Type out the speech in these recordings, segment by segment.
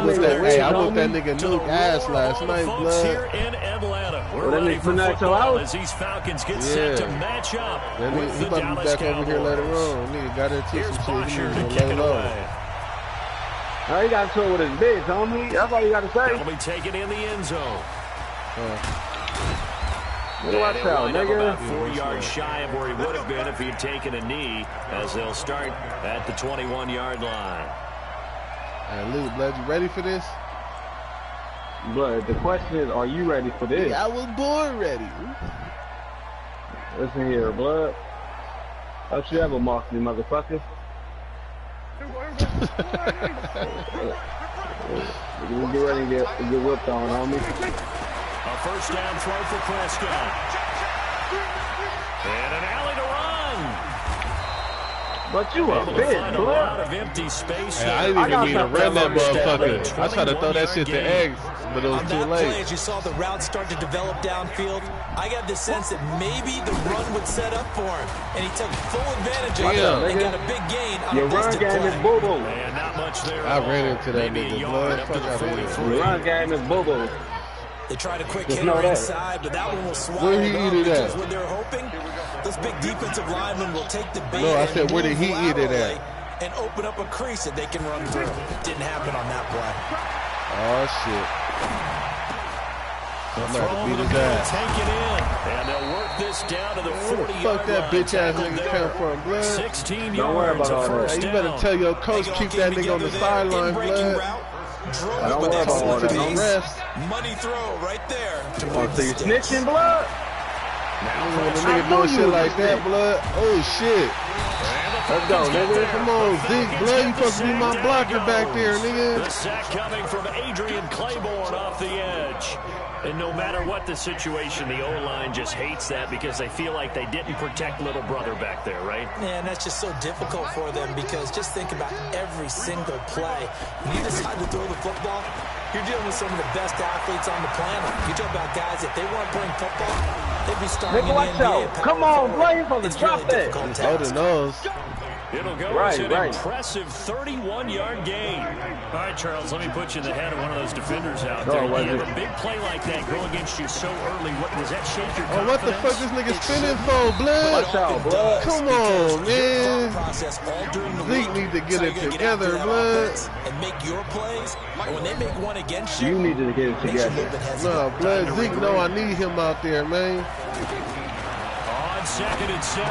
whooped that. Hey, I whooped that nigga Nuke ass last night, blood. Here in Atlanta, we're ready for football as these Falcons get set to match up with the Dallas Cowboys. Over here later on. Nigga got into some shit. He needs to lay low. Oh, he got to it with his bitch, homie. That's all you got to say. He'll be taken in the end zone. Watch out, nigga. About 4 yards shy of where he would have been if he had taken a knee, as they'll start at the 21-yard line. Hey, Luke, blood, you ready for this? But the question is, are you ready for this? Yeah, I was born ready. Listen here, blood. Don't you ever mock me, motherfucker. You get ready to get whipped on, homie. A first down throw for Prescott. And an alley to run. But you a bitch, blood. A lot of empty space. Hey, I didn't even mean to run that motherfucker. I tried to throw that shit to Eggs, but it was too late. Play, as you saw the route start to develop downfield, I got the sense that maybe the run would set up for him, and he took full advantage of it and got a big gain on your a run game is boo-boo. Man, not much there. I ran into that nigga, blood. Fuck out of here. Your run game is boo-boo. They tried a quick hitter inside, but that one was swallowed where he eat it at? When they're hoping this big defensive lineman will take the bait. No, I said, where did he eat it at? And open up a crease that they can run through. Didn't happen on that play. Oh, shit. I'm about to beat his ass. Take it in. And they'll work this down to the 40-yard line. Fuck that bitch ass nigga come from, blood. 16 Don't worry about all that. Hey, you better tell your coach keep that nigga on the sideline, blood. I don't worry about all that. Money throw right there. Oh, so you snitching, blood? Now when the nigga doing shit like that, blood. Oh shit. Let's go, nigga. Come on, Zeke, blood. You supposed to be my blocker back there, nigga. The sack coming from Adrian Claiborne off the edge. And no matter what the situation, the O-line just hates that because they feel like they didn't protect little brother back there, right? Yeah, and that's just so difficult for them because just think about every single play. When you decide to throw the football, you're dealing with some of the best athletes on the planet. You talk about guys, if they weren't playing football, they'd be starting in the NBA. Come on, boy, you're supposed to drop that. Holding those. It'll go as an impressive 31-yard gain. All right, Charles, let me put you in the head of one of those defenders out there. You have a big play like that go against you so early. What does that shake your confidence? Oh, what the fuck this nigga spinning for, blood? Watch out, blood. Come on, man. Zeke need to get it together, blood. And make your plays. And when they make one against you, you need to get it together. No, blood. Zeke know I need him out there, man. On 2nd and 7,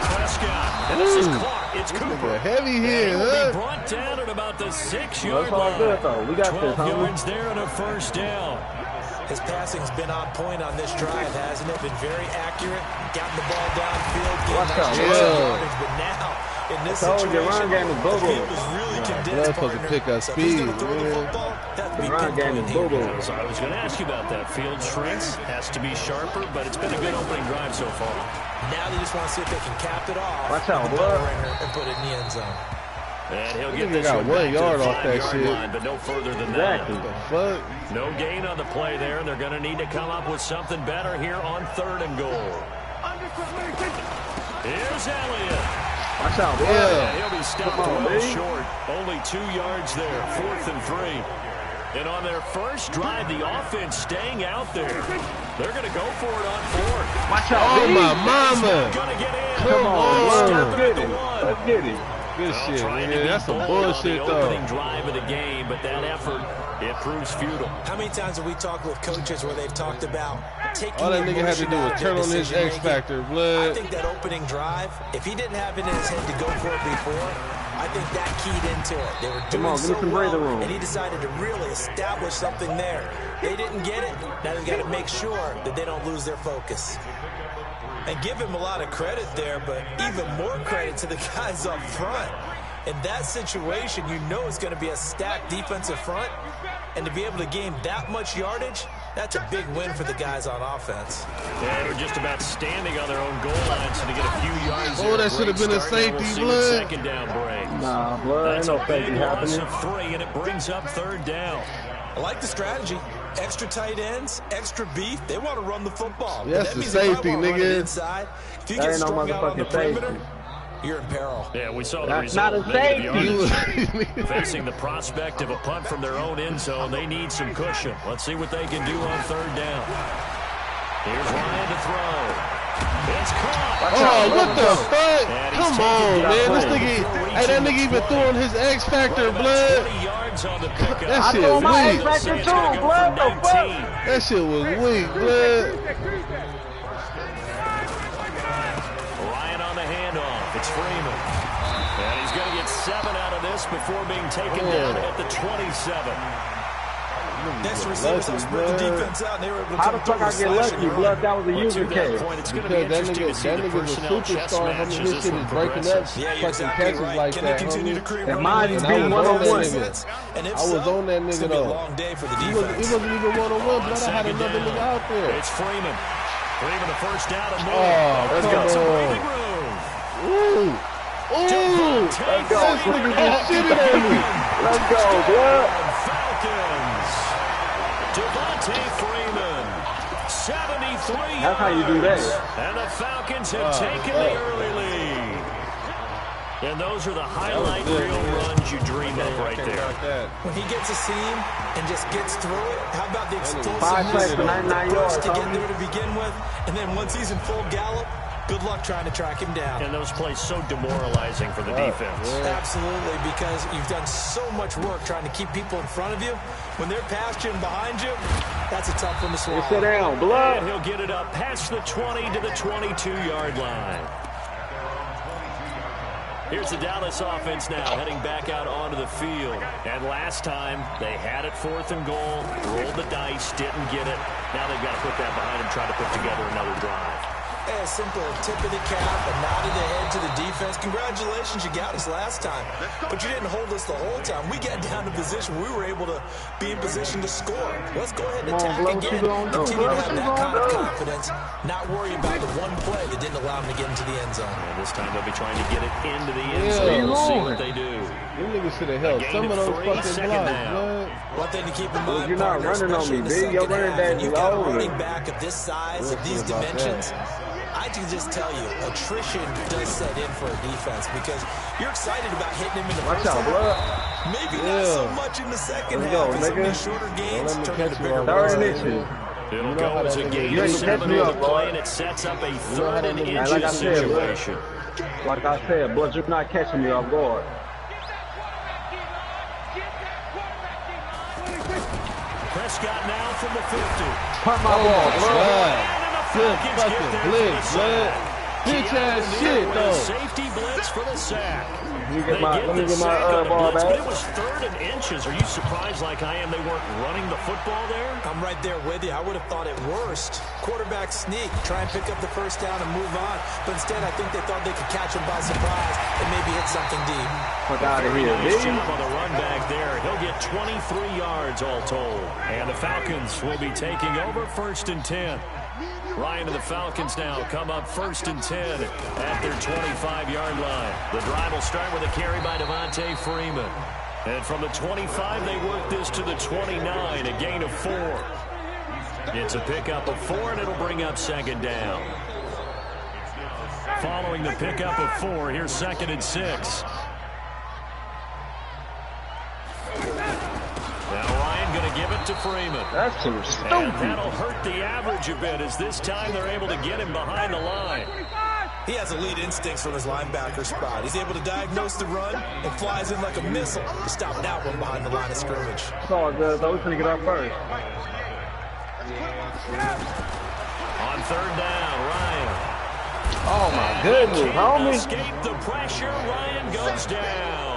Prescott. And this is Clark. It's Cooper. Heavy here, huh? Brought down at about the 6-yard line. That's all good, though. We got 12 this, yards there and a first down. His passing's been on point on this drive, hasn't it? Been very accurate. Gotten the ball downfield. Watch out, yardage, but now, in this situation, your run game is the field is really condensed, supposed to pick up speed, man. The run game is boo-boo. So I was going to ask you about that. Field shrinks, has to be sharper, but it's been a good opening drive so far. Now they just want to see if they can cap it off. Watch out, and put it in the end zone. And he'll get this got 1 yard off that shit. Line, but no further than exactly. that. Fuck. No gain on the play there, and they're going to need to come up with something better here on 3rd and goal. Here's Elliott. Watch out, boy. Yeah, he'll be stopped well short. Only 2 yards there, 4th and 3. And on their first drive, the offense staying out there. They're going to go for it on 4th. Watch out, oh, my mama. Come on, let's get it. Let's get it. Good shit, man. That's some bullshit, though. Opening drive of the game, but that effort, it proves futile. How many times have we talked with coaches where they've talked about taking all that nigga had to do was turn on his X Factor, blood. I think that opening drive, if he didn't have it in his head to go for it before, I think that keyed into it. They were doing so well, and he decided to really establish something there. They didn't get it. Now they've got to make sure that they don't lose their focus. And give him a lot of credit there, but even more credit to the guys up front. In that situation, you know it's going to be a stacked defensive front. And to be able to gain that much yardage, that's a big win for the guys on offense. Yeah, they're just about standing on their own goal line, so to get a few yards. Oh, that should have been a safety, blood. Second down break. Nah, blood, ain't no safety happening. Of 3, and it brings up 3rd down. I like the strategy. Extra tight ends, extra beef. They want to run the football. Yes, the safety, nigga. Inside. If you that get ain't no strung out on the motherfucking perimeter, safety. you're in peril. Yeah, we saw the That's result. not a safety. Facing the prospect of a punt from their own end zone, they need some cushion. Let's see what they can do on third down. Here's Ryan to throw. It's caught. Oh, what the fuck? Come on, man. This nigga, hey, that nigga even throwing his X Factor, blood. 20 yards on the pickup. That shit I my weak. X Factor too, blood. The fuck? That shit was weak, blood. Ryan on the handoff. It's Freeman. And he's going to get 7 out of this before being taken down at the 27. Next receivers have spread the defense out, and they were able to How the fuck I get lucky, blood? That was a user case. It's going to be interesting to see the personnel chess matches as one progresses. Fucking catches like that, homie. And mine is being one-on-one. I was on that nigga, though. He wasn't even one-on-one, but I had another nigga out there. It's Freeman. Freeman, the first down and more. Oh, let's go. Ooh. Ooh. Let's go. This nigga just shitted on me. Let's go, blood. Falcons. Devontae Freeman, 73 yards. That's how you do that. And the Falcons have taken the early lead. And those are the highlight reel runs you dream of right there. When he gets a seam and just gets through it, how about the 5 plays for 99 yards to get there to begin with, and then once he's in full gallop, good luck trying to track him down. And those plays so demoralizing for the defense. Absolutely, because you've done so much work trying to keep people in front of you. When they're past you and behind you, that's a tough one to swallow. Sit down, blood. And he'll get it up past the 20 to the 22-yard line. Here's the Dallas offense now, heading back out onto the field. And last time, they had it 4th and goal, rolled the dice, didn't get it. Now they've got to put that behind them, try to put together another drive. A simple tip of the cap, a nod of the head to the defense. Congratulations, you got us last time. But you didn't hold us the whole time. We got down to position. We were able to be in position to score. Let's go ahead and attack again. Continue to have that kind of confidence. Not worry about the one play that didn't allow them to get into the end zone. And this time they'll be trying to get it into the end zone. We'll see what they do. Them niggas should have held some of those fucking blocks, man. One thing to keep in mind, you're not running on me, big. Your running back is you've got a over. running back of this size, of these dimensions. I can just tell you, attrition does set in for a defense because you're excited about hitting him in the first half. Maybe not so much in the second half. It's going to be shorter games, turning into bigger runs. It'll go as a game of 7 on the play, and it sets up a 3rd and inches situation. Like I said, but you're not catching me off guard. Prescott now from the 50. Punt my ball, bro. Good fucking blitz, blood. Bitch ass shit, though. Safety blitz for the sack. Let me get my ball back. But it was 3rd and inches. Are you surprised like I am they weren't running the football there? I'm right there with you. I would have thought at worst. Quarterback sneak, try and pick up the first down and move on. But instead, I think they thought they could catch him by surprise and maybe hit something deep. Fuck out of here, nice job on the run back there. He'll get 23 yards all told. And the Falcons will be taking over 1st and 10. Ryan and the Falcons now come up 1st and 10 at their 25-yard line. The drive will start with a carry by Devontae Freeman. And from the 25, they work this to the 29, a gain of 4. It's a pickup of 4, and it'll bring up 2nd down. Following the pickup of 4, here's 2nd and 6. Now Ryan going to give it to Freeman. That's so stupid. And that'll hurt the average a bit as this time they're able to get him behind the line. He has elite instincts from his linebacker spot. He's able to diagnose the run and flies in like a missile to stop that one behind the line of scrimmage. So those going to get up first. On 3rd down, Ryan. Oh my goodness, homie. Escape the pressure. Ryan goes down.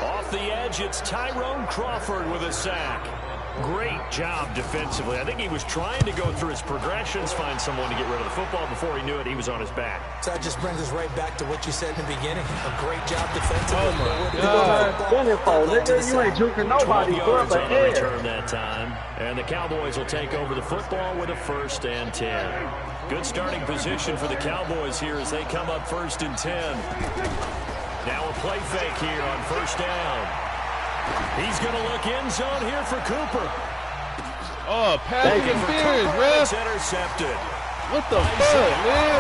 Off the edge, it's Tyrone Crawford with a sack. Great job defensively. I think he was trying to go through his progressions, find someone to get rid of the football. Before he knew it, he was on his back. So that just brings us right back to what you said in the beginning. A great job defensively. Oh, my God. Nigga, you ain't juking nobody. 12 yards on the return that time. And the Cowboys will take over the football with a 1st and 10. Good starting position for the Cowboys here as they come up 1st and 10. Now a play fake here on 1st down. He's going to look end zone here for Cooper. Oh, pass interference, ref. Intercepted. What the fuck, man?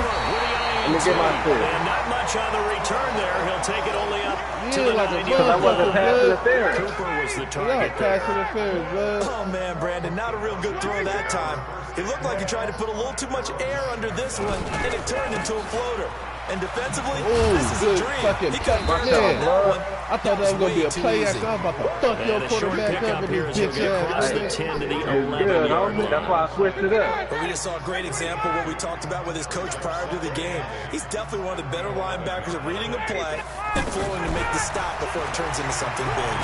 Let me get my foot. And not much much on the return there. He'll take it only up to the 90. That wasn't pass interference. Cooper was the target there. Pass interference, man. Oh, man, Brandon, not a real good throw that time. It looked like he tried to put a little too much air under this one, and it turned into a floater. And defensively, this is a dream. He couldn't burn on that one. I thought that was going to be a play action. I was about to fuck your quarterback up in his bitch ass. The 10 to the 11-yard line. That's why I switched it up. But we just saw a great example of what we talked about with his coach prior to the game. He's definitely one of the better linebackers at reading a play and flowing to make the stop before it turns into something big.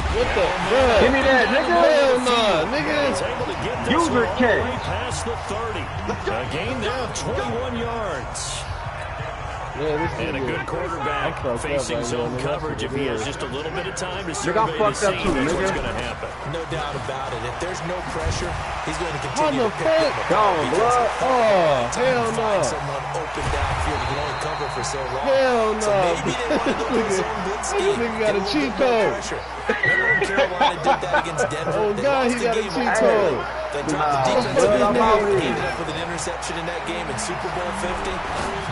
What the fuck? Give me that, nigga. Hell no, nigga. User catch. Right past the 30. A gain there of 21 yards. Yeah, and a good quarterback facing zone coverage. If he has just a little bit of time to survey the scene, that's what's going to happen. No doubt about it. If there's no pressure, he's going to continue to pick up. Gone, blood. Oh, hell no. Find someone open downfield. You can only cover for so long. Hell no. So maybe they want to go to a zone blitz scheme. This nigga got a cheat code. Remember when Carolina did that against Denver? Oh, God, he got a cheat code. They dropped the defense ended up with an interception in that game in Super Bowl 50.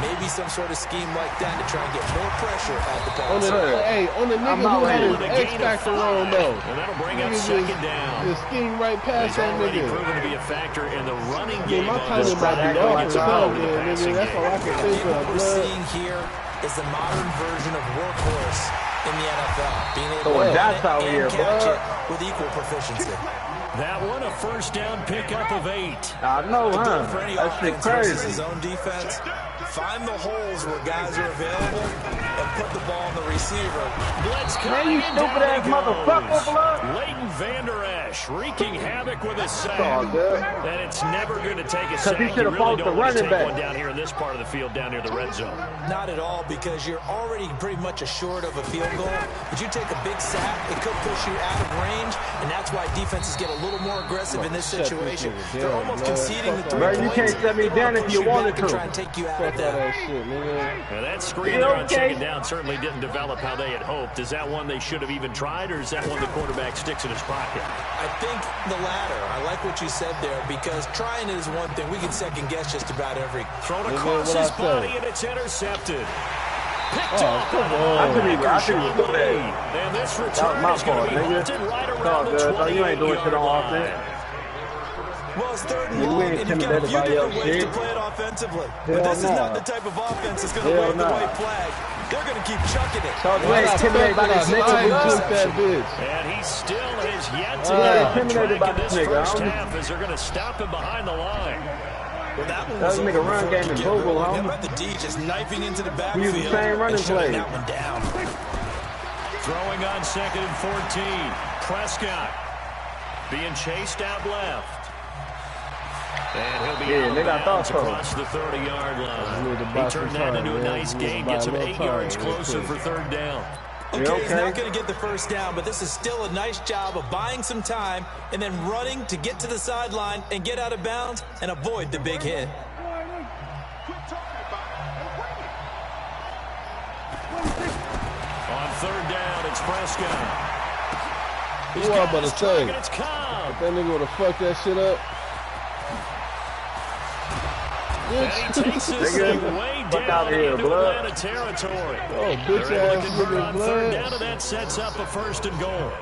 Maybe some sort of scheme like that to try and get more pressure at the passer. Hey, on the nigga who had his X factor on though. And that'll bring up second down. Just scheme right past that nigga. He's proven to be a factor in the running game. My timing might be off or something, nigga. That's all I can think of. What we're seeing here is the modern version of workhorse in the NFL. Being able to run it and catch it with equal proficiency. That one, a first down pickup of 8. I know, huh? For any That shit offense crazy. versus his own defense, find the holes where guys are available and put the ball on the receiver. Blitz Man, you stupid ass motherfucker, blood. Leighton Vander Esch wreaking havoc with a sack. all good. And it's never going to take a sack. he should have fought the running back. One down here in this part of the field, down near the red zone. Not at all, because you're already pretty much assured of a field goal. But you take a big sack, it could push you out of range, and that's why defenses get a little more aggressive in this situation. They're almost conceding the 3 points. You can't set me down if you wanted to. Try and take you out of that. Now that screen there on second down certainly didn't develop how they had hoped. Is that one they should have even tried, or is that one the quarterback sticks in his pocket? I think the latter. I like what you said there, because trying is one thing. We can second guess just about every. Thrown across his body, and it's intercepted. Picked off. I couldn't do that. And this That was return my is going fault, to be nigga. halted right It's all around the good. So you ain't doing shit 28-yard on line. offense. Well, it's third and You long, ain't and you've got a intimidated few by your different ways to shit. play it offensively. Hell But this is nah. not the type of offense that's going to Hell wave the nah. white flag. They're going to keep chucking it. So you ain't intimidated by this nigga. that bitch. And he still has yet to intimidated by in this this nigga. first half as they're going to stop him behind the line. Well, that one That was nigga over run before game it is could get Bogle, rolling. homie. How about the D just knifing into the He backfield used the same running and shutting play. that one down. Throwing on second and 14. Prescott being chased out left. And he'll be out of bounds across the 30-yard line. He turned that into a nice gain, gets him 8 yards closer for third down. Okay, he's not going to get the first down, but this is still a nice job of buying some time and then running to get to the sideline and get out of bounds and avoid the big hit. On third down, it's Prescott. What I'm about to say? It's Cobb. If that nigga would have fucked that shit up. And he takes this thing way down into Atlanta territory. Oh, bitch They're able ass to convert nigga, on third down, blood. and that sets up a first and goal.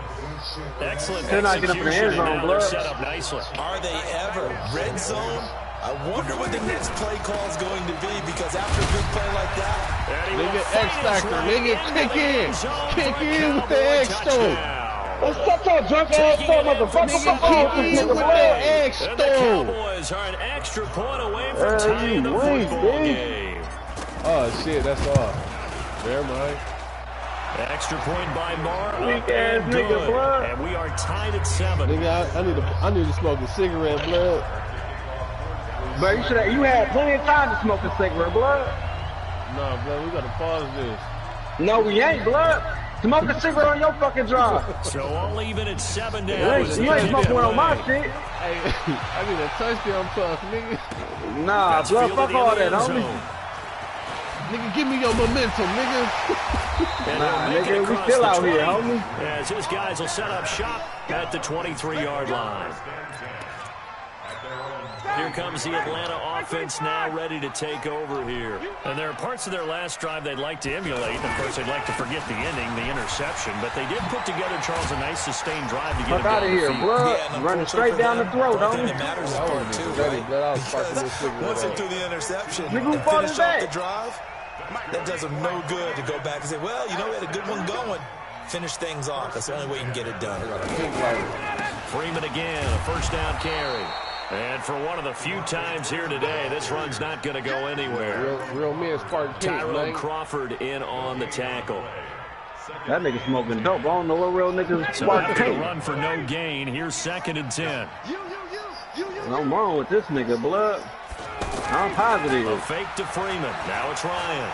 Excellent They're not getting up in the execution, end zone, and now they're blood. set up nicely. Are they ever? Red zone? I wonder what the next play call is going to be, because after a good play like that, Nigga, X Factor. Nigga, kick in. Kick in with the X stone. What's up, drunk ass motherfucker? Kick in with the X And the stone. Cowboys are an extra point away from tying the football game. Oh, shit, that's off. Never mind. Extra point by Marr. Weak ass And nigga, good. blood. And we are tied at 7. Nigga, I need to smoke a cigarette, blood. But you had plenty of time to smoke a cigarette, blood. Nah, blood, we gotta pause this. No, we ain't, blood. Smoke a cigarette on your fucking drive. So I'll leave it at 7 down. You ain't smoking one on my shit. Hey, I need a touchdown puff, nigga. Nah, That's blood, fielded fuck in all the that, end homie. zone. Nigga, give me your momentum, nigga. And Nah, he'll make it nigga, we across still the out here, 20, homie. as his guys will set up shop at the 23-yard line. Here comes the Atlanta offense now ready to take over here. And there are parts of their last drive they'd like to emulate. And, of course, they'd like to forget the ending, the interception. But they did put together, Charles, a nice sustained drive to get him out down of here, the field. blood. Yeah, Running straight down the throat, homie. It matters is part two, right? Because once they threw the interception and finish off the drive, that does them no good to go back and say, well, you know, we had a good one going. Finish things off. That's the only way you can get it done. Freeman again, a first down carry. And for one of the few times here today, this run's not going to go anywhere. Real men's part 10, Tyrone Crawford in on the tackle. That nigga smoking dope. I don't know what real niggas So after the run for no gain, here's 2nd and 10. I'm wrong with this nigga, blood. I'm positive. A fake to Freeman. Now it's Ryan.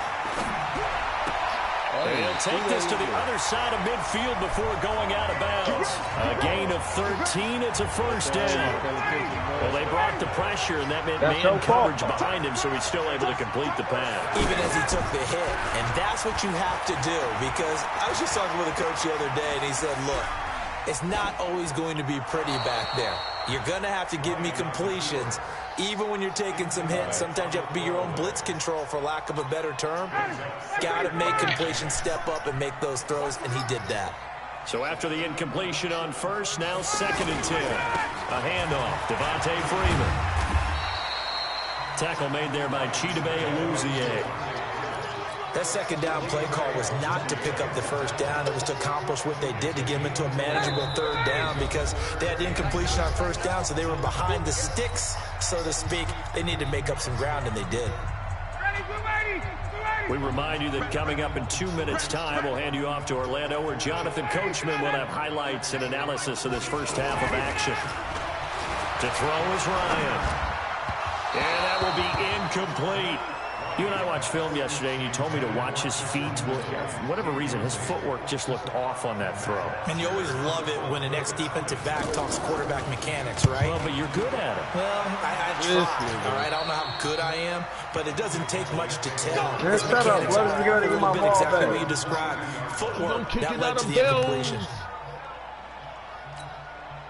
They'll take this to the other side of midfield before going out of bounds. A gain of 13. It's a first down. Well, they brought the pressure, and that meant man coverage behind him, so he's still able to complete the pass. Even as he took the hit. And that's what you have to do, because I was just talking with a coach the other day, and he said, look, it's not always going to be pretty back there. You're going to have to give me completions. Even when you're taking some hits, sometimes you have to be your own blitz control, for lack of a better term. Got to make completions, step up, and make those throws, and he did that. So after the incompletion on first, now 2nd and 10. A handoff, Devontae Freeman. Tackle made there by Chidobe Awuzie. That second down play call was not to pick up the first down. It was to accomplish what they did to get them into a manageable third down, because they had the incompletion on first down, so they were behind the sticks, so to speak. They needed to make up some ground, and they did. We remind you that coming up in 2 minutes' time, we'll hand you off to Orlando, where Jonathan Coachman will have highlights and analysis of this first half of action. To throw is Ryan. And that will be incomplete. You and I watched film yesterday, and you told me to watch his feet. Well, for whatever reason, his footwork just looked off on that throw. And you always love it when an ex-defensive back talks quarterback mechanics, right? Well, but you're good at it. Well, I try, all right? I don't know how good I am, but it doesn't take much to tell. His mechanics are a little bit exactly what you described. Footwork, that led to the incompletion.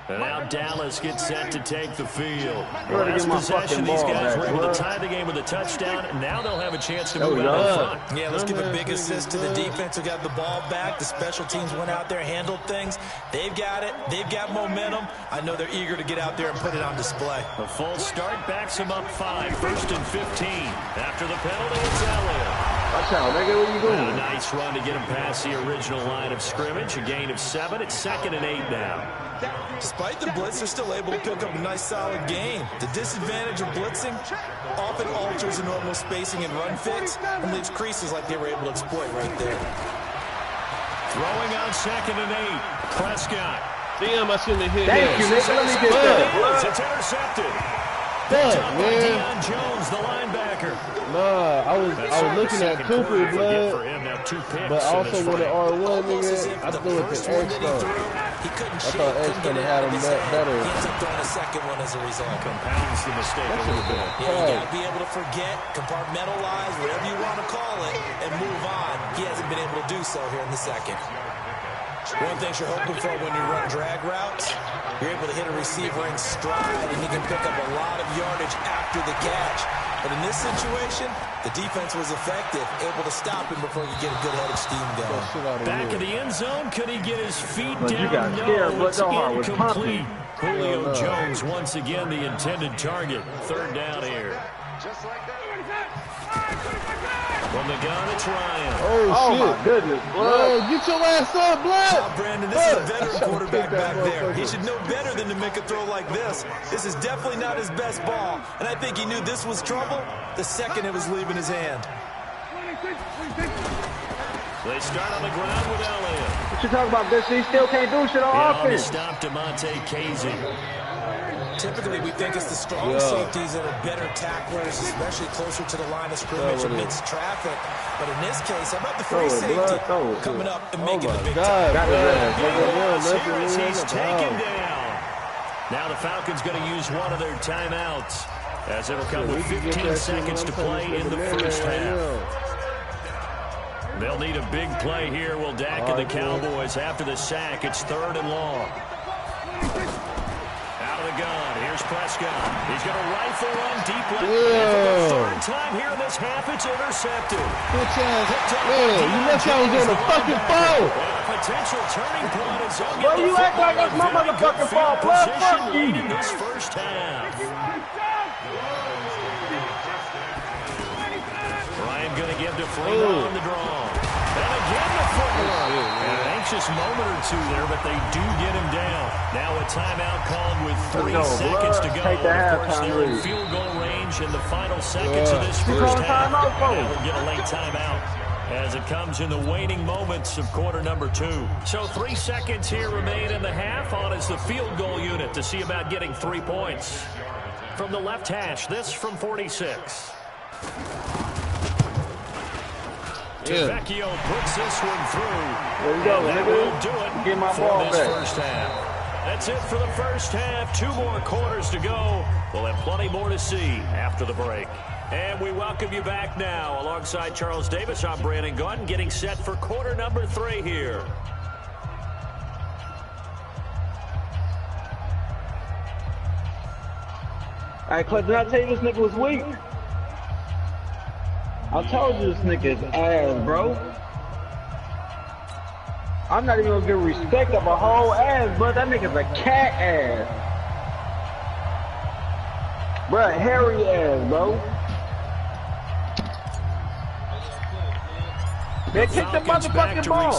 And now Dallas gets set to take the field. Last possession, these guys were able to tie the game with a touchdown, and now they'll have a chance to move out in front. Yeah, let's give a big assist to the defense who got the ball back. The special teams went out there, handled things. They've got it. They've got momentum. I know they're eager to get out there and put it on display. A full start backs them up 5, 1st and 15. After the penalty, it's Elliott. Watch out, nigga, what you doing? A nice run to get him past the original line of scrimmage. A gain of 7. It's 2nd and 8 now. Despite the blitz, they're still able to pick up a nice, solid gain. The disadvantage of blitzing often alters the normal spacing and run fix and leaves creases like they were able to exploit right there. Throwing on 2nd and 8. Prescott. Damn, I shouldn't have hit Thank you, nigga. Let me get that. It's intercepted. Fuck, man. Deion Jones, the linebacker. Nah, I was looking at Cooper, blood, but I also wanted R1, nigga. I threw it to X, though. He couldn't I thought X could have had him better. He ends up throwing a second one as a result. Compounds the mistake a little bit. Yeah, you got to be able to forget, compartmentalize, whatever you want to call it, and move on. He hasn't been able to do so here in the second. One thing you're hoping for when you run drag routes, you're able to hit a receiver in stride, and he can pick up a lot of yardage after the catch. But in this situation, the defense was effective, able to stop him before he get a good head of steam going. Back in the end zone, could he get his feet down? You got scared, but the heart was pumping. Julio Jones once again the intended target. 3rd down here. From the gun, it's Ryan. Oh shit. My goodness, blood. Get your ass up, blood. Brandon, this is a veteran quarterback back there. He should know better than to make a throw like this. This is definitely not his best ball, and I think he knew this was trouble the second it was leaving his hand. They start on the ground with Elliott. What you talking about, this? He still can't do shit on offense. Stop Demonte Casey. Typically, we think it's the strong safeties that are better tacklers, especially closer to the line of scrimmage amidst traffic. But in this case, how about the free safety coming up and making the big tackle? He's taken down. Now the Falcons going to use one of their timeouts, as it'll come with 15 seconds to play in the first half. They'll need a big play here. Will Dak and the Cowboys after the sack. It's 3rd and long. Out of the gun. Here's Prescott. He's going to rifle one deep left. And for the third time here in this half, it's intercepted. Man, you left I was on the fucking ball. A potential turning point is on. Bro, you act like that's my motherfucking fault. Fuck you. In this first half. Ryan going to give to Freeman on the draw. And again the football. An anxious moment or two there, but they do get him down. Now a timeout called with 3 seconds to go. Of course, they're in field goal range in the final seconds of this first half. They'll get a late timeout as it comes in the waning moments of quarter number 2. So 3 seconds here remain in the half. On is the field goal unit to see about getting 3 points. From the left hash, this from 46. Vecchio puts this one through. There you go, that will do it. Get my for ball this back. First half. That's it for the first half. 2 more quarters to go. We'll have plenty more to see after the break. And we welcome you back now. Alongside Charles Davis, I'm Brandon Gunn, getting set for quarter number 3 here. All right, Cliff, did I tell you this nigga was weak? I told you this nigga is ass, bro. I'm not even gonna give respect of a whole ass, but that nigga's a cat ass. Bruh, hairy ass, bro. They kicked the motherfucking ball.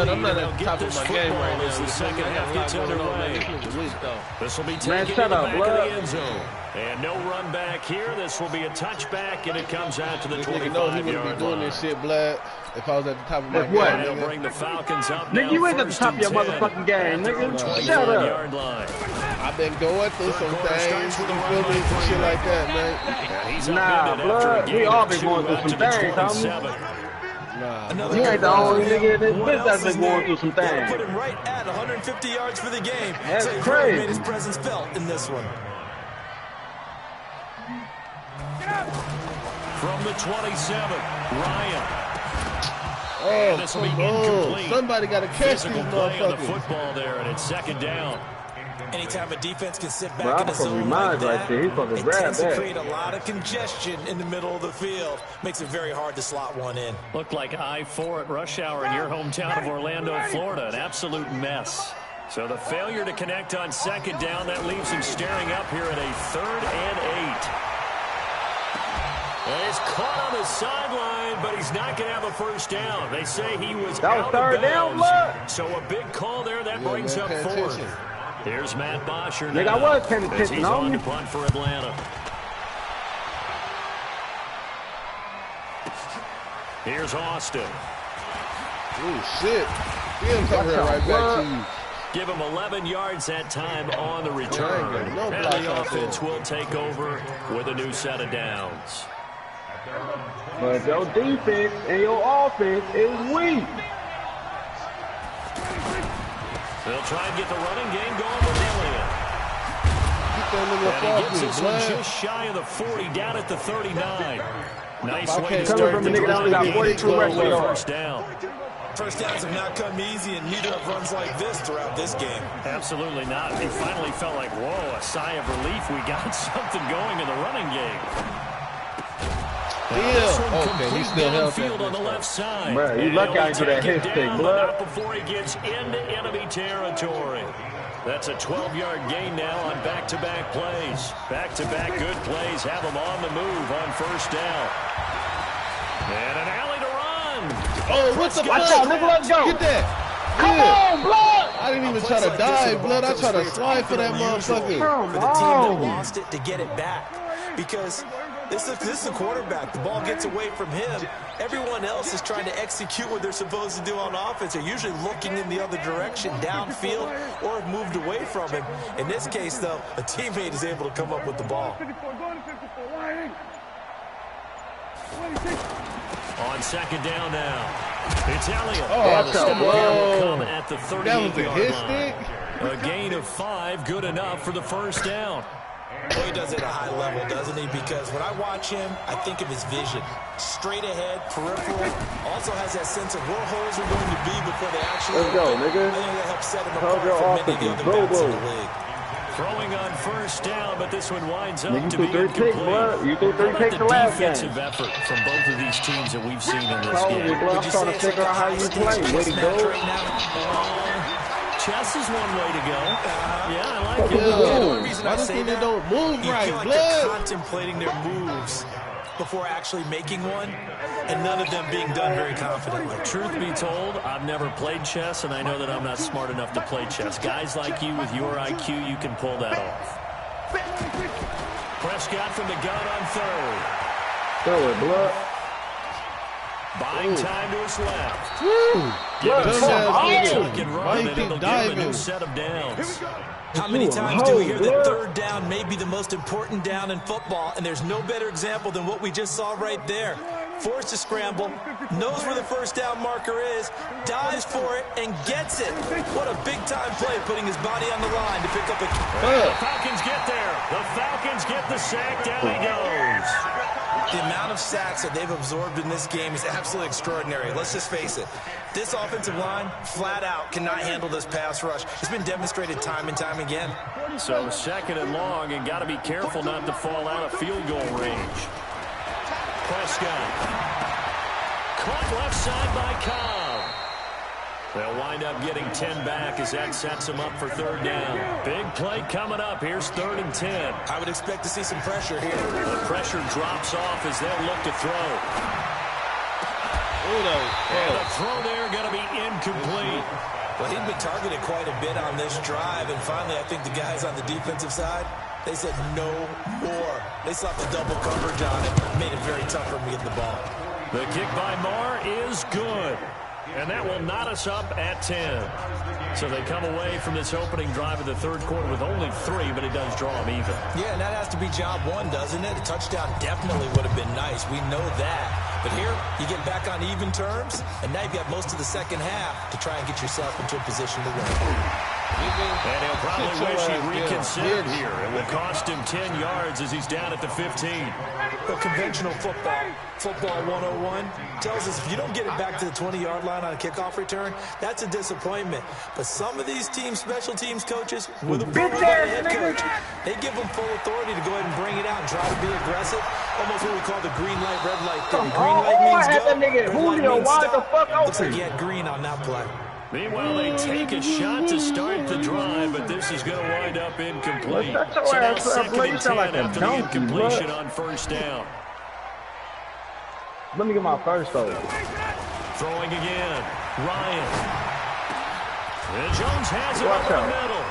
I'm not at the top of my game right now. The second half gets underway. This will be taken shut in the up, back blood. of the end zone. And no run back here. This will be a touchback, and it comes out to the 25-yard line. line. Doing this shit, blood. If I was at the top of my game, They'll bring the Falcons up now. Nigga, you ain't at the top of your motherfucking game, nigga. Shut up. I've been going through some things, you feel me, some shit like that, man. Nah, blood, we all been going through some things, homie. Nah. You ain't the only nigga in this bitch that's been going through some things. Put him right at 150 yards for the game. That's so he crazy. made his presence felt in this one. From the 27, Ryan. Oh, this will be incomplete. Somebody got to catch these play on the motherfuckers. football there, and it's second down. Anytime a defense can sit Bro, back in a zone like that, right there. He's supposed to grab tends to that. create a lot of congestion in the middle of the field. Makes it very hard to slot one in. Looked like I-4 at rush hour in your hometown of Orlando, Florida. An absolute mess. So the failure to connect on second down, that leaves him staring up here at a 3rd and 8. And he's caught on the sideline, but he's not going to have a first down. They say he was out of third down, bounds. So a big call there. That brings up 4th. Here's Matt Bosher now. Nigga, I was paying as attention, he's on to homie. punt for Atlanta. Here's Austin. Oh, shit. He'll come here right back to you. Give him 11 yards that time on the return. And the offense will take over with a new set of downs. But your defense and your offense is weak. They'll try and get the running game going with Elliott. And he gets this one just shy of the 40, down at the 39. Nice way to start from a nigga that only got 42 rushing yards. First down. First downs have not come easy, and neither have runs like this throughout this game. Absolutely not. He finally felt like, whoa, a sigh of relief. We got something going in the running game. Okay, he still held field on the left side. Bro, you lucky I into that hit stick, blood. Before he gets into enemy territory. That's a 12-yard gain now on back-to-back plays. Back-to-back good plays have him on the move on first down. And an alley to run. Oh, what the fuck? Watch out, nigga, let's go. Get that. Come on, blood. I didn't even try to dive, blood. I tried to slide for that motherfucker. For the team that lost it to get it back. Because this is the quarterback. The ball gets away from him. Everyone else is trying to execute what they're supposed to do on offense. They're usually looking in the other direction, downfield, or have moved away from him. In this case, though, a teammate is able to come up with the ball. On second down now. It's Elliott. Oh, come at the 38-yard line. A gain of 5, good enough for the first down. Well, he does it at a high level, doesn't he? Because when I watch him, I think of his vision. Straight ahead, peripheral. Also has that sense of where holes are going to be before they actually Let's go, nigga. I think that helps set him apart from many of the other backs in the league. Throwing on first down, but this one winds up to be incomplete. You threw 3 picks the last game. Defensive effort from both of these teams that we've seen in this game. I'm trying to figure out how you play. Way to go. Chess is one way to go. Yeah, I like it. The only reason I say that, don't move right, feel like they're contemplating their moves before actually making one, and none of them being done very confidently. Truth be told, I've never played chess, and I know that I'm not smart enough to play chess. Guys like you with your IQ, you can pull that off. Prescott from the gun on third. Throw it, blood. Buying time to his left. Give it a tuck and run, and it'll give him a new set of downs. How many times do we hear that third down may be the most important down in football, and there's no better example than what we just saw right there. Forced to scramble, knows where the first down marker is, dives for it, and gets it. What a big-time play, putting his body on the line to pick up a... The Falcons get there. The Falcons get the sack. Down he goes. The amount of sacks that they've absorbed in this game is absolutely extraordinary. Let's just face it. This offensive line, flat out, cannot handle this pass rush. It's been demonstrated time and time again. So second and long, and got to be careful not to fall out of field goal range. Prescott. Caught left side by Cobb. They'll wind up getting 10 back as that sets them up for third down. Big play coming up. Here's 3rd and 10. I would expect to see some pressure here. The pressure drops off as they'll look to throw. And the throw there going to be incomplete. Well, he'd been targeted quite a bit on this drive, and finally I think the guys on the defensive side, they said no more. They slapped the double coverage on it. Made it very tough for him to get the ball. The kick by Marr is good. And that will knot us up at 10. So they come away from this opening drive of the third quarter with only 3, but it does draw them even. Yeah, and that has to be job 1, doesn't it? A touchdown definitely would have been nice. We know that. But here, you get back on even terms, and now you've got most of the second half to try and get yourself into a position to win. And he'll probably wish he reconsidered here. It will cost him 10 yards as he's down at the 15. Well, conventional football 101, tells us if you don't get it back to the 20-yard line on a kickoff return, that's a disappointment. But some of these teams, special teams coaches, with a head coach, they give them full authority to go ahead and bring it out and try to be aggressive. Almost what we call the green light, red light theory. Green light means go, red light means stop. Looks like he had green on that play. Meanwhile, they take a shot to start the drive, but this is going to wind up incomplete. So now 2nd and 10 after the incompletion on first down. Let me get my first though. Throwing again. Ryan. And Jones has it over the middle.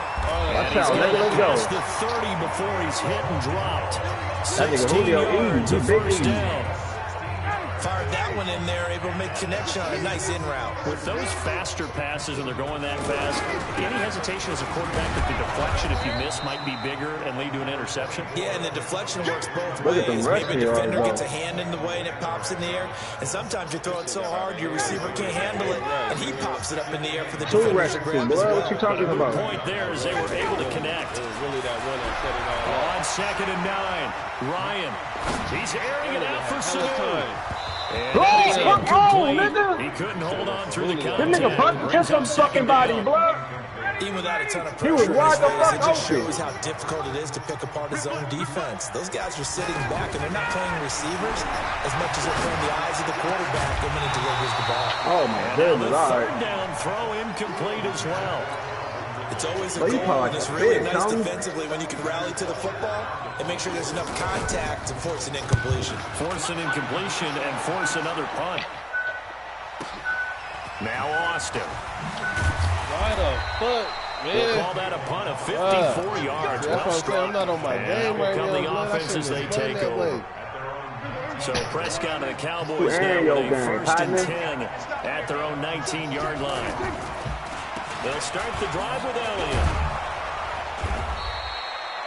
Watch out, let's go. Past the 30 before he's hit and dropped. 16 yards of first down. Fired that one in there, able to make connection on a nice in route. With those faster passes and they're going that fast, any hesitation as a quarterback that the deflection, if you miss, might be bigger and lead to an interception? Yeah, and the deflection works both ways. Maybe a defender gets a hand in the way and it pops in the air, and sometimes you throw it so hard your receiver can't handle it, and he pops it up in the air for the defender to grab as well. What you talking about? The point there is they were able to connect. It was really that one that set it all On 2nd and 9, Ryan. He's airing it out for Sanu. Oh, nigga! He couldn't hold on through the contact. This nigga punched just some fucking body, bro. Even without a ton of He was pressure, wide the fuck it just open. shows how difficult it is to pick apart his own defense. Those guys are sitting back, and they're not playing receivers as much as they're playing the eyes of the quarterback the minute he delivers the ball. Oh, my goodness, all Third right. down throw incomplete as well. It's always a Well, you goal, probably and it's like really a nice big, defensively when you can rally to the football and make sure there's enough contact to force an incompletion. Force an incompletion and force another punt. Now Austin. Why the fuck, man? We'll call that a punt of 54 yards. That's Well what I'm saying. I'm not on my game right come now. the Man. offense as they take that over. way. So Prescott and the Cowboys now with a 1st and 10 at their own 19-yard line. They'll start the drive with Elliott.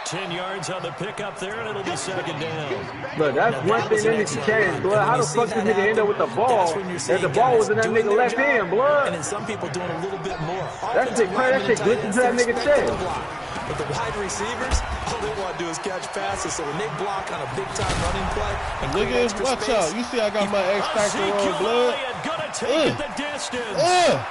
10 yards on the pickup there, and it'll be 2nd down. Look, that's one thing that needs to change, blood. How the fuck did nigga end up with the ball? And the ball was in that nigga left hand, blood. And then some people doing a little bit more. That shit glitched into that nigga chest. But the wide receivers, all they want to do is catch passes. So when they block on a big-time running play and create extra watch space, out. You see I got my X Factor on, blood. Gonna take it the distance.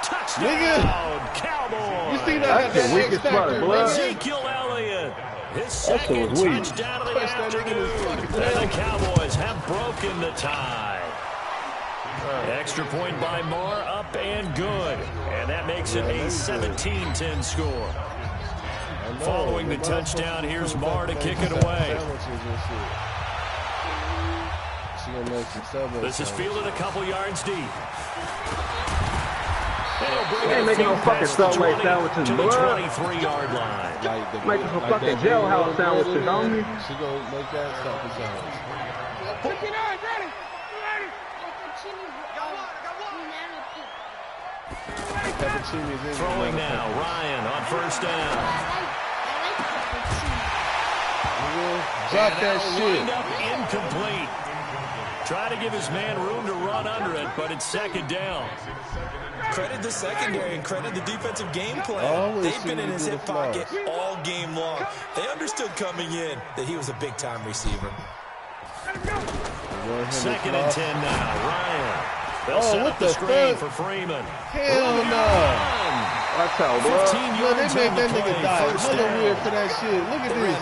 Touchdown, nigga. Cowboys. You see that X Factor, blood? Ezekiel Elliott. His second touchdown of the afternoon. And the Cowboys have broken the tie. Extra point by Marr, up and good. And that makes it a 17-10 score. Following the touchdown, here's Marr to kick it away. This is fielded a couple yards deep. They ain't making no fucking Subway sandwiches, to the blood. 23-yard line. Making some fucking jailhouse sandwiches, homie. She gonna make that something sandwich. Throwing now, Ryan on first down. Drop that shit. Up incomplete. Try to give his man room to run under it, but it's second down. Credit the secondary and credit the defensive game plan. They've been in his hip pocket all game long. They understood coming in that he was a big-time receiver. Second and 10 now, Ryan. They'll set up the screen for Freeman. Hell no. That's how, bro. 15 yards They on made the that nigga play. die. First Hella down. weird for that shit. Look at this.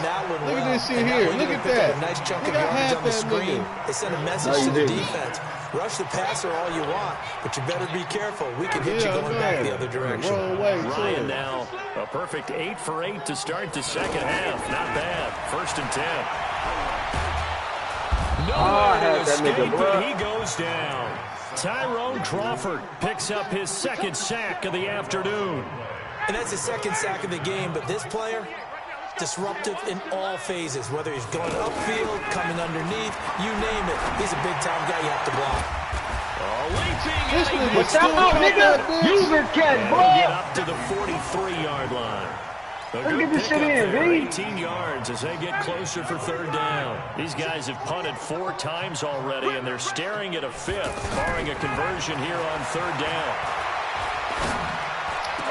Look at this shit here. Look at that. Nice chunk of Nigga, I yardage had on the that screen. nigga. They send a message to the defense. Rush the passer all you want, but you better be careful. We can hit you going back the other direction. Wrong way, Ryan now a perfect 8 for 8 to start the second half. Not bad. First and 10. Nowhere to escape, and he goes down. Tyrone Crawford picks up his second sack of the afternoon. And that's his second sack of the game, but this player, disruptive in all phases, whether he's going upfield, coming underneath, you name it. He's a big-time guy you have to block. This nigga What's up, nigga? Use this cat, Get boy. up to the 43-yard line. Let's get this shit in, V. 18 yards as they get closer for third down. These guys have punted 4 times already, and they're staring at a 5th, barring a conversion here on third down.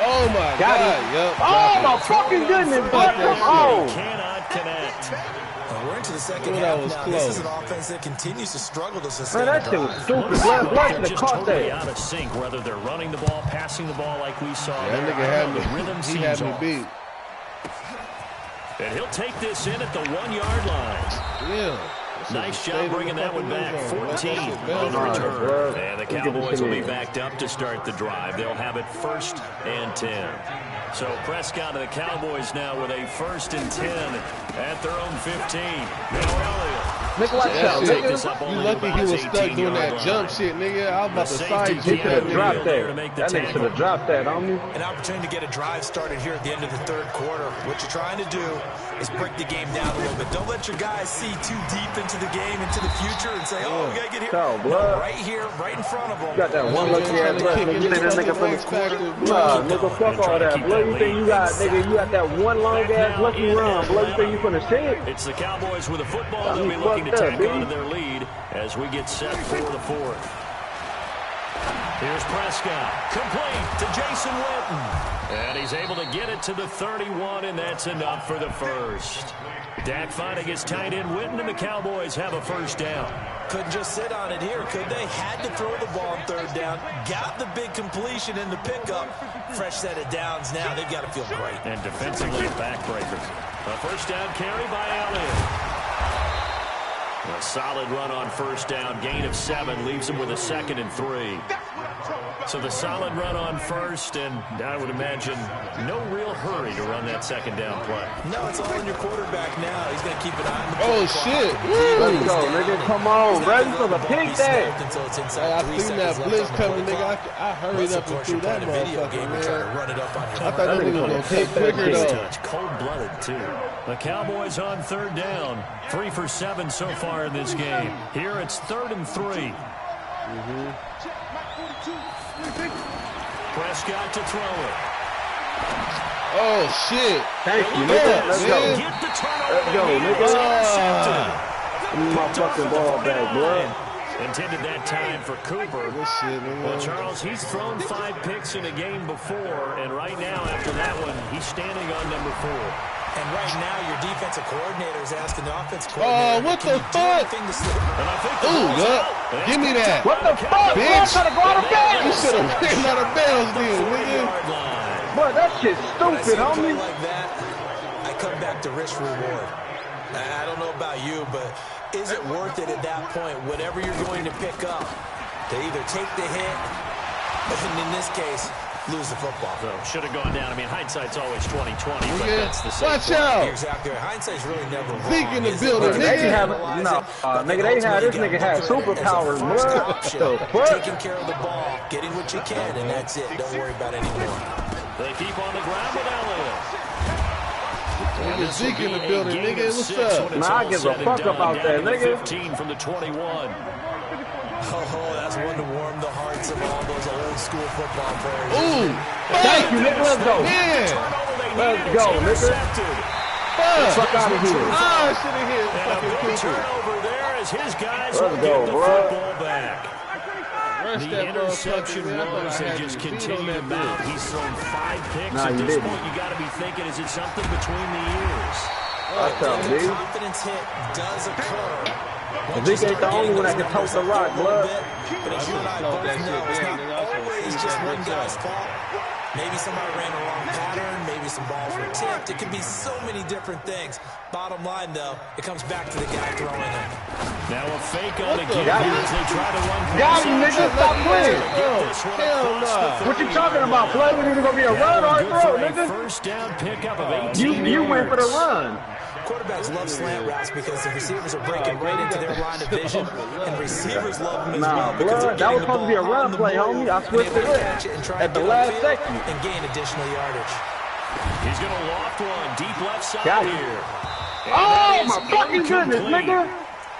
Oh my God. Yep. Oh my fucking goodness, bro. Come on. Cannot connect. Well, we're into the second that half was now. close. This is an offense that continues to struggle to sustain Man, that shit was drive. stupid. Blood should have Just caught totally that. out of sync, whether they're running the ball, passing the ball like we saw That there. nigga had The rhythm me. He seems had me off. beat. And he'll take this in at the 1-yard line. Yeah. Nice job bringing that one back. 14 on the return. And the Cowboys will be backed up to start the drive. They'll have it 1st and 10. So Prescott and the Cowboys now with a 1st and 10 at their own 15. Now Elliott. Nigga, watch out, Take this nigga. up You only lucky about he was his stuck doing 18-yard that line. jump shit, nigga. I was about to The side safety you He should have Yeah, dropped there that. to make the That nigga tackle. should have dropped that, homie. An opportunity to get a drive started here at the end of the third quarter. What you're trying to do is break the game down a little bit. Don't let your guys see too deep into the game, into the future, and say, oh, we got to get here. Cow No, blood. right here, right in front of them. Got that one lucky ass left. Nigga, you think that nigga from the quarter? Nah, nigga, fuck all that. Blood, you think you got, nigga, you got that one long ass lucky run. Blood, you think you finna see it? It's the Cowboys with the football. Got They'll me be looking to fucked up, tack B. onto their lead as we get set for the 4th. Here's Prescott. Complete to Jason Witten. And he's able to get it to the 31, and that's enough for the first. Dak finding his tight end Witten, and the Cowboys have a first down. Couldn't just sit on it here, could they? Had to throw the ball on third down. Got the big completion in the pickup. Fresh set of downs now. They've got to feel great. And defensively, a backbreaker. A first down carry by Elliott. A solid run on first down. Gain of 7 leaves him with a 2nd and 3. So the solid run on first, and I would imagine no real hurry to run that 2nd down play. No, it's all on your quarterback now. He's going to keep an eye on the Oh, clock. shit. Let's go, nigga. Come on, bro. You supposed to pick that. Until it's Hey, inside I 3 seen that seconds left blitz on the coming, play nigga. clock. I hurried Unless, up of and course, threw you're that playing a video motherfucker, game and trying to man. run it up on your I thought That that nigga nigga was gonna going to take take that quicker, shit. though. Touch, cold-blooded, too. The Cowboys on third down. 3 for 7 so far in this game. Here it's 3rd and 3. Prescott to throw it. Oh, shit. Thank you, Yeah, nigga. Let's go. man. Get the turnover. Let's go, He nigga. is intercepted. Give me my fucking ball back, blood. Intended that time for Cooper. Good shit, nigga. Well, Charles, he's thrown 5 picks in a game before, and right now, after that one, he's standing on number 4. And right now, your defensive coordinator is asking the offensive coordinator. Oh, what the fuck? Ooh, good. Give me that. What the fuck? Bitch. Trying to go out of bounds. You should have ran out of bounds then, nigga. Boy, that shit's stupid, homie. Like that, I come back to risk reward. I don't know about you, but is it worth it at that point, whatever you're going to pick up, to either take the hit, and in this case, lose the football? So should have gone down. I mean, hindsight's always 20/20, but Yeah. that's the same. Watch out. Exactly. Hindsight's really never wrong. Zeke in the building, They nigga. have nigga. They had this nigga had superpowers, bro. Taking care of the ball, getting what you can, and that's it. Don't worry about it anymore. They keep on the ground with Elliott. Nigga, Zeke in the building, nigga. What's up? Nah, I give a fuck about that, nigga. 15 from the 21. Oh, that's one to warm the hearts of all those old school football players. Ooh. Thank you, nigga. Let's go. Yeah. Let's go, nigga. Fuck out of here. Ah, I should have hit And a fucking big Cooper. turnover there as his guys Let's will go, get the bro. football back. Rush The that interception motherfucker, man. I thought I woes had have you just beat on continued to that mount. bitch. He's thrown 5 picks. Nah, At you this didn't. point, you got to be thinking, is it something between the ears? That's how, The dude. confidence hit does occur. Zeke ain't the only one that can tote the rock, blood. But as you and I both know, it's not always just one guy's fault. Maybe somebody ran a wrong pattern. Maybe some balls were tipped. It can be so many different things. Bottom line, though, it comes back to the guy throwing it. Now a fake on the give Got here him. as they try to run. Got him, nigga. Stop playing. Hell no. What you talking about, blood? We need to go be a run or a throw, A nigga. first down pickup of 18 You went for the yards. run. Quarterbacks love slant routes because the receivers are breaking right into their line of vision, and receivers love them as Nah, well because they're blood. That was getting the supposed to be a ball run on the play, move, homie. I and switched able it to up catch it and try at and the get last upfield second. and gain additional yardage. He's going to loft one deep left side Got it. here. Oh, my fucking goodness, nigga.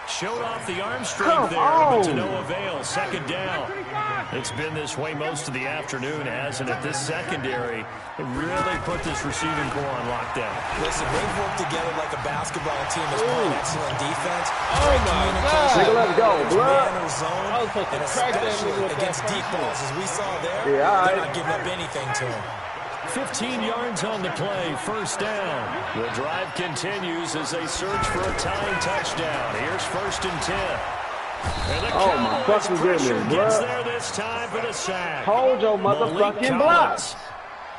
Showed off the arm strength Come there, but to on. no avail. Second down. It's been this way most of the afternoon, hasn't it? This secondary really put this receiving core on lockdown. Listen, they've worked together like a basketball team as playing excellent defense. Oh, my God. Nigga, let's go, blood. Man or zone, I was supposed to and crack that especially nigga with against that deep front balls, as we saw there, Yeah, all they're right. not giving up anything to him. 15 yards on the play, first down. The drive continues as they search for a tying touchdown. Here's 1st and 10. And the Oh, my Cowboys fucking pressure goodness, gets bruh. there this time for the sack. Hold your Malik motherfucking block. Collins.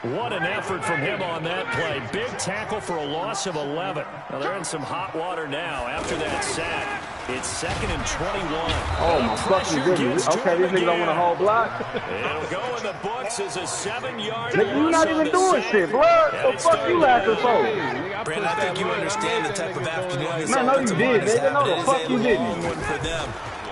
What an effort from him on that play. Big tackle for a loss of 11. Now they're in some hot water now after that sack. It's 2nd and 21. Oh, my fucking goodness. Okay, this nigga don't want a whole block. It'll go in the books as a 7-yard Nigga, you loss not on even the doing sack. shit, blood. And The it's fuck you laughing for? Brandon, I think you understand the type of afternoon this Man, no, you offensive did, line is nigga. No, having. the It is fuck a you didn't. long one for them.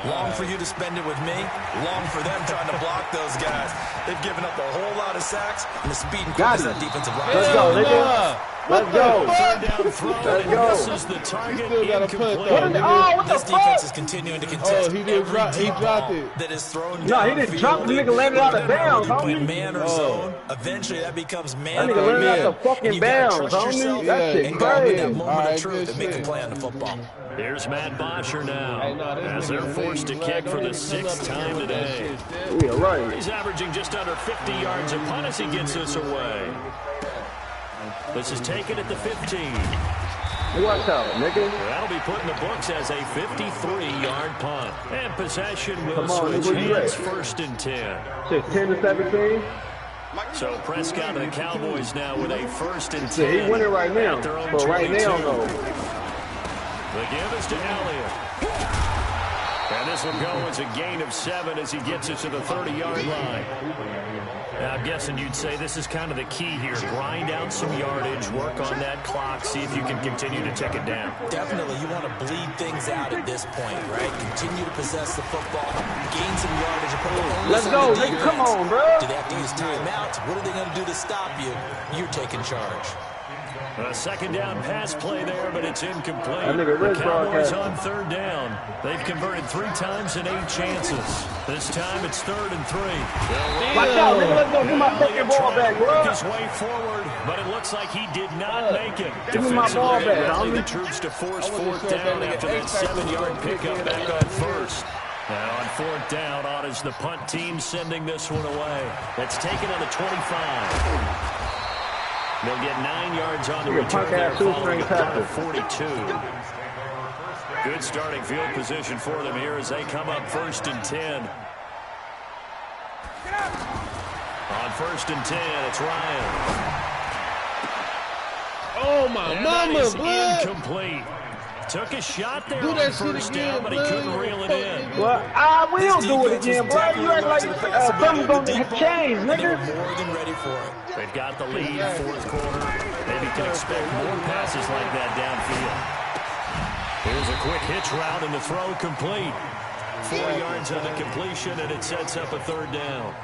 Long for you to spend it with me. Long for them trying to block those guys. They've given up a whole lot of sacks, and the speed and Got quickness of it. that defensive line. Let's go, nigga. Let's go. Third down throw, Let's and go. misses the target. Still gotta put Incomplete. that. Oh, what the This defense is fuck? continuing to contest Oh, he did every drop- he deep dropped ball it. that is thrown No, he downfield. didn't drop the nigga, landed out of bounds, Whether you're homie. playing man or zone, eventually that becomes man That or nigga landed man. out the fucking And you gotta bounds, trust homie. yourself That shit and go with crazy. that moment Alright, of truth good and make a shit. play on the football. Here's Matt Bosher now, Hey, no, this as they're nigga forced to league, kick blood. for Don't the even come 6th up here time with that today. shit, Yeah, right. He's averaging just under 50 yards a punt as he gets this away. This is taken at the 15. Watch out, nigga. That'll be put in the books as a 53-yard punt. And possession will Come on, switch nigga, you hands, ready? 1st and 10. Shit, 10 to 17. So Prescott and the Cowboys now with a 1st and 10. Shit, he winning right now. at their own But right 22. now, though. The give is to Elliott. And this will go as a gain of 7 as he gets it to the 30-yard line. Now, I'm guessing you'd say this is kind of the key here. Grind out some yardage, work on that clock, see if you can continue to tick it down. Definitely, you want to bleed things out at this point, right? Continue to possess the football, gain some yardage, and put the onus Let's on go, the nigga. defense. Come on, bro. Do they have to use timeouts? What are they going to do to stop you? You're taking charge. A 2nd down pass play there, but it's incomplete. That nigga The Rich Cowboys broadcast. on 3rd down. They've converted 3 times in 8 chances. This time it's 3rd and 3. Watch out, nigga. Let's go. Get my fucking ball back, Work bro. his way forward, but it looks like he did not make it. Give me my ball Defensively, back, rallying homie. the troops to force I wasn't 4th sure if down that nigga after that X-Factor 7-yard was pickup gonna back kick on it. 1st. Now on 4th down, on is the punt team sending this one away. That's taken on the 25. They'll get 9 yards on the return there following a punt of 42. Good starting field position for them here as they come up 1st and 10. On 1st and 10, it's Ryan. Oh, my mama, blood. Incomplete. Took a shot there on 1st down, but he couldn't reel it in. Well, I will do it again, bro. You act like something's going to change, nigga. More than ready for it. They've got the lead, 4th quarter. Maybe can expect more passes like that downfield. Here's a quick hitch route, and the throw complete. 4 yards on the completion, and it sets up a 3rd down.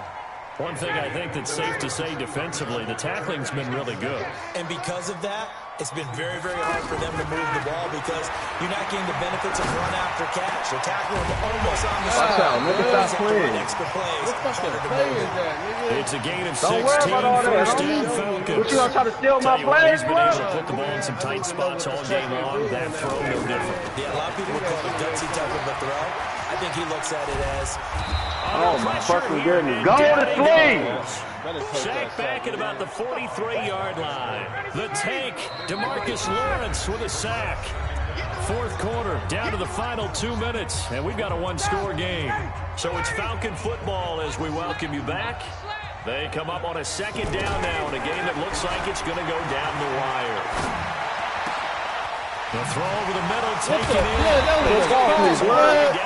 One thing I think that's safe to say defensively, the tackling's been really good. And because of that, it's been very, very hard for them to move the ball because you're not getting the benefits of run after catch. They're tackling them almost on the side. Watch out, nigga, stop playing. Extra plays. What fucking play is that, nigga? It's a gain of 16. Don't worry about all that. 1st down Falcons. What, you gonna try to steal my He's plays, been bro? able to put the ball in some tight spots all game long. That throw, no different. Yeah, a lot of people would call it a gutsy type of a throw. I think he looks at it as... Oh, my fucking goodness. Go to sleep. Sack back at about the 43-yard line. The tank, DeMarcus Lawrence with a sack. 4th quarter, down to the final 2 minutes, and we've got a 1-score game. So it's Falcon football as we welcome you back. They come up on a 2nd down now in a game that looks like it's going to go down the wire. The throw over the middle, taken in. Yeah, that was a crack.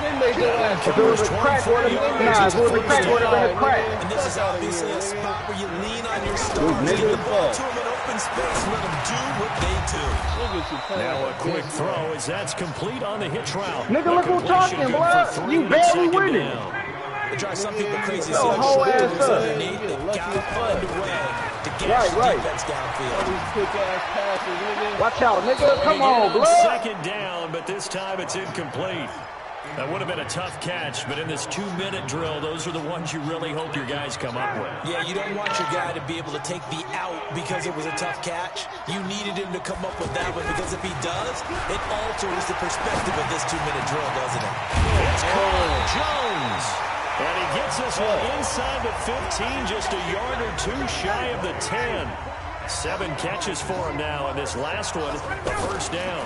They made your ass. If it was a crack, it would have been a crack. And this is obviously a spot where you lean on your stars, get the ball to them in open space, let them do what they do. Now a quick throw as that's complete on the hitch route. Nigga, look who's talking, blood. You barely winning. It drives some people crazy. So whole ass up. Underneath, they gotta find a way to get the defense downfield. Watch out, nigga. Come on, blood. 2nd down, but this time it's incomplete. That would have been a tough catch, but in this 2-minute drill, those are the ones you really hope your guys come up with. Yeah, you don't want your guy to be able to take the out because it was a tough catch. You needed him to come up with that one because if he does, it alters the perspective of this 2-minute drill, doesn't it? It's Cole Jones. And he gets us inside the 15, just a yard or 2 shy of the 10. 7 catches for him now, and this last one, the 1st down.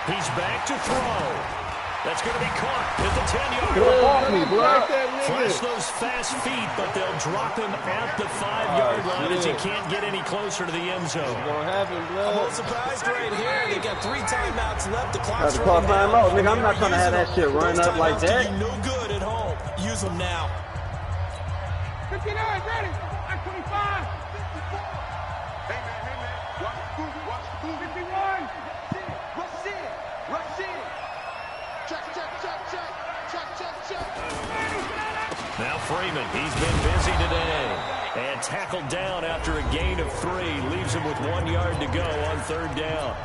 He's back to throw. That's going to be caught at the 10-yard line. Flash those fast feet, but they'll drop him at the 5-yard line as he can't get any closer to the end zone. It's going to happen, blood. I'm a little surprised right here. They got 3 timeouts left. The clock's That's the clock running time out, down. nigga. I'm not trying to have that shit run up like that. Do you no good at home. Use them now. 59, ready. At 25. Hey, man. Watch the boot. 51. Rush in. Check. Now Freeman, he's been busy today. And tackled down after a gain of 3. Leaves him with 1 yard to go on 3rd down.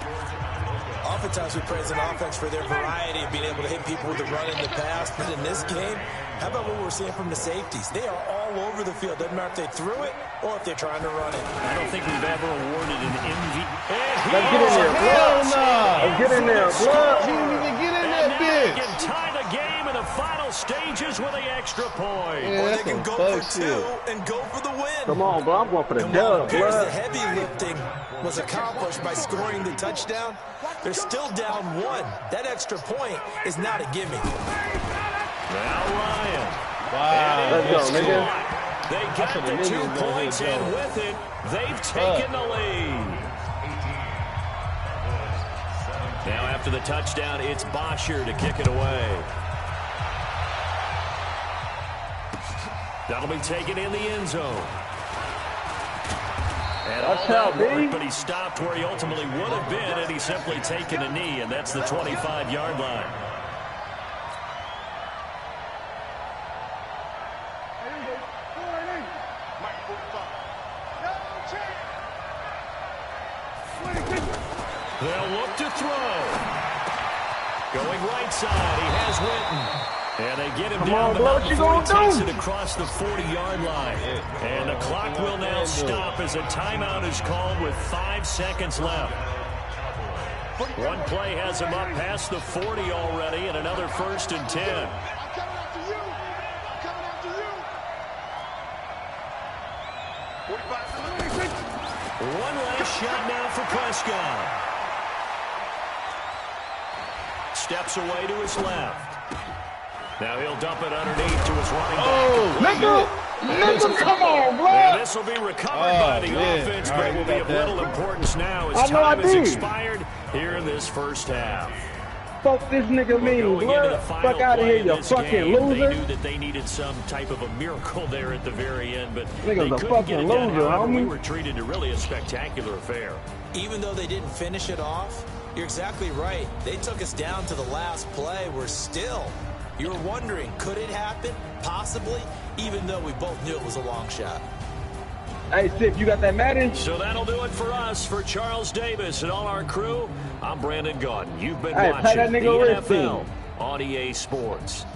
Oftentimes we praise an offense for their variety of being able to hit people with the run in the pass. But in this game, how about what we're seeing from the safeties? They are all over the field. Doesn't matter if they threw it or if they're trying to run it. I don't think we've ever awarded an MVP. Let's get in there, blood. Let's get in there, blood. He didn't even get in that They bitch. can tie the game in the final stages with the extra point. Yeah, Or that's they can some go for fuck 2 shit. and go for the win. Come on, bro. I'm going for the Come on, dub, because the blood. heavy lifting was accomplished by scoring the touchdown. They're still down 1. That extra point is not a gimme. Now Ryan. Wow. Let's go, nigga. They got the 2 points, and with it, they've taken the lead. Now after the touchdown, it's Bosher to kick it away. That'll be taken in the end zone. And all that work, but he stopped where he ultimately would have been had he simply taken a knee, and that's the 25-yard line. They'll look to throw. Going right side, he has Witten. And they get him down the mountain before he takes it across the 40-yard line. And the clock will now stop as a timeout is called with 5 seconds left. One play has him up past the 40 already, and another 1st and 10. One last shot now for Prescott. Steps away to his left. Now he'll dump it underneath to his running back. Nigga, come on, bro. And this will be recovered by the offense, but it will be of little importance now as time has expired here in this first half. Fuck this nigga mean, blood. Fuck out of here, you fucking loser. They knew that they needed some type of a miracle there at the very end, but nigga's they a couldn't get it done. loser, homie. We were treated to really a spectacular affair. Even though they didn't finish it off, you're exactly right. They took us down to the last play. We're still. You're wondering, could it happen? Possibly, even though we both knew it was a long shot. Hey, Sip, you got that Madden? So that'll do it for us. For Charles Davis and all our crew, I'm Brandon Gaudin. You've been watching the NFL on EA Sports.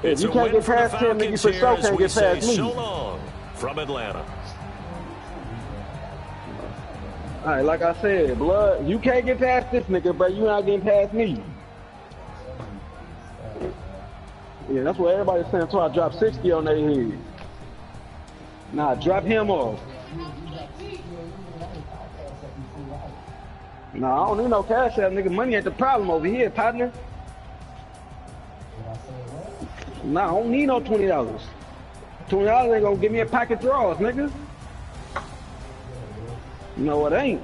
If you can't get past him, nigga, for sure can't get past me. So long from Atlanta. All right, like I said, blood, you can't get past this nigga, bro. You not getting past me. Yeah, that's what everybody's saying until I drop 60 on their head. Nah, drop him off. Nah, I don't need no cash out, nigga. Money ain't the problem over here, partner. Nah, I don't need no $20. $20 ain't gonna give me a pack of draws, nigga. No, it ain't.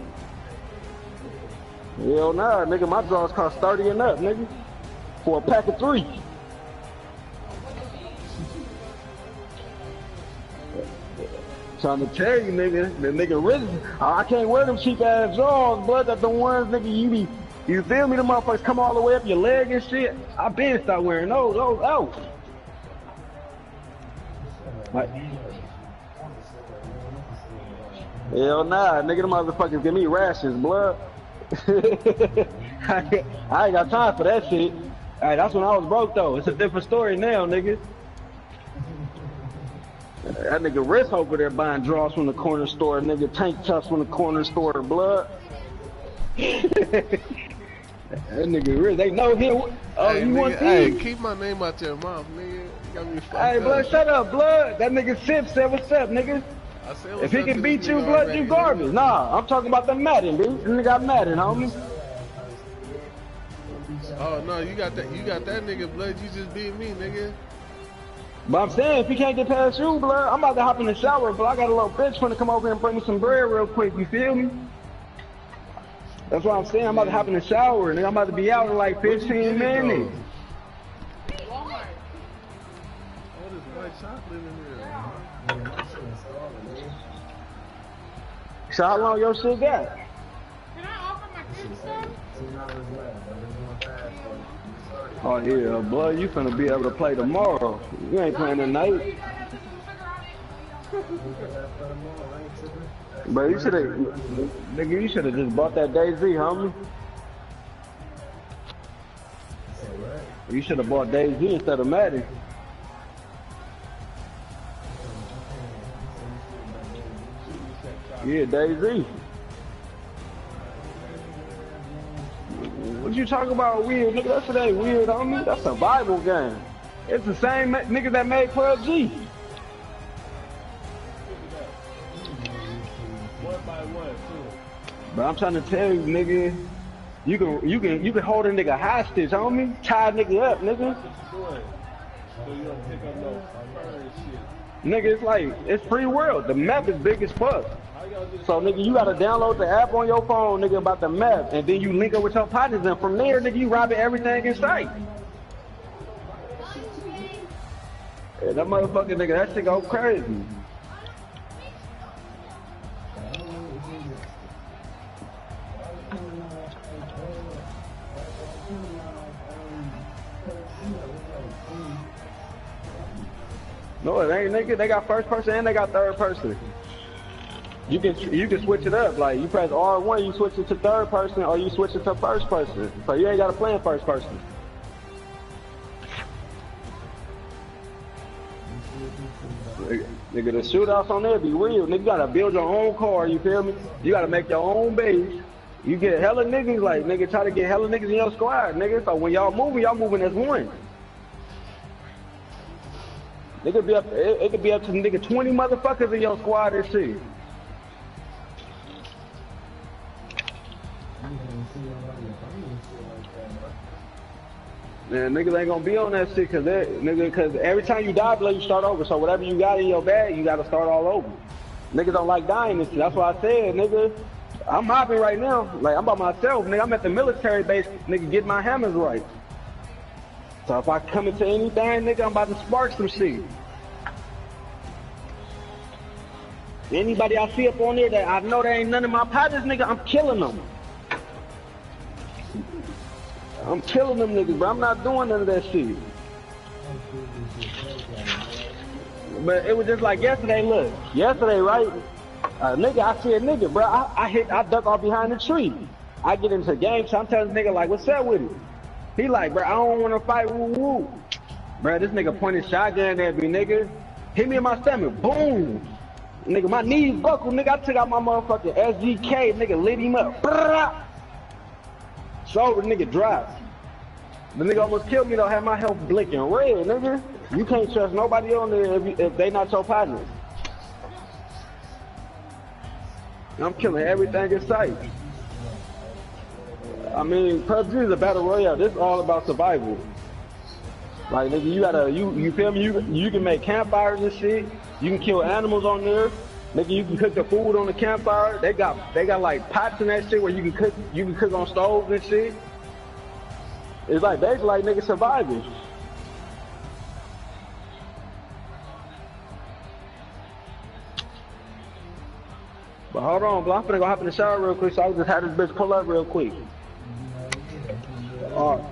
Hell nah, nigga. My draws cost 30 and up, nigga. For a pack of 3. Trying to tell you, nigga, the nigga really, I can't wear them cheap ass drawers, blood. That the ones, nigga, you feel me? The motherfuckers come all the way up your leg and shit. I been start wearing those out. Like, hell nah, nigga, the motherfuckers give me rashes, blood. I ain't got time for that shit. Alright, that's when I was broke though. It's a different story now, nigga. That nigga Risk over there buying draws from the corner store, nigga tank tops from the corner store, blood. That nigga Risk, they know him. Oh, hey, you nigga, want these? Hey, keep my name out your mouth, nigga. You got me fucked Hey, blood, shut up, blood. That nigga Sip said, what's up, nigga? I said, if he can beat you, blood, you garbage. Nah, I'm talking about the Madden, dude. This nigga got Madden, homie. Oh no, you got that nigga, blood. You just beat me, nigga. But I'm saying, if he can't get past you, blood, I'm about to hop in the shower, but I got a little bitch finna come over here and bring me some bread real quick, you feel me? That's what I'm saying, I'm about to hop in the shower, and I'm about to be out in like 15 minutes. Oh, this white chocolate in here. So how long your shit got? Can I offer my kids stuff? Oh yeah, boy, you finna be able to play tomorrow. You ain't playing tonight. But you should've, nigga, you should've just bought that DayZ, homie. You should've bought DayZ instead of Madden. Yeah, DayZ. What you talking about weird, nigga? That's ain't weird, homie. That's a survival game. It's the same nigga that made PUBG. But I'm trying to tell you, nigga, you can hold a nigga hostage, homie. Tie a nigga up, nigga. Nigga, it's like, it's free world. The map is big as fuck. So, nigga, you gotta download the app on your phone, nigga, about the map, and then you link up with your partners, and from there, nigga, you robbing everything in sight. Yeah, that motherfucker, nigga, that shit go crazy. No, it ain't, nigga. They got first person and they got third person. You can switch it up. Like, you press R1, you switch it to third person, or you switch it to first person. So you ain't got to play in first person. Nigga, the shootouts on there be real. Nigga, you got to build your own car, you feel me? You got to make your own base. You get hella niggas, like, nigga, try to get hella niggas in your squad, nigga. So when y'all moving as one. It could be up to nigga 20 motherfuckers in your squad and shit. Man, niggas ain't gonna be on that shit cause every time you die, blood, you start over. So whatever you got in your bag, you gotta start all over. Niggas don't like dying and shit. That's why I said, nigga, I'm mobbing right now. Like, I'm by myself, nigga. I'm at the military base, nigga, get my hammers right. So if I come into anything, nigga, I'm about to spark some shit. Anybody I see up on there that I know they ain't none of my partners, nigga, I'm killing them. I'm killing them niggas, bro. I'm not doing none of that shit. But it was just like yesterday, look. Yesterday, right? Nigga, I see a nigga, bro. I duck off behind the tree. I get into the game, so I'm telling the nigga, like, what's up with it? He like, bro, I don't want to fight, woo woo. Bro, this nigga pointed shotgun at me, nigga. Hit me in my stomach, boom. Nigga, my knees buckled, nigga. I took out my motherfucking SGK, nigga, lit him up. So the nigga dropped. The nigga almost killed me though, had my health blinking red, nigga. You can't trust nobody on there if they not your partners. I'm killing everything in sight. I mean, PUBG is a battle royale. This is all about survival. Like, nigga, you gotta, you feel me? You can make campfires and shit. You can kill animals on there. Nigga, you can cook the food on the campfire. They got like pots and that shit where you can cook on stoves and shit. It's like basically like nigga surviving. But hold on, bro. I'm finna go hop in the shower real quick, so I can just have this bitch pull up real quick. Alright.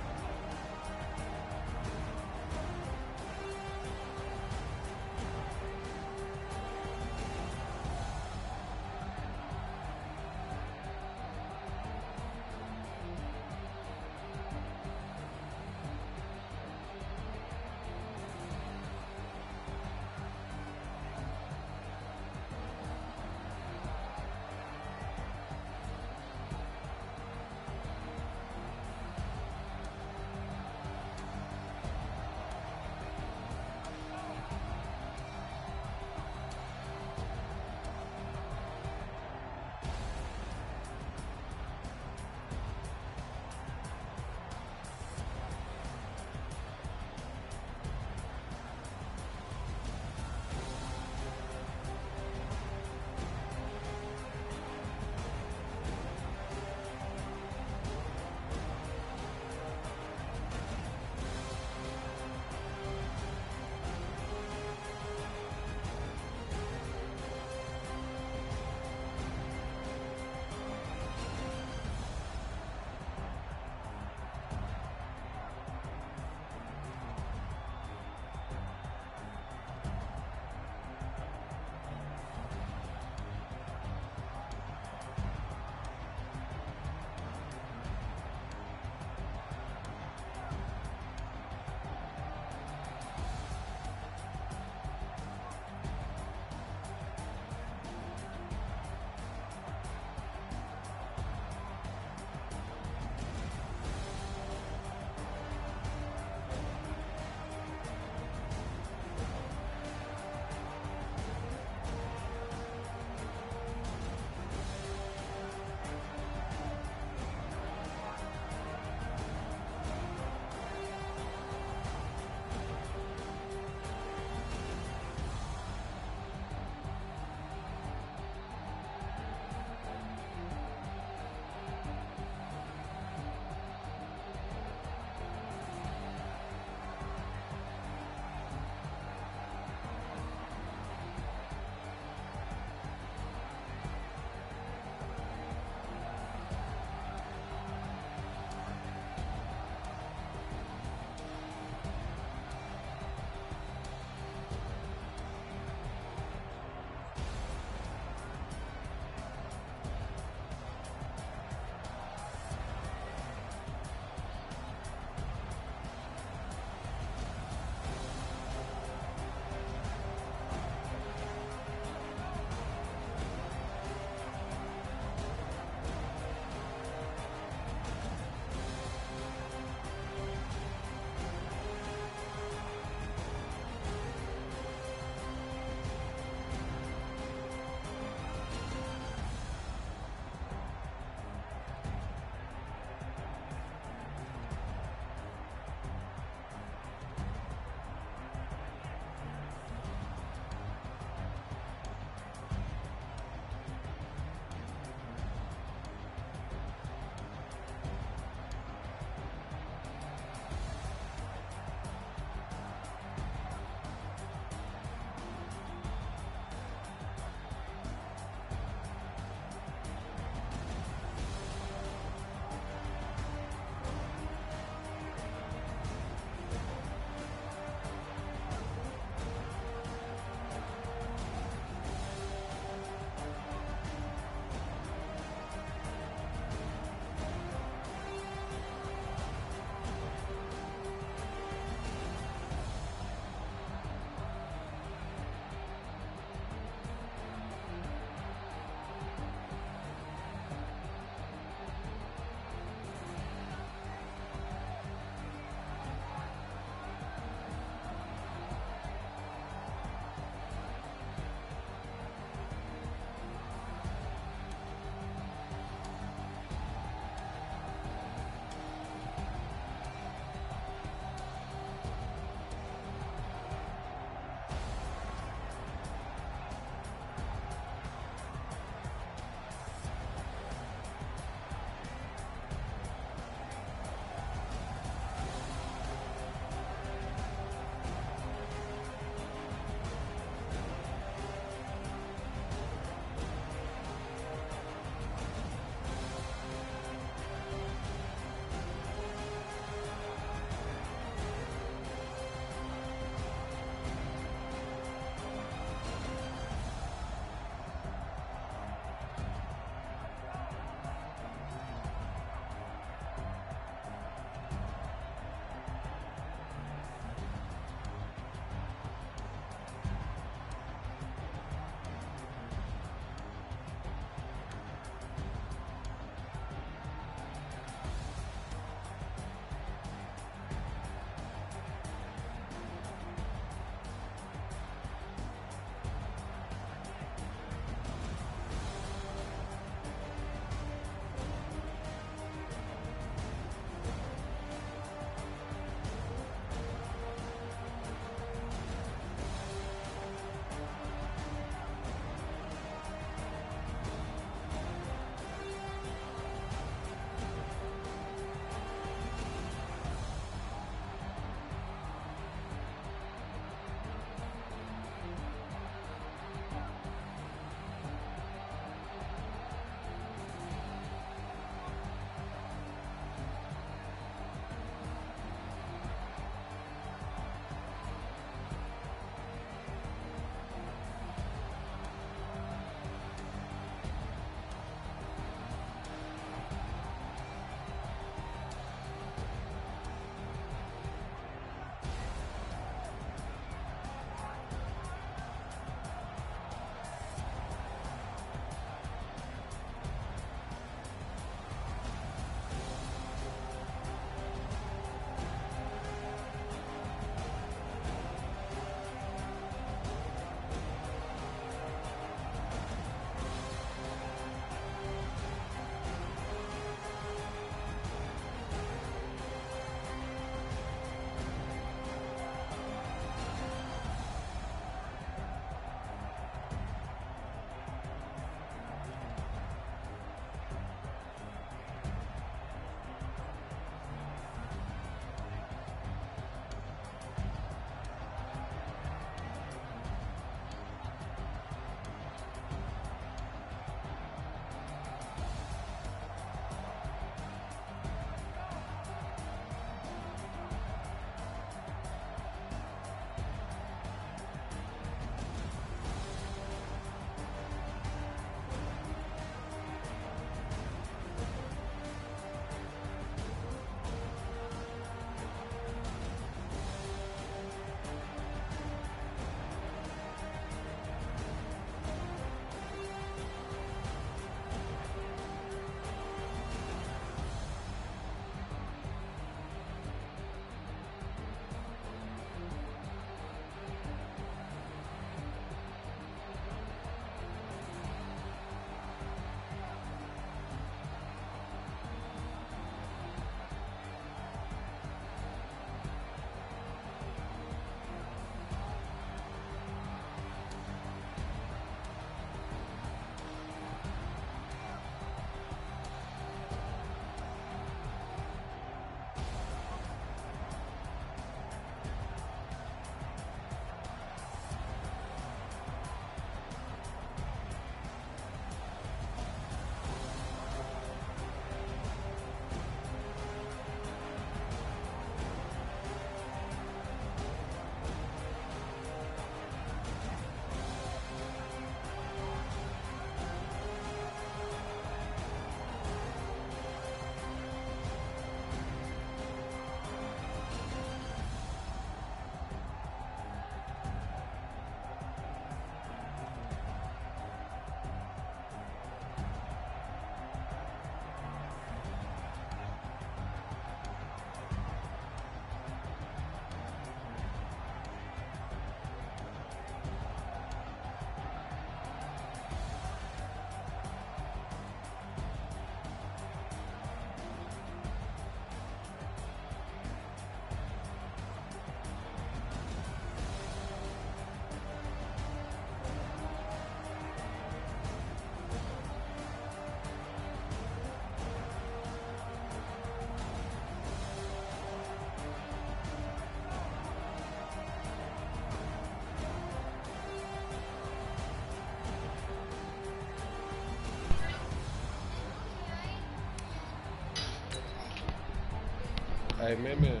Hey, man.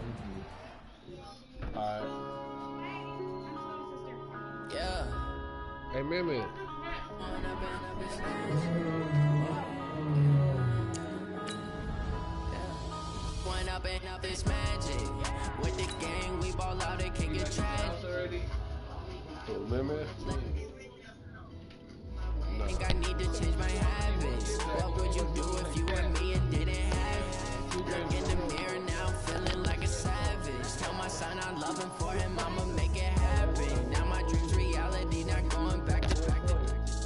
Alright. Yeah. Hey, man. Went up and up this magic. With the gang, we ball out, it can get tragic. Oh, man. Think I need to change my habits. What would you do if you were me and didn't have it? Look in the mirror now, feeling like a savage. Tell my son I love him, for him I'ma make it happen. Now my dream's reality, not going back to back.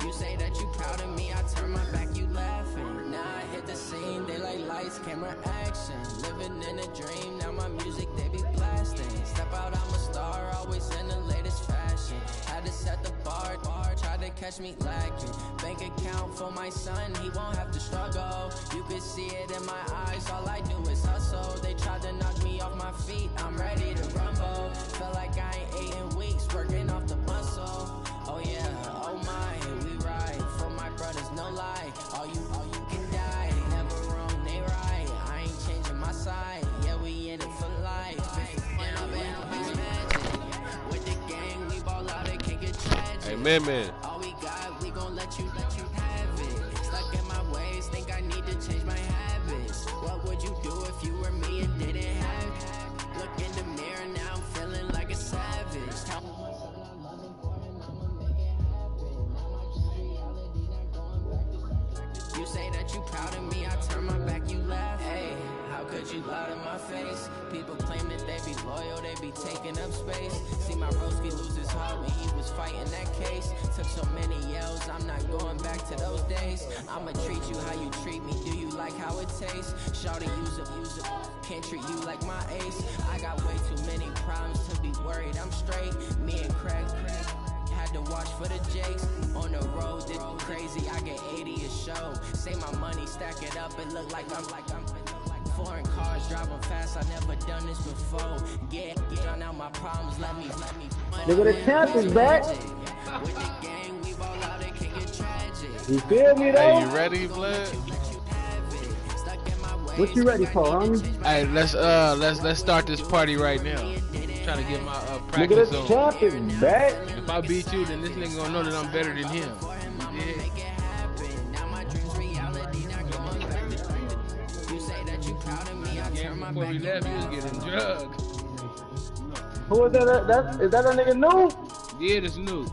You say that you proud of me, I turn my back, you laughing. Now I hit the scene, they like lights, camera, action. Living in a dream, now my music they be blasting. Step out, I'm a star, always in the latest fashion. Had to set the bar, try to catch me lacking. Bank account for my son, he won't have to struggle. You could see it in my eyes, all I do is hustle. They tried to knock me off my feet, I'm ready to rumble. Feel like I ain't ate in weeks, working off the muscle. Oh yeah, oh my, we ride for my brothers, no lie. All you can die, never wrong, they right. I ain't changing my side, yeah, we in it for life. When I'm in this magic, with the gang, we ball out, it can get tragic. Hey, man. All we got, we gon' let you have it. Stuck in my ways, think I need to change my habits. What would you do if you were me and didn't have it? Look in the mirror now, I'm feeling like a savage. Tell my son I love him, for him I'ma make it happen. Now my dream's reality, not going back to back. You say that you proud of me, I turn my back, you laugh. Hey, how could you lie to my face? People claim that they be loyal, they be taking up space. See my broski lose his heart when he was fighting that case. Took so many yells, I'm not going back to those days. I'ma treat you how you treat me, do you like how it tastes? Shawty use it, can't treat you like my ace. I got way too many problems to be worried, I'm straight. Me and Craig had to watch for the Jakes. On the road, it's crazy, I get 80 a show. Say my money, stack it up, it look like I'm foreign cars, driving fast, I never done this before. Get done out my problems, let me. Nigga, the champ is back. With the gang, we ball out, it can get tragic. You feel me though? Hey, you ready, blood? What you ready for, homie? Hey, let's start this party right now. I'm trying to get my Nigga, practice the on. champ is back. If I beat you, then this nigga gonna know that I'm better than him. Yeah. Before we left, he was getting drugged. Who is that? Is that a nigga new? Yeah, this new.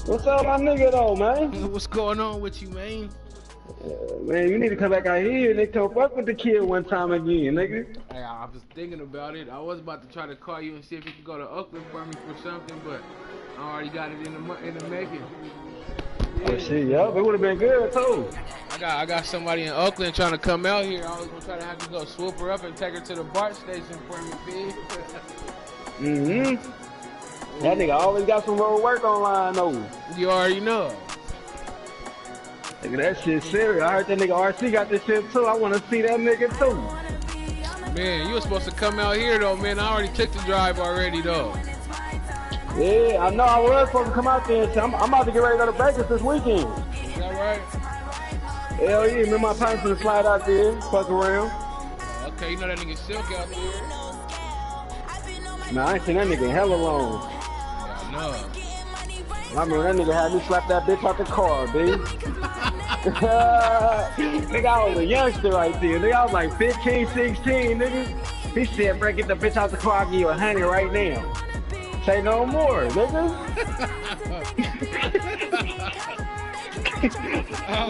What's up, my nigga though, man? What's going on with you, man? Man, you need to come back out here and they come fuck with the kid one time again, nigga. Hey, I was thinking about it. I was about to try to call you and see if you could go to Oakland for me for something, but I already got it in the making. Yeah. Oh shit, yup, it would have been good too. I got somebody in Oakland trying to come out here. I was gonna try to have to go swoop her up and take her to the BART station for me, B. That nigga always got some road work online though. You already know. Nigga, that shit serious. I heard that nigga RC got this shit too. I want to see that nigga too. Man, you were supposed to come out here though, man. I already took the drive already though. Yeah, I know I was supposed to come out there. I'm about to get ready to go to Vegas this weekend. Is that right? Hell yeah, me and my partner's gonna slide out there, fuck around. Okay, you know that nigga Silk out there. Nah, I ain't seen that nigga in hella long. Yeah, I know. I remember that nigga had me slap that bitch out the car, bitch. Nigga, I was a youngster right there. Nigga, I was like 15, 16, nigga. He said, bro, get the bitch out the car, I'll give you $100 right now. Say no more, nigga.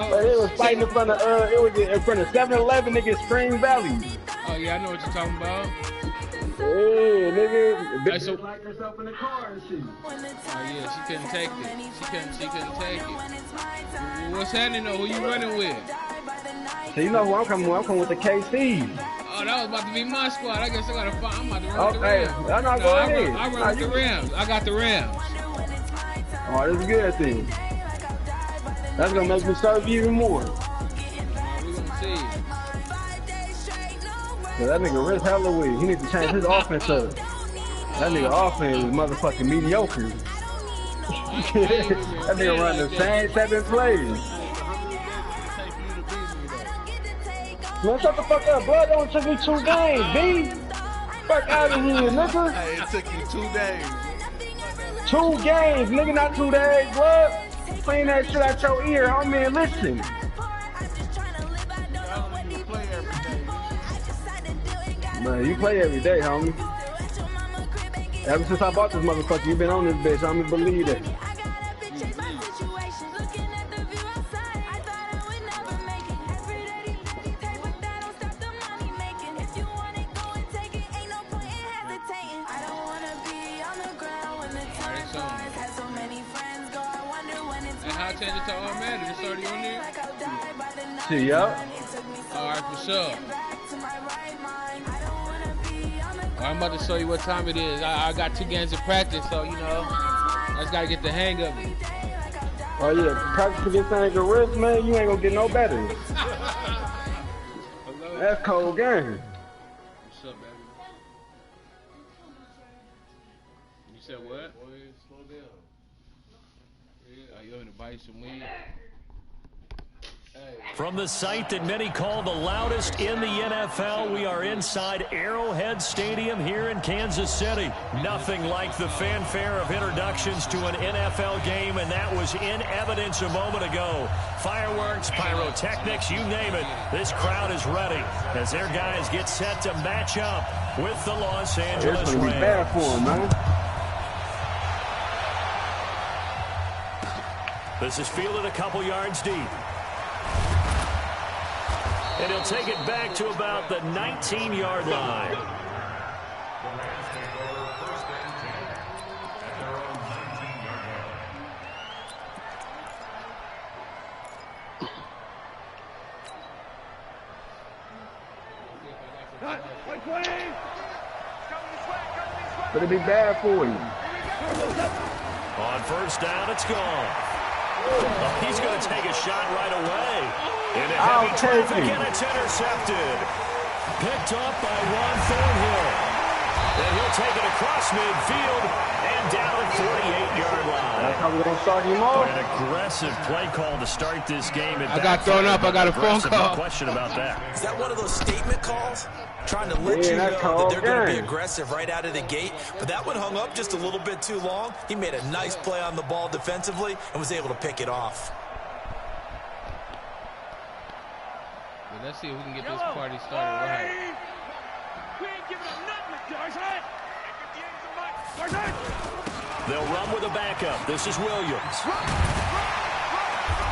But it was fighting in front of, it was in front of 7-Eleven, nigga, Spring Valley. Oh yeah, I know what you're talking about. Yeah, nigga. Bitch So, like herself in the car and shit. oh yeah, she couldn't take it. She couldn't take it. What's happening though? Who you running with? So you know who I'm coming with? I'm coming with the KC. Oh, that was about to be my squad. I guess I gotta find. I'm about to run with the Okay, Rams. I know, go ahead. I run with the Rams. I got the Rams. Oh, this is good thing. That's gonna make me serve you even more. We gonna see. So that nigga Rich Halloween, he needs to change his offense up. That nigga offense is motherfucking mediocre. That nigga run the same 7 plays. Man, shut the fuck up, bro. Don't took me 2 games, B. Fuck out of here, nigga. Hey, it took you 2 days. 2 games, nigga, not 2 days, blood. Playing that shit out your ear, homie, and listen. Man, you play every day, homie. Ever since I bought this motherfucker, you been on this bitch, homie, believe it. Change it to automatic. It's already on there. See, yup. Alright, for sure. I'm about to show you what time it is. I got 2 games of practice, so you know, I just gotta get the hang of it. Oh yeah, practice for this thing of wrist, man. You ain't gonna get no better. That's cold game. What's up, baby? You said what? Slow down. Yeah, you want to buy some weed? From the site that many call the loudest in the NFL, we are inside Arrowhead Stadium here in Kansas City. Nothing like the fanfare of introductions to an NFL game, and that was in evidence a moment ago. Fireworks, pyrotechnics, you name it. This crowd is ready as their guys get set to match up with the Los Angeles Rams. It's gonna be bad for them, man. This is fielded a couple yards deep. And he'll take it back to about the 19-yard line. It'll be bad for you. On first down, it's gone. Oh, he's going to take a shot right away. In a heavy traffic, and it's intercepted. Picked up by Ron Thornhill. And he'll take it across midfield and down at 48-yard line. That's how we're going to start him off. An aggressive play call to start this game. I got thrown up. I got a phone call. No question about that. Is that one of those statement calls? Trying to let you know that they're going to be aggressive right out of the gate. But that one hung up just a little bit too long. He made a nice play on the ball defensively and was able to pick it off. Well, let's see if we can get this party started right. They'll run with a backup. This is Williams.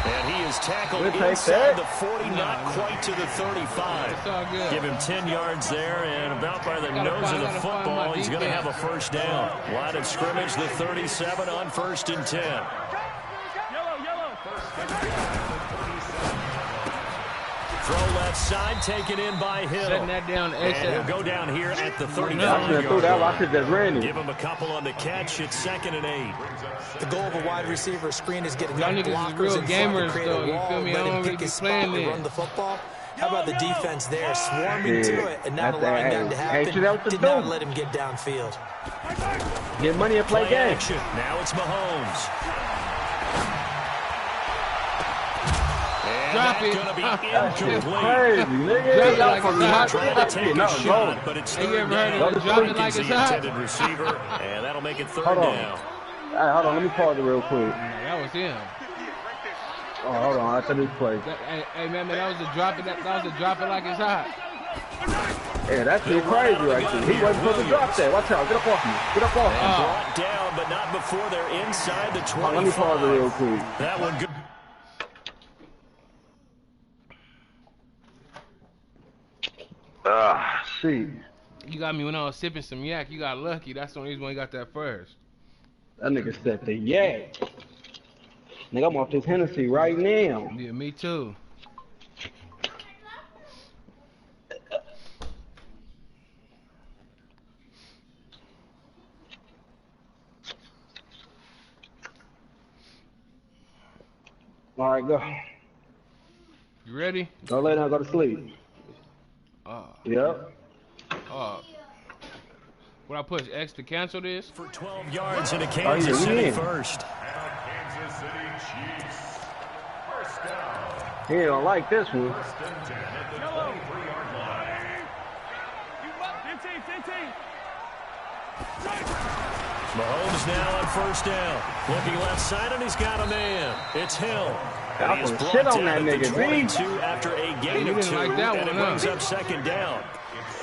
And he is tackled inside the 40, not quite to the 35. Give him 10 yards there, and about by the nose of the football, he's going to have a first down. Line of scrimmage, the 37 on 1st and 10. Throw left side, taken in by Hill. Setting that down ASAP. And he'll go down here at the 35-yard line. Give him a couple on the catch. It's 2nd and 8. The goal of a wide receiver screen is getting y'all niggas is real gamers, though. You feel me? I don't really be playing there. Run the football. How about the defense there, swarming to it and not allowing that to happen? Did not let him get downfield. Get money and play game. Action. Now it's Mahomes. Drop it. Going to be incomplete. Crazy, nigga. Drop it like Trying to take a shot, but it's third down. Drop it like it's hot. Intended receiver, and that'll make it 3rd down. Hey, hold on, let me pause it real quick. That was him. Oh, hold on, I said this play. Hey, man, that was a drop it. That was a drop it like it's hot. Yeah, that's shit crazy right there. He wasn't supposed to drop that. Watch out, get up off me. Get up off me. Brought down, but not before they're inside the 25. Let me pause it real quick. That one good. Shit. You got me when I was sipping some yak. You got lucky. That's the only reason why you got that first. That nigga said the yak. Nigga, I'm off this Hennessy right now. Yeah, me too. All right, go. You ready? Go lay down, go to sleep. Yep. What I push X to cancel this? For 12 yards in a Kansas City first. He don't like this one. Mahomes now on first down. Looking left side, and he's got a man. It's Hill. I And he is put brought shit on down that at the nigga, 22 after a gain of 2, like that and one, it brings up second down.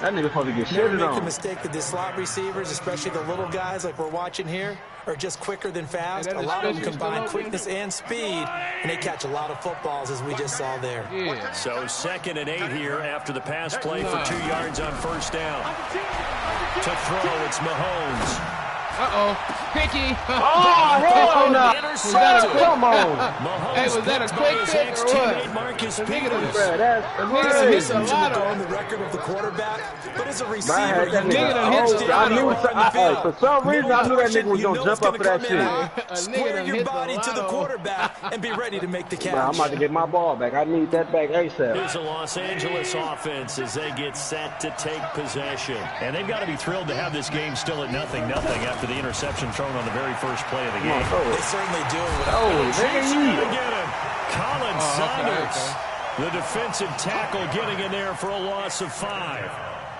That nigga supposed to get Never shitted make on. the mistake that the slot receivers, especially the little guys like we're watching here, are just quicker than fast. A lot of them combine quickness and speed, and they catch a lot of footballs, as we just saw there. Yeah. So 2nd and 8 here after the pass play for 2 yards on first down. To throw, it's Mahomes. Picky. Oh, hell no. Intercepted. Come on. Mahomes Hey, was that a picked by quick his pick or ex-teammate what? Marcus Bruh, Peters. that's Nigga done hit a crazy. lot On of the record of the quarterback, but as a I receiver, had that you nigga done nigga. hit Oh, I knew. the For some reason, I knew that nigga was gonna jump up for that shit. nigga Square done your hit the body to the lotto. quarterback and be ready to make the catch. Nah, I'm about to get my ball back. I need that back ASAP. Here's the Los Angeles offense as they get set to take possession. And they've got to be thrilled to have this game still at 0-0 after the interception thrown on the very first play of the game. They certainly do. Oh, Chiefs are nigga, going to get him. Colin Saunders, okay. the defensive tackle, getting in there for a loss of 5.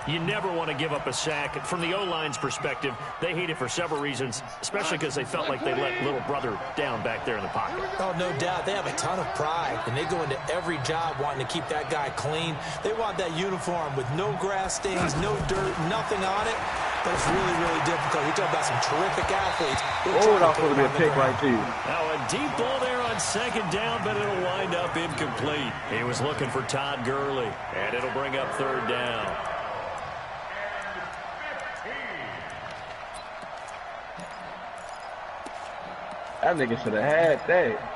You never want to give up a sack. From the O-line's perspective, they hate it for several reasons, especially because they felt like they let little brother down back there in the pocket. Oh, no doubt. They have a ton of pride, and they go into every job wanting to keep that guy clean. They want that uniform with no grass stains, no dirt, nothing on it. But it's really, really difficult. You're talking about some terrific athletes. Oh, that's going to be a pick right there. Now a deep ball there on 2nd down, but it'll wind up incomplete. He was looking for Todd Gurley, and it'll bring up 3rd down. That nigga should have had that.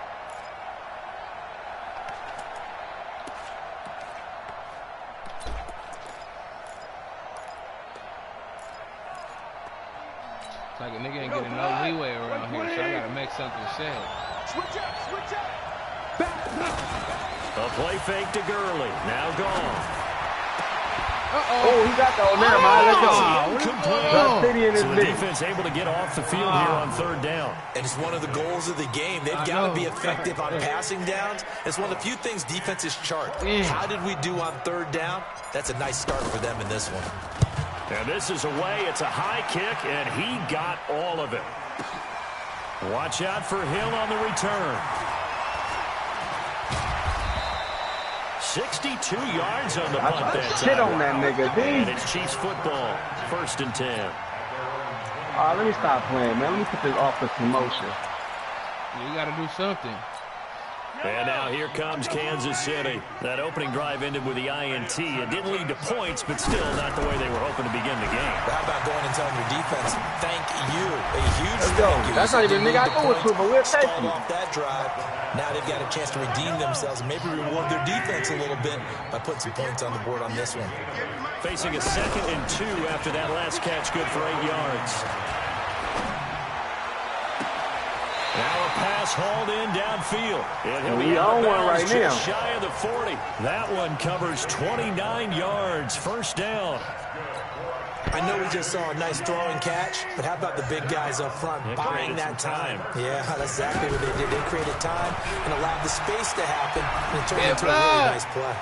It's like a nigga ain't getting no leeway around here, so I gotta make something say. Switch up. A play fake to Gurley, now gone. Oh, he got that. Oh, never mind. Let's go. Incomplete. City in his So the big. defense able to get off the field here on 3rd down. And it's one of the goals of the game. They've got to be effective on passing downs. It's one of the few things defenses chart. How did we do on 3rd down? That's a nice start for them in this one. And this is away. It's a high kick, and he got all of it. Watch out for Hill on the return. 62 yards on the punt that time. Shit on that nigga, And dude. it's Chiefs football, 1st and 10. All right, let me stop playing, man. Let me put this off for some motion. You gotta do something. And now here comes Kansas City. That opening drive ended with the INT. It didn't lead to points, but still not the way they were hoping to begin the game. But how about going and telling your defense, thank you, a huge Let's go. thank you. That's not even nigga I know it's true, but we'll take Stalled you. off that drive. Now they've got a chance to redeem themselves and maybe reward their defense a little bit by putting some points on the board on this one. Facing a 2nd and 2 after that last catch, good for 8 yards. Now a pass hauled in downfield. And he'll be on one right just now. shy of the 40. That one covers 29 yards. 1st down. I know we just saw a nice throwing catch, but how about the big guys up front buying that time? Yeah, that's exactly what they did. They created time and allowed the space to happen, and it turned into a really nice play.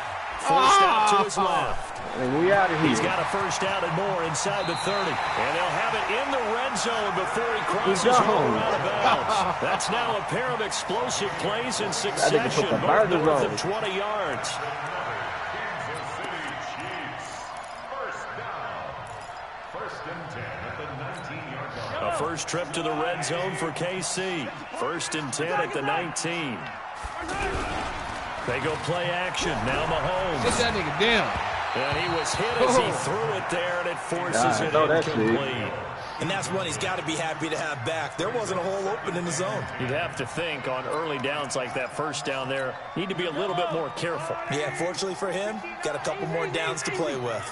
Forced out to his left. And we out of here. He's got a 1st down and more inside the 30. And they'll have it in the red zone before he crosses over out of bounds. That's now a pair of explosive plays in succession, both north of 20 yards. A first trip to the red zone for KC. 1st and 10 at the 19. They go play action. Now Mahomes. Sit that nigga down. And he was hit as he threw it there, and it forces it incomplete. And that's one he's got to be happy to have back. There wasn't a hole open in the zone. You'd have to think on early downs like that 1st down there, need to be a little bit more careful. Yeah, fortunately for him, got a couple more downs to play with.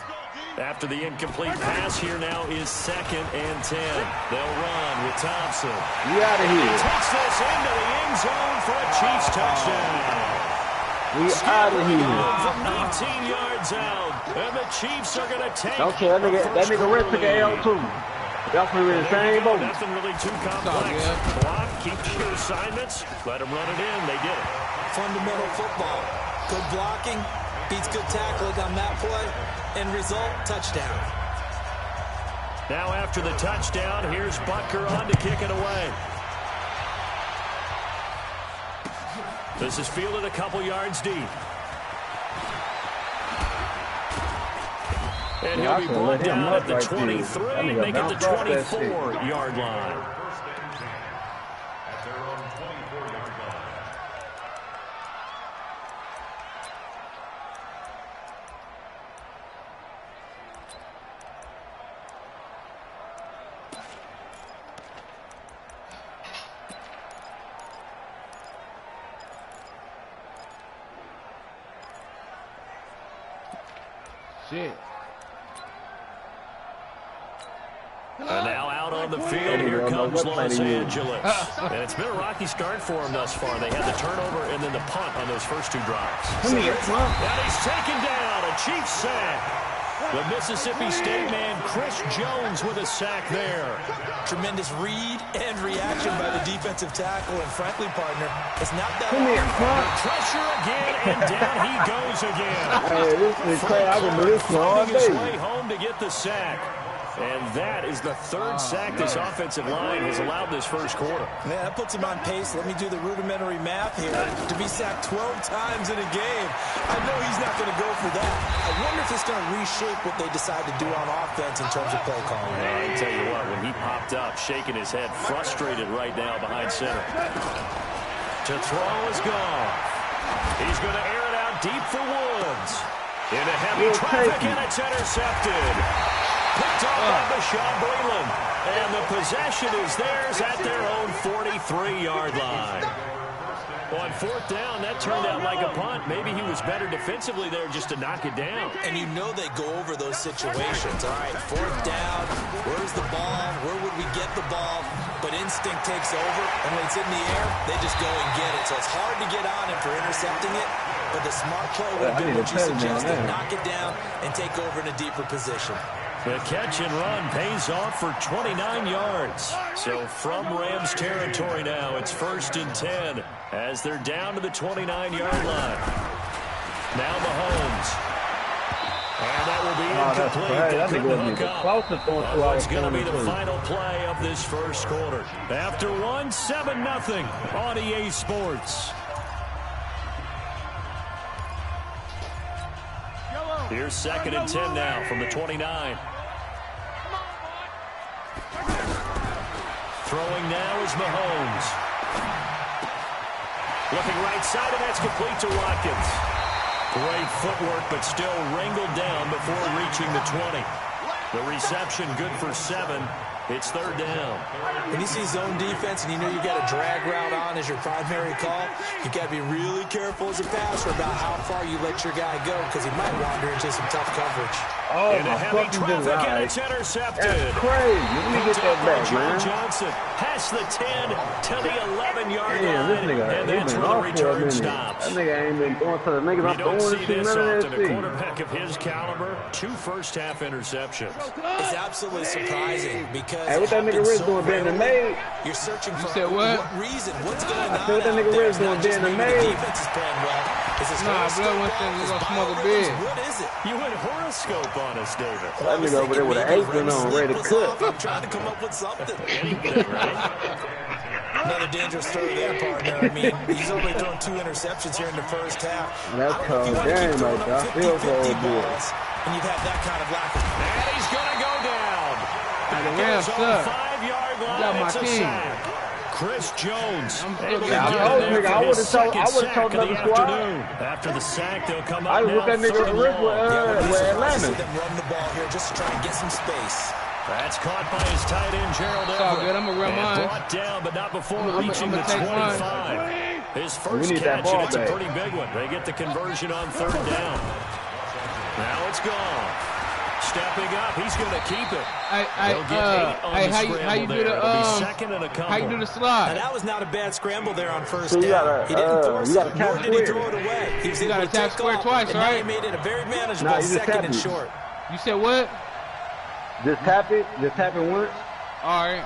After the incomplete pass, here now is 2nd and 10. They'll run with Thompson. We out of here. Takes this into the end zone for a Chiefs touchdown. We out of here. From 19 yards out, and the Chiefs are going to take. Okay, that nigga Red took an L too. That's really the same boat. Nothing really too complex. Block, keep your assignments, let them run it in. They did it. Fundamental football. Good blocking, beats good tackling on that play. End result, touchdown. Now after the touchdown, here's Butker on to kick it away. This is fielded a couple yards deep. And he'll be brought down at the 23, make it the 24-yard line. Shit. And now out on the field, here comes Los Angeles. And it's been a rocky start for them thus far. They had the turnover and then the punt on those first two drives. Come here, and he's taken down, a Chiefs sack. The Mississippi State man, Chris Jones, with a sack there. Tremendous read and reaction by the defensive tackle, and frankly, partner, it's not that pressure again, and down he goes again. Hey, this is crazy. I can do this all Finding his day. way home to get the sack. And that is the third sack this offensive line has allowed this first quarter. Man, that puts him on pace. Let me do the rudimentary math here. To be sacked 12 times in a game, I know he's not going to go for that. I wonder if it's going to reshape what they decide to do on offense in terms of play calling. I tell you what, when he popped up, shaking his head, frustrated right now behind center. To throw is gone. He's going to air it out deep for Woods. Into heavy traffic, and it's intercepted. Picked off by Bashaud Breeland. And the possession is theirs at their own 43-yard line. Well, on fourth down, that turned out like a punt. Maybe he was better defensively there just to knock it down. And you know they go over those situations. All right, fourth down, where's the ball? Where would we get the ball? But instinct takes over, and when it's in the air, they just go and get it. So it's hard to get on him for intercepting it, but the smart play would have been what you suggested. Knock it down and take over in a deeper position. The catch and run pays off for 29 yards. So from Rams territory now, it's 1st and 10 as they're down to the 29-yard line. Now Mahomes. And that will be incomplete. They couldn't hook up. It's going to be the final play of this first quarter. After one, 7-0 on EA Sports. Here's 2nd and 10 now from the 29. Throwing now is Mahomes. Looking right side, and that's complete to Watkins. Great footwork, but still wrangled down before reaching the 20. The reception good for 7. It's 3rd down. When you see zone defense and you know you got a drag route on as your primary call, you got to be really careful as a passer about how far you let your guy go because he might wander into some tough coverage. Oh, into heavy traffic, and it's intercepted. That's crazy. Let me get that back, man. Johnson past the 10 to the 11-yard Damn, this line, nigga, and that's where the return stops. That nigga ain't been going to the niggas. You don't see this often. A quarterback of his caliber, 2 first-half interceptions. It's absolutely surprising because hey, what that nigga Riz doing being the maid? You're searching for what reason, what's going on. What that nigga Riz doing being the maid? The defense is playing well. Nah, blood one thing is gonna smother bed. What is it? You went horoscope on us, David. That nigga over there with an apron on, ready to cook. I'm trying to come up with something. Anything, right? Another dangerous story there, partner. I mean, he's only thrown 2 interceptions here in the first half. That's tough game, like that. Feels so good. And you've had that kind of lack of... And he's going to go down. And the Rams on suck. 5-yard line. Got my it's a team. sack. Chris Jones. I would have told another squad. After the sack, they'll come I out was with that nigga with Atlanta. Them run the ball here just to try and get some space. That's caught by his tight end, Gerald It's all Everett. good. I'm going to run mine. Brought down, but not before I'm reaching the take 25. mine. His first catch, and it's a pretty big one. They get the conversion on 3rd down. Now it's gone. Stepping up, he's going to keep it. How you do the slide? And that was not a bad scramble there on first So down. He didn't force it, nor did he square. throw it away. He was You able gotta to tap take square off, twice, and right? now he made it a very manageable Nah, you just 2nd and tap it. short. You said what? Just tap it once. All right.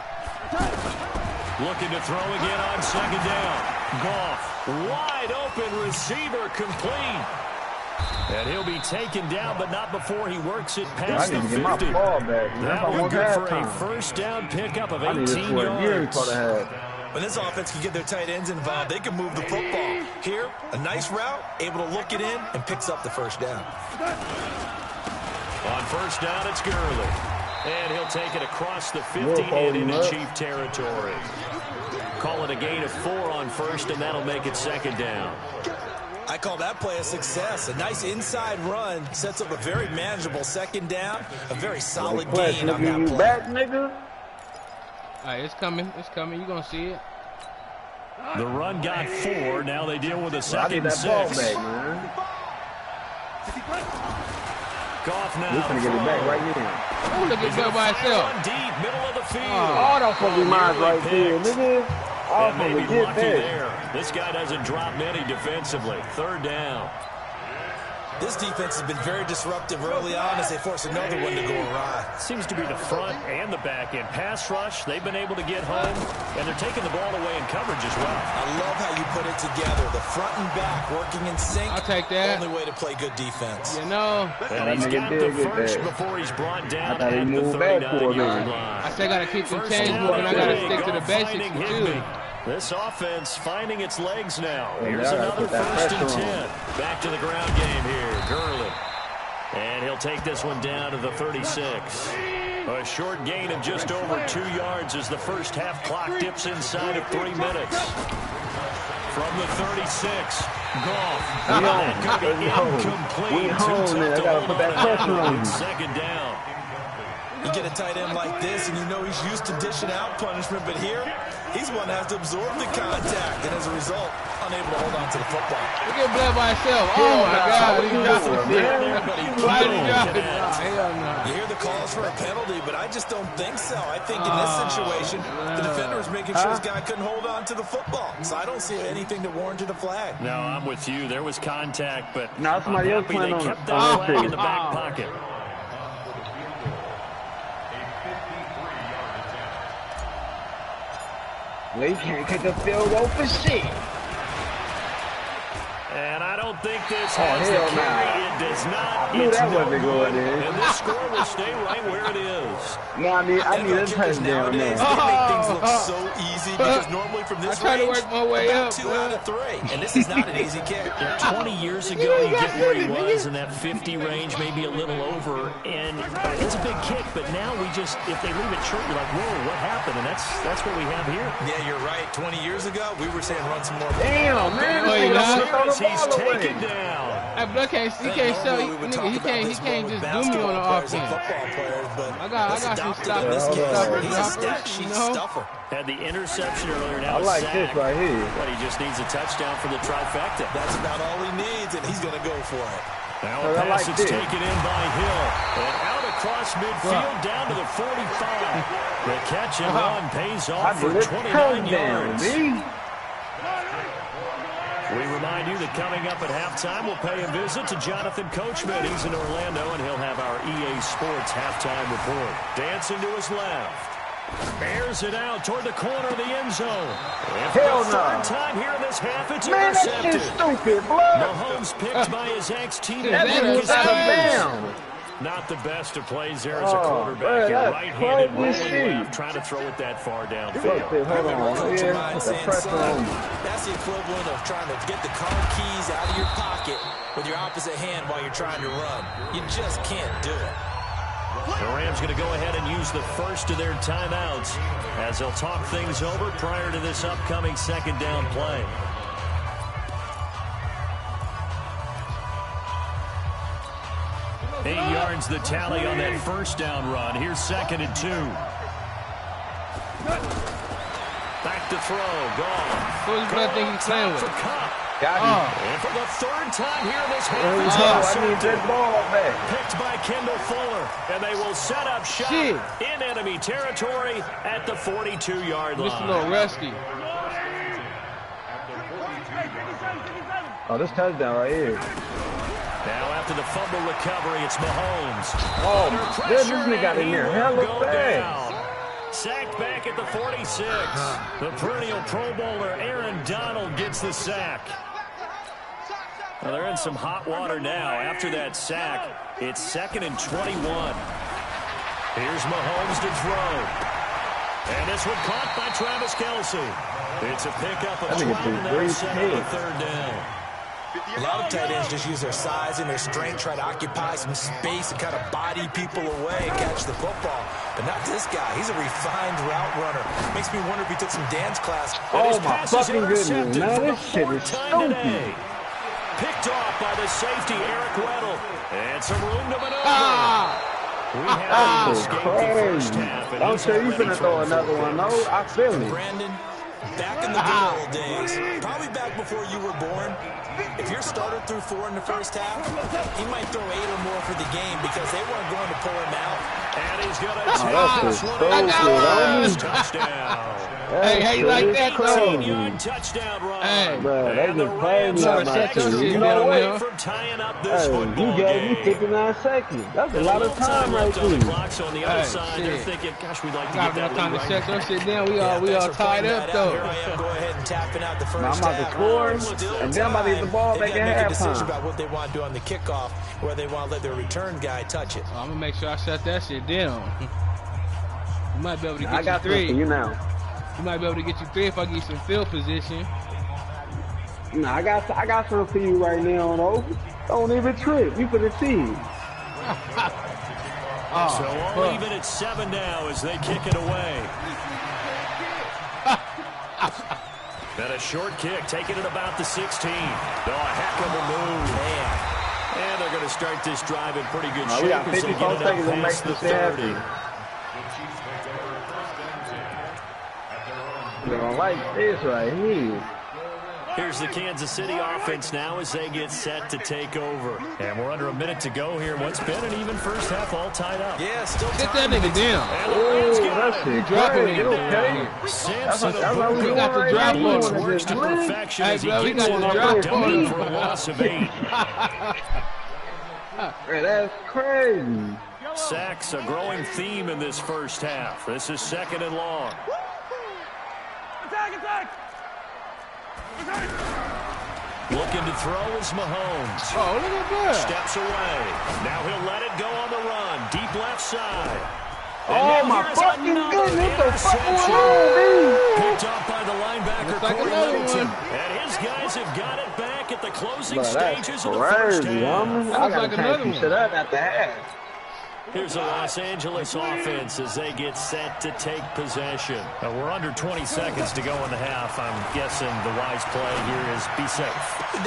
Looking to throw again on 2nd down. Goff, wide open receiver, complete. And he'll be taken down, but not before he works it past the 50. I need to get my ball back. That would good for a first down pickup of 18 yards. When this offense can get their tight ends involved, they can move the football. Here, a nice route, able to look it in, and picks up the first down. On first down, it's Gurley. And he'll take it across the 50 and into Chief territory. Call it a gain of 4 on first, and that'll make it second down. I call that play a success. A nice inside run sets up a very manageable second down. A very solid gain on that play. Back, nigga. All right, it's coming. It's coming. You're going to see it. The run got 4. Now they deal with a second and 6. Ball back, man. Goff now. He's going to get it back right here. Oh, look at that by itself. Deep, middle of the field. Oh, that's supposed to be mine right there, nigga. And maybe lucky there. This guy doesn't drop many defensively. Third down. This defense has been very disruptive early on as they force another one to go awry. Seems to be the front and the back end. Pass rush, they've been able to get home, and they're taking the ball away in coverage as well. I love how you put it together. The front and back working in sync. I'll take that. Only way to play good defense. You know. And he's got the first before he's brought down at the 39-yard line. I still got to keep the chains moving. I got to stick to the basics, too. This offense finding its legs now. Here's another first and 10. Back to the ground game here. Gurley. And he'll take this one down to the 36. A short gain of just over 2 yards as the first half clock dips inside of 3 minutes. From the 36, Goff. That could be incomplete. I got to put that pressure on him. Second down. You get a tight end like this, and you know he's used to dishing out punishment, but here, he's one that has to absorb the contact, and as a result, unable to hold on to the football. Look at Blair by himself. Oh, my God. He dropped it. You hear the calls for a penalty, but I just don't think so. I think in this situation, the defender is making sure his guy couldn't hold on to the football, so I don't see anything that warranted a flag. No, I'm with you. There was contact, but now somebody else playing on kept that flag in the back pocket. Well, you can't take a field goal for shit. And I don't think this has the carry. It does not. I knew that wasn't going in. And this score will stay right where it is. No, I need a touchdown now. They make things look so easy because normally from this range, to work my way up, 2 out of 3. And this is not an easy kick. 20 years ago, you get where he was in that 50 range, maybe a little over, and it's a big kick. But now we just, if they leave it short, you're like, whoa, what happened? And that's what we have here. Yeah, you're right. 20 years ago, we were saying run some more. Damn, man. He's taken down. That blood can't. He can't show. Nigga, he can't just do me on the offense. I got some stoppers. You know. Had the interception earlier. Now I like this right here. But he just needs a touchdown for the trifecta. That's about all he needs, and he's going to go for it. Now a pass is taken in by Hill. And out across midfield down to the 45. The catch and run pays off for 29 yards. We remind you that coming up at halftime, we'll pay a visit to Jonathan Coachman. He's in Orlando, and he'll have our EA Sports halftime report. Dancing to his left. Bears it out toward the corner of the end zone. Hell no. Third time here in this half, it's man, intercepted. That shit's stupid, blood. Mahomes picked by his ex-teammate. Not the best of plays there as a quarterback. Right-handed rolling left, trying to throw it that far downfield. Hold on. That's the equivalent of trying to get the car keys out of your pocket with your opposite hand while you're trying to run. You just can't do it. The Rams going to go ahead and use the first of their timeouts as they'll talk things over prior to this upcoming second down play. Eight yards the tally on that first down run. Here's second and 2. Back to throw. Gone. Who's the thing he's playing with? Got him. And for the third time here in this half, I need that ball back. picked by Kendall Fuller. And they will set up shop in enemy territory at the 42-yard line. Just a little rusty. Oh, this touchdown right here. Now after the fumble recovery, it's Mahomes. Oh, this nigga got in there hella fast. Sacked back at the 46. The perennial Pro Bowler Aaron Donald gets the sack. Well, they're in some hot water now. After that sack, it's 2nd and 21. Here's Mahomes to throw. And this one caught by Travis Kelce. It's a pickup of 12, and that'll set up a 3rd down. A lot of tight ends just use their size and their strength, try to occupy some space and kind of body people away and catch the football. But not this guy. He's a refined route runner. Makes me wonder if he took some dance class. Oh, my fucking goodness, man. This shit is stupid. Picked off by the safety, Eric Weddle. And some room to maneuver. We have escaped the first half. Don't say you finna throw another one, no? I feel it. Brandon, back in the good old days, probably back before you were born, if your starter threw 4 in the first half, he might throw 8 or more for the game because they weren't going to pull him out. And he's going to touchdown. Hey, how you like that, though? Touchdown run. Hey, bro, they just played me out my team. You know what? You gave me 59 seconds. That's a lot of time right there. On the other side, they're thinking, gosh, we'd like to get that time to shut that shit down. We all tied up, though. Here I am, go ahead and tapping out the first I'm about to score, and then I'm about to get the ball back at halftime. Decision halftime. about what they want to do on the kickoff, where they want to let their return guy touch it. I'm gonna make sure I shut that shit down. You might be able to get I got you 3. You now. You might be able to get you 3 if I get you some field position. Nah, I got something for you right now, though. Don't even trip. You for the team. So all even at 7 now as they kick it away. And a short kick, taking it about the 16. Oh, a heck of a move. Man. And they're going to start this drive in pretty good shape. We got 54 seconds to make this happen. They're going to like this right here. Here's the Kansas City offense now as they get set to take over. And we're under a minute to go here. What's been an even first half all tied up. Yeah, still get that nigga down. Oh, that's it. Dropping me. Okay. Samson we got the drop on. Works to perfection as he we gets got the one drop on for a loss of 8. That's crazy. Sacks a growing theme in this first half. This is 2nd and long. Attack! Looking to throw is Mahomes. Oh, look at that. Steps away. Now he'll let it go on the run. Deep left side. Oh, my fucking goodness. What the fuck going on, Picked off by the linebacker, Corey Littleton. And his guys have got it back at the closing stages of the first half. I got to catch you shit up at the half. Here's the Los Angeles offense as they get set to take possession. We're under 20 seconds to go in the half. I'm guessing the wise play here is be safe.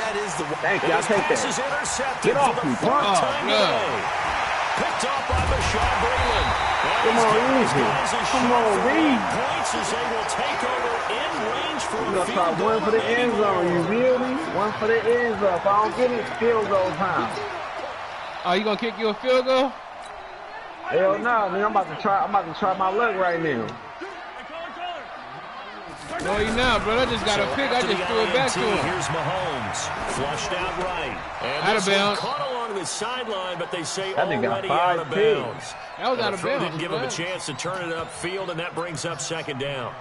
That is the Thank you. I'll take that. Is intercepted Get off me, for the 4th time today. Picked off by Bashaud Breeland. Come on, easy. Come on, Reed. Points as they will take over in range for We're going to try one for the end zone. You feel me? One for the end zone. If I don't get it, field goal time. Oh, you gonna kick you a field goal? Hell no, man. I'm about to try my luck right now. No, you not, bro. I just got a pick. I just threw it back to him. Here's Mahomes. Flushed out right. And out of bounds. Caught along the sideline, but they say that already got out of bounds. That was out of bounds. Didn't give him a chance to turn it upfield, and that brings up 2nd down.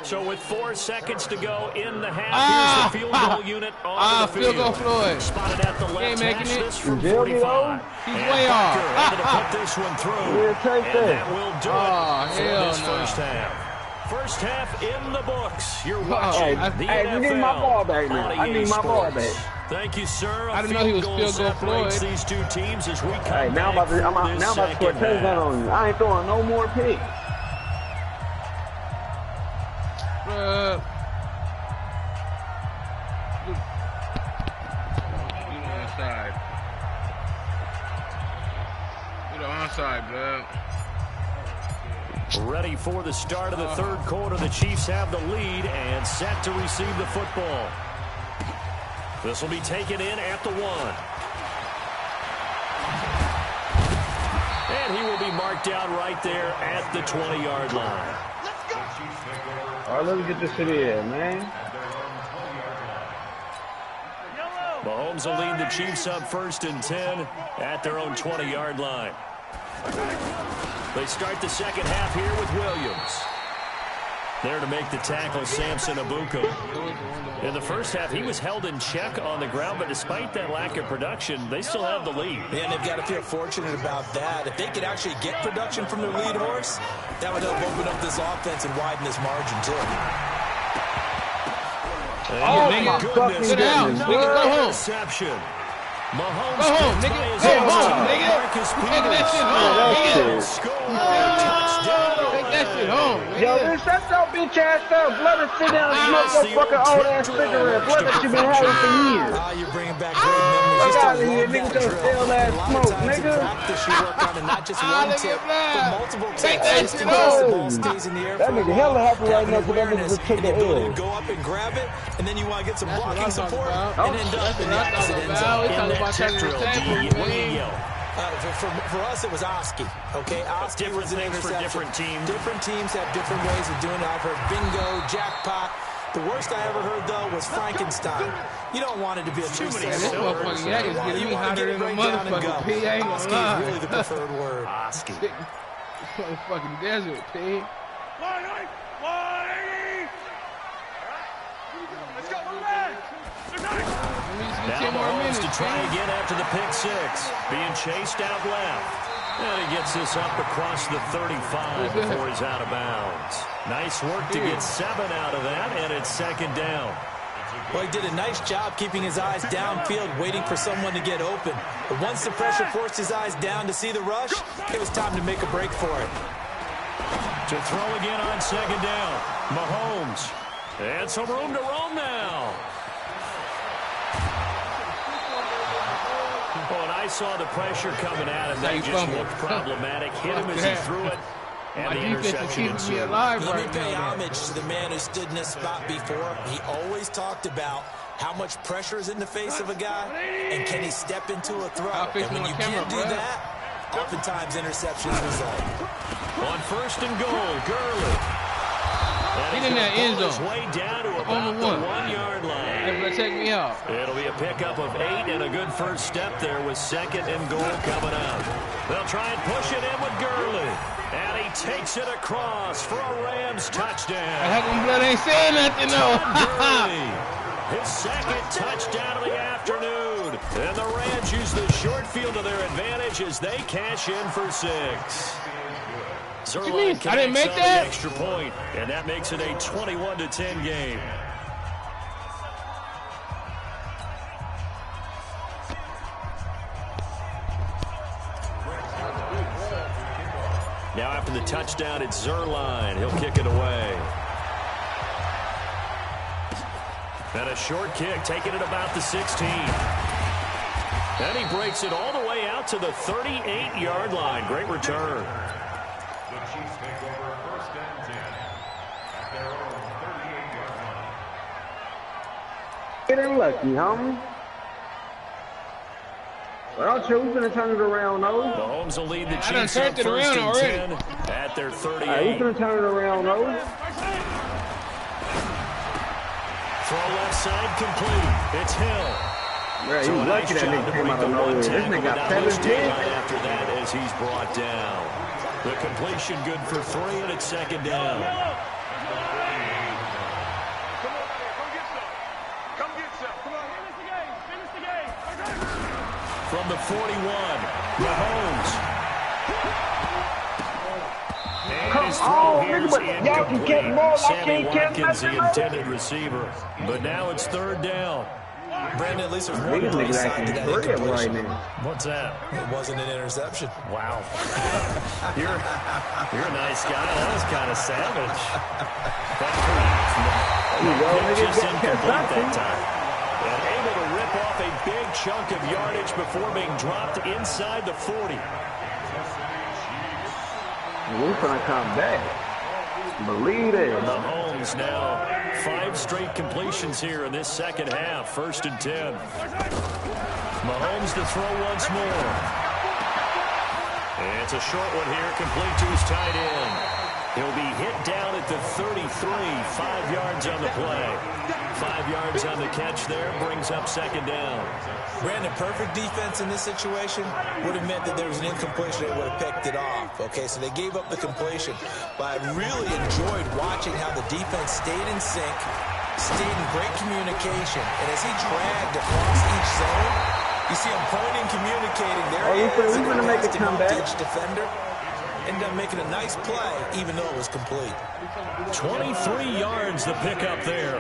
So with 4 seconds to go in the half, here's the field goal unit on the field. Field goal Floyd. Spotted at the left making it. this from 45. He's way off. Able to put this one through. Yeah, take and that will do it for this first half. First half in the books. You're watching the NFL. You need my ball back now. I need my ball back. Thank you, sir. I didn't know he was field goal Floyd. These two teams as we come Hey, now I'm about to score a touchdown on you. I ain't throwing no more picks. Onside, bro. Ready for the start of the 3rd quarter. The Chiefs have the lead and set to receive the football. This will be taken in at the 1. And he will be marked out right there at the 20-yard line. All right, let's get this shit in, man. Mahomes will lead the Chiefs up 1st and 10 at their own 20-yard line. They start the second half here with Williams. There to make the tackle, Samson Abuka. In the first half, he was held in check on the ground, but despite that lack of production, they still have the lead. Yeah, and they've got to feel fortunate about that. If they could actually get production from their lead horse, that would help open up this offense and widen this margin, too. Oh, my goodness. Sit down. Nigga, go home. Interception. Mahomes go home, nigga. Go home, nigga. Take that shit home, nigga. Take that shit home, nigga. Yo, man, shut your bitch ass up. Let her sit down and smoke your fucking old ass cigarette. Blood that you been having for years. You're bringing back great memories. Fuck out of here, nigga. Just stale ass smoke, nigga. Practice, you work on it, not just one tip, but multiple Take tips. that shit home. That nigga hella happy right now because that nigga just took the L. Go up and grab it, and then you want to get some blocking support, about. and end up in the opposite end zone. For us, it was Oski. Okay, Oski different was an things for interception. different teams. Different teams have different ways of doing it. I've heard bingo, jackpot. The worst I ever heard, though, was Frankenstein. You don't want it to be a true Man, this motherfucking yak is getting me hotter than a motherfucking P. I ain't gonna Oski lie. is really the preferred word. Oski. Motherfucking desert, P. Let's go, move back. Now Mahomes to try again after the pick six. Being chased out left. And he gets this up across the 35 before he's out of bounds. Nice work to get 7 out of that, and it's second down. Well, he did a nice job keeping his eyes downfield, waiting for someone to get open. But once the pressure forced his eyes down to see the rush, it was time to make a break for it. To throw again on second down. Mahomes. And some room to roam now. Well, and I saw the pressure coming at him. That just looked problematic. Hit him as he threw it. And the interception ensued. Let me pay homage to the man who stood in this spot before. He always talked about how much pressure is in the face of a guy, and can he step into a throw. And when you can't do that, oftentimes interceptions result. On first and goal, Gurley. Get in that end zone. Way down to about the 1 yard line. Everybody take me out. It'll be a pickup of 8 and a good first step there with second and goal coming up. They'll try and push it in with Gurley. And he takes it across for a Rams touchdown. How come Blood ain't saying nothing, though? His second touchdown of the afternoon. And the Rams use the short field to their advantage as they cash in for 6. What you mean? I didn't make that? Extra point, and that makes it a 21-10 game. Now after the touchdown, it's Zerline. He'll kick it away. And a short kick, taking it about the 16. And he breaks it all the way out to the 38-yard line. Great return. The Chiefs take over first and 10 at their own 38-yard line. Getting lucky, homie. Well, I'm sure we're going to turn it around, though. Mahomes will lead the Chiefs up first and 10 at their 38. We're going to turn it around, though. Throw left side complete. It's Hill. Bro, he's lucky that nigga came out of nowhere. This nigga got 7 hits. Right after that as he's brought down. The completion good for 3, and it's second down. From the 41, Mahomes. And his throw here is incomplete. Sammy Watkins, the intended receiver. But now it's third down. Brandon, at least there's one play side to that incompletion. What's that? It wasn't an interception. Wow. You're a nice guy. That was kind of savage. Just incomplete that time. And able to rip off a big chunk of yardage before being dropped inside the 40. We're going to come back. Believe it. Mahomes now 5 straight completions here in this second half. First and 10. Mahomes to throw once more. And it's a short one here, complete to his tight end. He'll be hit down at the 33, 5 yards on the play. 5 yards on the catch there. Brings up second down. Brandon, perfect defense in this situation would have meant that there was an incompletion. They would have picked it off. Okay, so they gave up the completion. But I really enjoyed watching how the defense stayed in sync, stayed in great communication. And as he dragged across each zone, you see him pointing, communicating. There he is. He's going to make a comeback. Defender. Ended up making a nice play, even though it was complete. 23 yards the pickup there.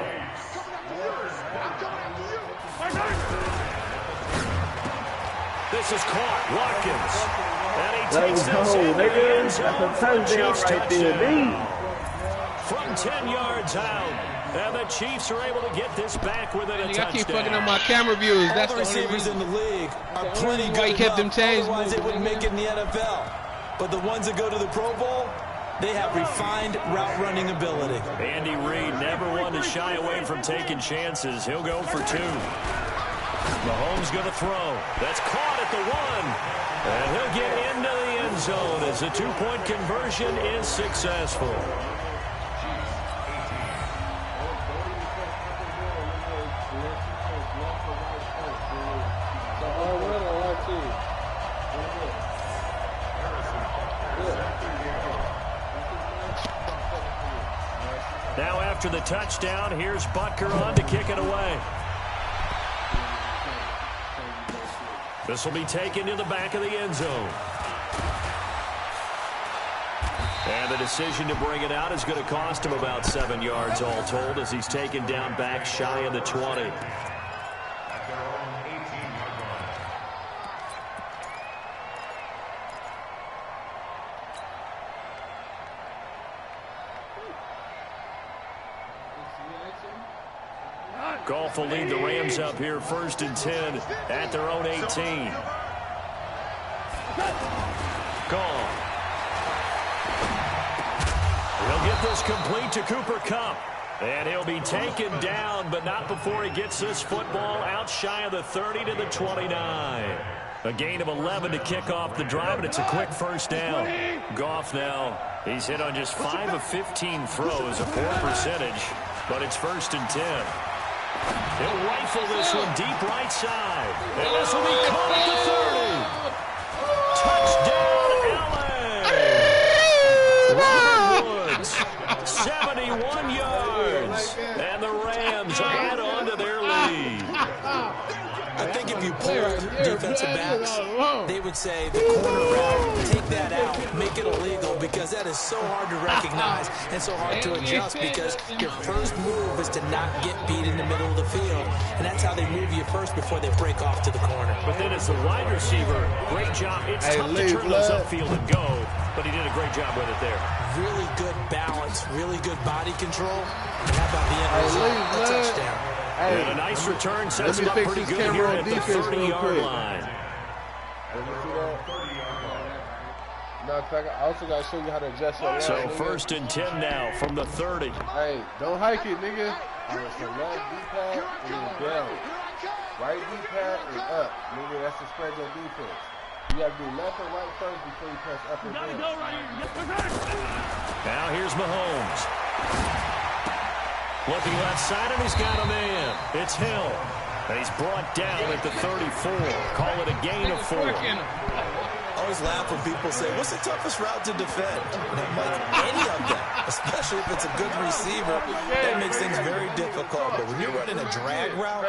This is caught. Watkins. And he takes this in the end zone. Chiefs touchdown. From 10 yards out. And the Chiefs are able to get this back within a touchdown. I keep fucking up my camera views. That's All the only receivers reason. in the league are plenty good. Why you kept them changed? Otherwise, they wouldn't make it in the NFL. But the ones that go to the Pro Bowl, they have refined route running ability. Andy Reid never one to shy away from taking chances. He'll go for 2. Mahomes going to throw. That's caught at the 1. And he'll get into the end zone as the 2-point conversion is successful. Now after the touchdown, here's Butker on to kick it away. This will be taken to the back of the end zone. And the decision to bring it out is going to cost him about 7 yards all told as he's taken down back shy of the 20. Goff will lead the Rams up here 1st and 10 at their own 18. Goff. He'll get this complete to Cooper Kupp. And he'll be taken down, but not before he gets this football out shy of the 30 to the 29. A gain of 11 to kick off the drive, and it's a quick first down. Goff now, he's hit on just 5 of 15 throws, a poor percentage, but it's 1st and 10. He'll rifle this one deep right side. And this will be caught at the 30. Touchdown, LA. Robert Woods, 71 yards. And the Rams add on to their lead. I think if you pulled defensive backs, they would say the corner route, take that out, make it illegal, because that is so hard to recognize and so hard to adjust, because your first move is to not get beat in the middle of the field, and that's how they move you first before they break off to the corner. But then as the wide receiver, great job. It's tough to turn those upfield and go, but he did a great job with it there. Really good balance, really good body control. And how about the end result? A touchdown. Hey, and a nice return sets him up pretty good here at the 30-yard line. No, I also got to show you how to adjust your line. So 1st and 10 now from the 30. Hey, don't hike it, nigga. So left D-pad and then down. Right D-pad and up. Nigga, that's to spread your defense. You got to do left and right first before you press up and down. Now here's Mahomes. Looking left side, and he's got a man. It's Hill. And he's brought down at the 34. Call it a gain of 4. I always laugh when people say, what's the toughest route to defend? And I'm like, any of them, especially if it's a good receiver. That makes things very difficult. But when you're running a drag route,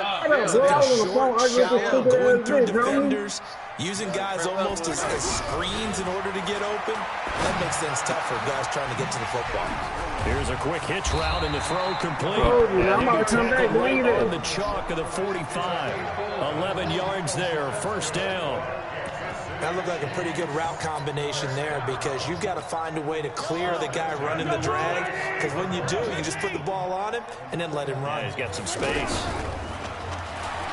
something short, shallow, going through defenders, using guys almost as screens in order to get open, that makes things tough for guys trying to get to the football. Here's a quick hitch route and the throw complete. I'm about to come back. Right on the chalk of the 45. 11 yards there, 1st down. That looked like a pretty good route combination there, because you've got to find a way to clear the guy running the drag, because when you do, you can just put the ball on him and then let him run. Yeah, he's got some space.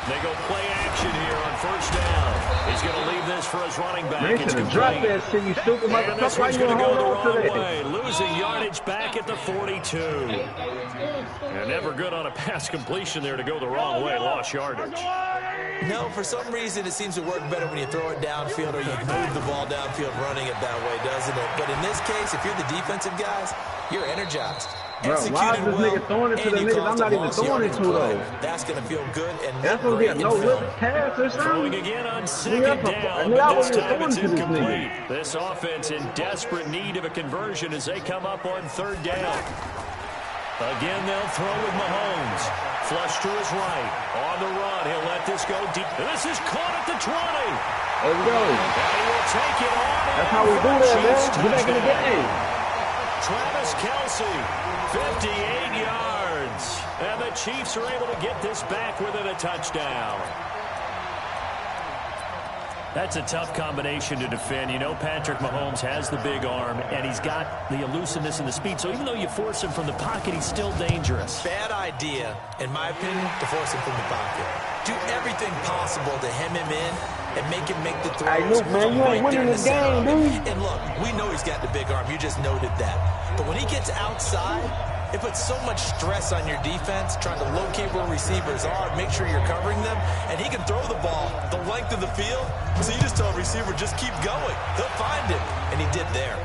They go play action here on 1st down. He's going to leave this for his running back. It's complete. Drop that shit, you stupid motherfucker. And this one's going to go the wrong way. Losing yardage back at the 42. And never good on a pass completion there to go the wrong way. Lost yardage. No, for some reason it seems to work better when you throw it downfield or you move the ball downfield running it that way, doesn't it? But in this case, if you're the defensive guys, you're energized. executed well, nigga throwing it to the niggas I'm not even throwing it to, though? That's going to feel good and that's going to be a no-look pass or something. Throwing again on second down, but this time it's incomplete. This offense in desperate need of a conversion as they come up on third down. Again, they'll throw with Mahomes. Flush to his right. On the run, he'll let this go deep. This is caught at the 20. There we go. And he will take it on. That's how we do that, man. Get back in the game. Travis Kelce, 58 yards. And the Chiefs are able to get this back within a touchdown. That's a tough combination to defend. You know Patrick Mahomes has the big arm, and he's got the elusiveness and the speed. So even though you force him from the pocket, he's still dangerous. Bad idea, in my opinion, to force him from the pocket. Do everything possible to hem him in and make him make the throws. Hey, look, man, you ain't winning this game, dude. And look, we know he's got the big arm. You just noted that. But when he gets outside, it puts so much stress on your defense, trying to locate where receivers are, make sure you're covering them, and he can throw the ball the length of the field, so you just tell a receiver, just keep going. He'll find him, and he did there.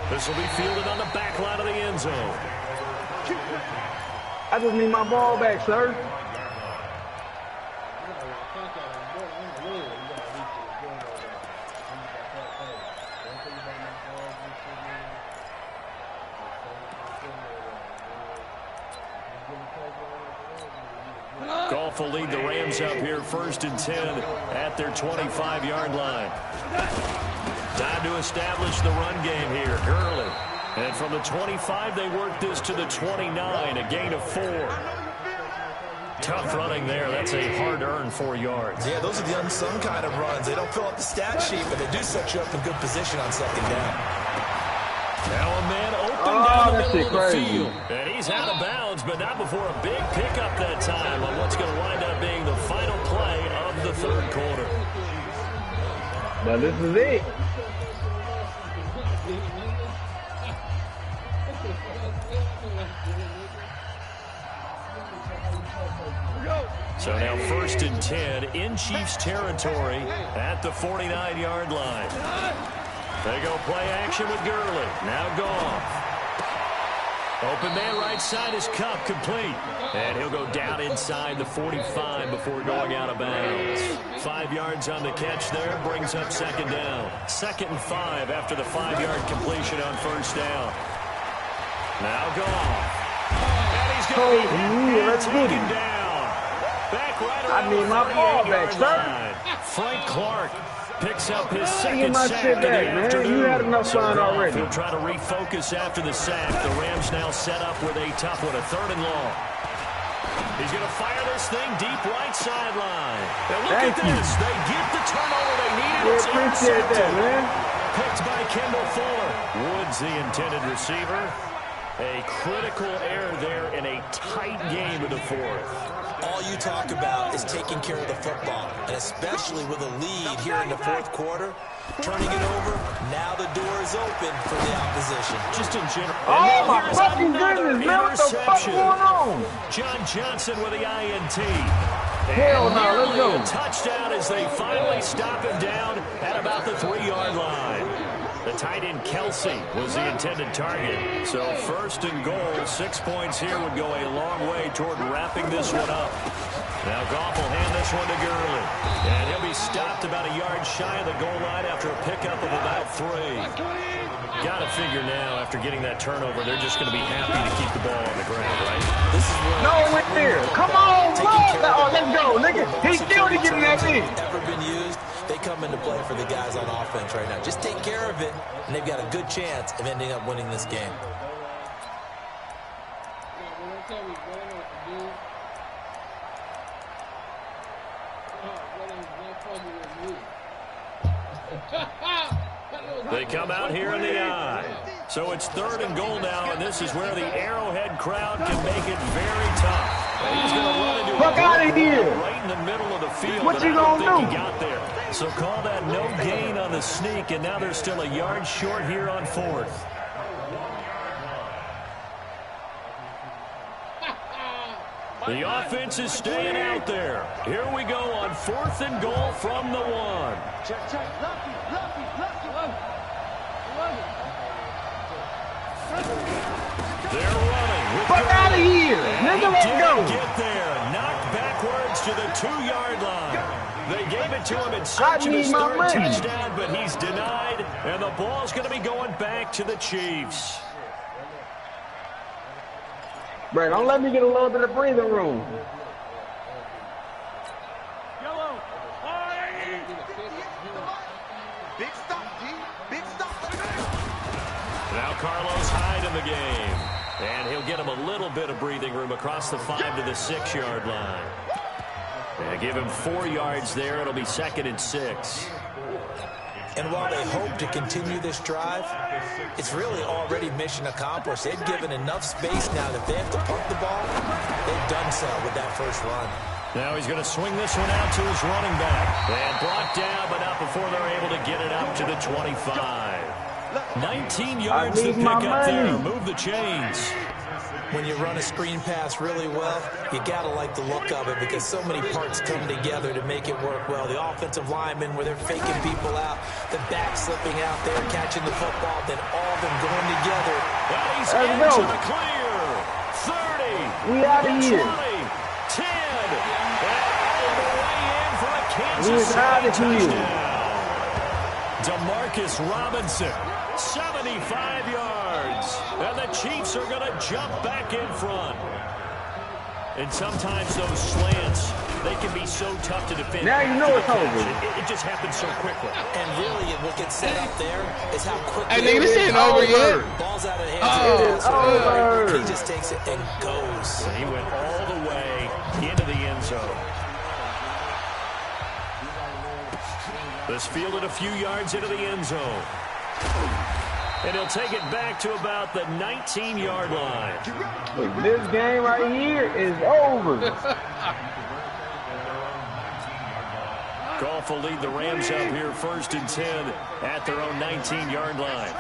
This will be fielded on the back line of the end zone. I just need my ball back, sir. Goff will lead the Rams up here 1st and 10 at their 25-yard line. Time to establish the run game here. Gurley. And from the 25, they work this to the 29, a gain of 4. Tough running there. That's a hard-earned 4 yards. Yeah, those are the unsung kind of runs. They don't fill up the stat sheet, but they do set you up in good position on second down. Now a man open down the middle of the field. And he's out of bounds, but not before a big pickup that time on what's going to wind up being the final play of the third quarter. Now this is it. So now 1st and 10 in Chiefs territory at the 49-yard line. They go play action with Gurley. Now Goff. Open man right side is Cup, complete. And he'll go down inside the 45 before going out of bounds. 5 yards on the catch there, brings up second down. 2nd and 5 after the 5-yard completion on first down. Now Goff. And he's going to be taken down. Back right around I need my ball back, sir. Frank Clark picks up his second sack of the afternoon. You had enough fun already. He'll try to refocus after the sack. The Rams now set up with a tough one, a 3rd and long. He's going to fire this thing deep right sideline. And look at this. They get the turnover they needed. Yeah, appreciate that, man. Picked by Kendall Fuller. Woods, the intended receiver. A critical error there in a tight game in the 4th. All you talk about is taking care of the football, and especially with a lead here in the 4th quarter, turning it over, now the door is open for the opposition. Just in general. Oh, my fucking goodness, man, what the fuck going on? John Johnson with the INT. Hell no, let's go. A touchdown as they finally stop him down at about the 3-yard line. The tight end Kelce was the intended target. So 1st and goal, 6 points here would go a long way toward wrapping this one up. Now Goff will hand this one to Gurley. And he'll be stopped about a yard shy of the goal line after a pickup of about 3. Got to figure now, after getting that turnover, they're just going to be happy to keep the ball on the ground, right? This is where no, we're here. Come on, oh, let's go, nigga. He's still getting that thing. Ever been used? They come into play for the guys on offense right now. Just take care of it, and they've got a good chance of ending up winning this game. They come out here in the eye. So it's 3rd and goal now, and this is where the Arrowhead crowd can make it very tough. He's going to run into a right in the middle of the field. What you going to do? He got there. So call that no gain on the sneak, and now they're still a yard short here on 4th. The offense is staying out there. Here we go on 4th and goal from the 1. They're running. Fuck out of here. Nigga, let's go. Get there. Knocked backwards to the 2-yard line. They gave it to him in search of his third touchdown, but he's denied, and the ball's going to be going back to the Chiefs. Bro, don't let me get a little bit of breathing room. Big stop, G. Big stop. Now Carlos Hyde in the game. And he'll get him a little bit of breathing room across the 5 to the 6-yard line. And give him 4 yards there. It'll be 2nd and 6. And while they hope to continue this drive, it's really already mission accomplished. They've given enough space now that if they have to pump the ball, they've done so with that first run. Now he's going to swing this one out to his running back. And blocked down, but not before they're able to get it up to the 25. 19 yards to pick up there. Move the chains. When you run a screen pass really well, you got to like the look of it because so many parts come together to make it work well. The offensive linemen, where they're faking people out, the back slipping out there, catching the football, then all of them going together. Well, he's into the clear. 30. We out of here. 20, 10. And all the way in for a Kansas City touchdown. Demarcus Robinson, 75 yards. And the Chiefs are going to jump back in front. And sometimes those slants, they can be so tough to defend. Now you know it's over. It just happens so quickly. And really, what gets set up there is how quickly. Hey, nigga, this ain't over yet. Ball's out of the It is hands. over. He just takes it and goes. He went all the way into the end zone. This fielded a few yards into the end zone. And he'll take it back to about the 19-yard line. Look, this game right here is over. Goff will lead the Rams up here 1st and 10 at their own 19-yard line.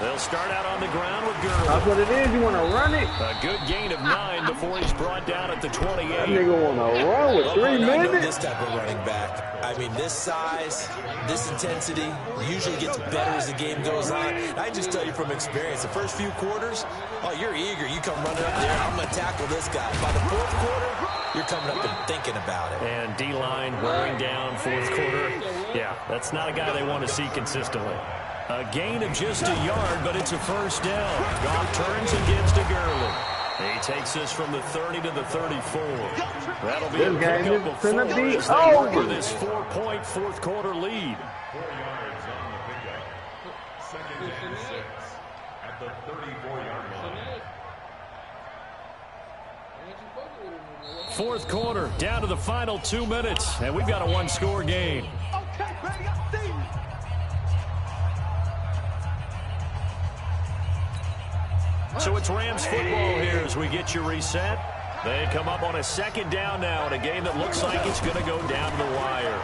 They'll start out on the ground with Gurley. That's what it is. You want to run it? A good gain of 9 before he's brought down at the 28. That nigga want to run with 3 I know minutes? this type of running back. I mean, this size, this intensity usually gets better as the game goes on. I just tell you from experience, the first few quarters, oh, you're eager. You come running up there, I'm going to tackle this guy. By the 4th quarter, you're coming up and thinking about it. And D-line wearing down 4th quarter. Yeah, that's not a guy they want to see consistently. A gain of just a yard, but it's a first down. Goff turns and gives to Gurley. He takes this from the 30 to the 34. That'll be a pickup of 4 as they work for this 4-point 4th quarter lead. 4 yards on the pickup. 2nd and 6 at the 34-yard line. 4th quarter, down to the final 2 minutes, and we've got a 1-score game. Okay, baby, I see you. So it's Rams football here as we get you reset. They come up on a 2nd down now in a game that looks like it's going to go down to the wire.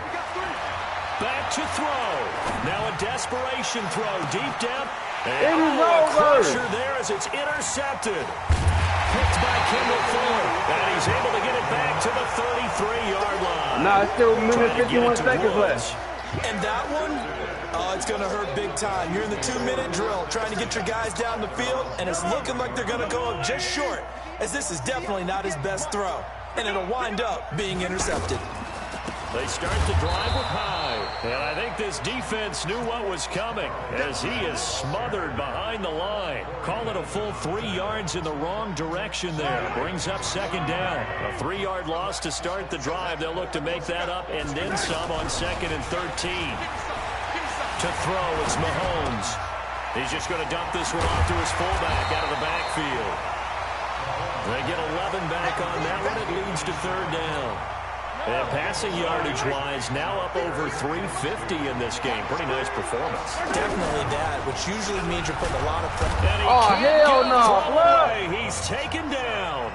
Back to throw. Now a desperation throw deep down. And a crusher there as it's intercepted. Picked by Kendall Fuller. And he's able to get it back to the 33-yard line. Nah, it's still a minute 51 seconds left. And that one, oh, it's going to hurt big time. You're in the 2-minute drill trying to get your guys down the field, and it's looking like they're going to go up just short, as this is definitely not his best throw. And it'll wind up being intercepted. They start the drive with Hyde. And I think this defense knew what was coming as he is smothered behind the line. Call it a full 3 yards in the wrong direction there. Brings up 2nd down. A 3-yard loss to start the drive. They'll look to make that up and then some on 2nd and 13. To throw, it's Mahomes. He's just going to dump this one off to his fullback out of the backfield. They get 11 back on that one. It leads to 3rd down. And passing yardage-wise, now up over 350 in this game. Pretty nice performance. Definitely that, which usually means you're putting a lot of pressure. Oh, hell no. He's taken down.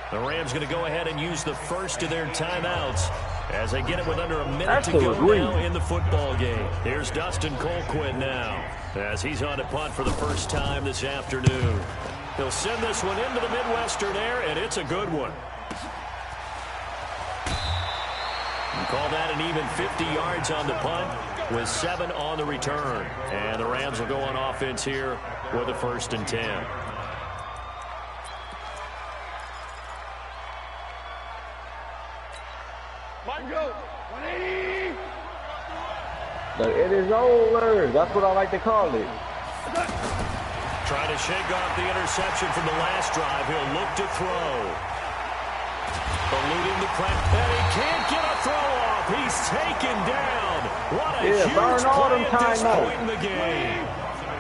The Rams going to go ahead and use the first of their timeouts as they get it with under a minute to go now in the football game. Here's Dustin Colquhoun now as he's on to punt for the first time this afternoon. He'll send this one into the Midwestern air, and it's a good one. Call that an even 50 yards on the punt with 7 on the return. And the Rams will go on offense here with a 1st and 10. But it is over. That's what I like to call it. Trying to shake off the interception from the last drive. He'll look to throw. Eluding the press. And he can't get a throw off. He's taken down. What a huge play at this point in the game.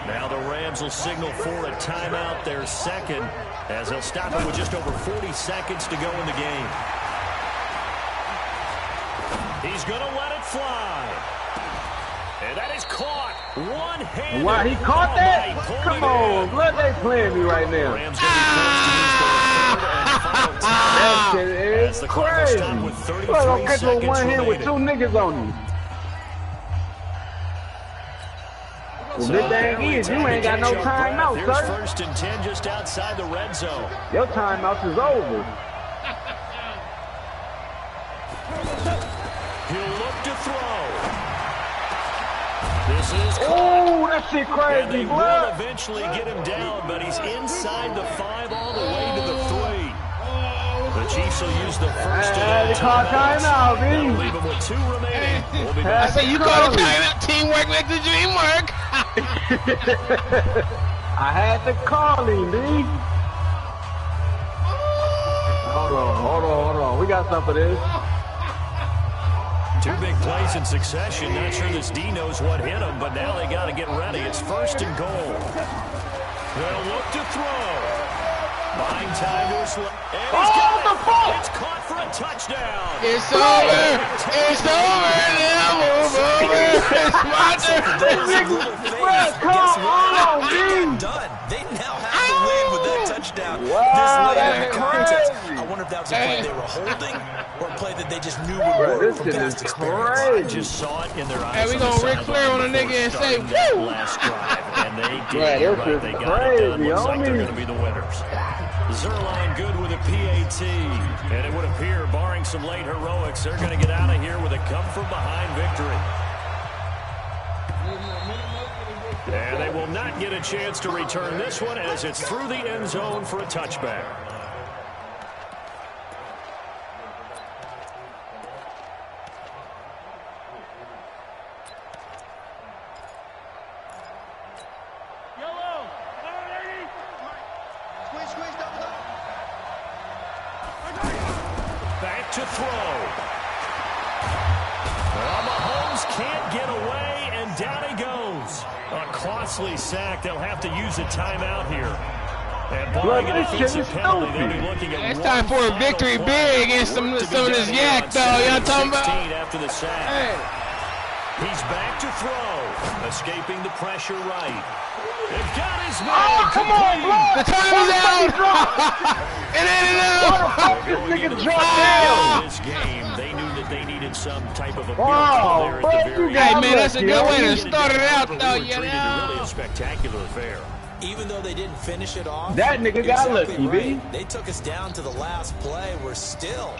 Now the Rams will signal for a timeout, their second, as they'll stop it with just over 40 seconds to go in the game. He's going to let it fly. And that is caught. One-handed. Wow, he caught that? Come on, blood, they playing me right now. Rams going to be forced to use their 3rd and final time. That shit is crazy. Look, I'll catch you with one hand with 2 niggas on you. Well, big thing is, you ain't got no timeout, Here's sir. 1st and 10 just outside the red zone. Your timeout is over. He'll look to throw. This is Oh, that shit and crazy, they will blood. eventually get him down, but he's inside the 5 all the way to the 3. The Chiefs will use the 1st and They call timeout, That'll B. leave him with 2 remaining. We'll be I back. say you call the timeout. Teamwork makes the dream work. I had to call him, B. Hold on. We got some for this. 2 big plays in succession. Not sure this D knows what hit him, but now they got to get ready. It's 1st and goal. They'll look to throw. Buying time to his left. And he's got it. It's caught for a touchdown. It's over. It's over. Now move over. It's my turn. Come on, B. Done. They now have the lead with that touchdown. Wow, This late in the that's contest. crazy. I wonder if that was a play they were holding or a play that they just knew would work This from shit past is experience. I crazy. just saw it in their eyes. Hey, we on the gonna Ric Flair sideline on a nigga before and say, starting that woo! last drive, and they did. Right, You're this right. is They got it done. crazy, Looks like they're homie. going to be the winners. Zerline good with a PAT, and it would appear, barring some late heroics, they're going to get out of here with a come-from-behind victory. And they will not get a chance to return this one as it's through the end zone for a touchback. Back to throw. Well, Mahomes can't get away, and down he goes. A costly sack. They'll have to use a timeout here. And barring an offensive penalty, they'll be looking at It's time for a victory big against some of this yak, though. Y'all talking about? After the sack. Hey. He's back to throw. Escaping the pressure right. They've got his man. Oh, come on, blood. The time is out. It ain't enough. This nigga dropped down. This game, they knew that they needed some type of a Wow, miracle there at the bro, very you Hey, got man, that's a good way to end. start it out, though. We were You treated to know. really a spectacular affair. Even though they didn't finish it off, That nigga got exactly lucky, B. right. They took us down to the last play. We're still.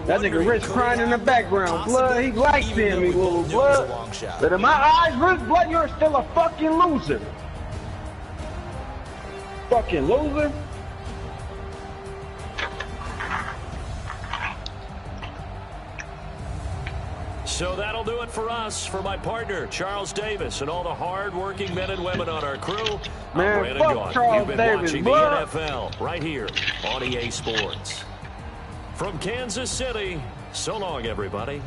That nigga Rich crying in the background. Blood, he likes seeing me, little blood. But But in my eyes, Rich, blood, you're still a fucking loser. Fucking loser. So that'll do it for us. For my partner, Charles Davis, and all the hard-working men and women on our crew, Man, I'm Brandon fuck Gaudin. Charles You've been Davis, watching blood. the NFL right here on EA Sports. From Kansas City, so long, everybody.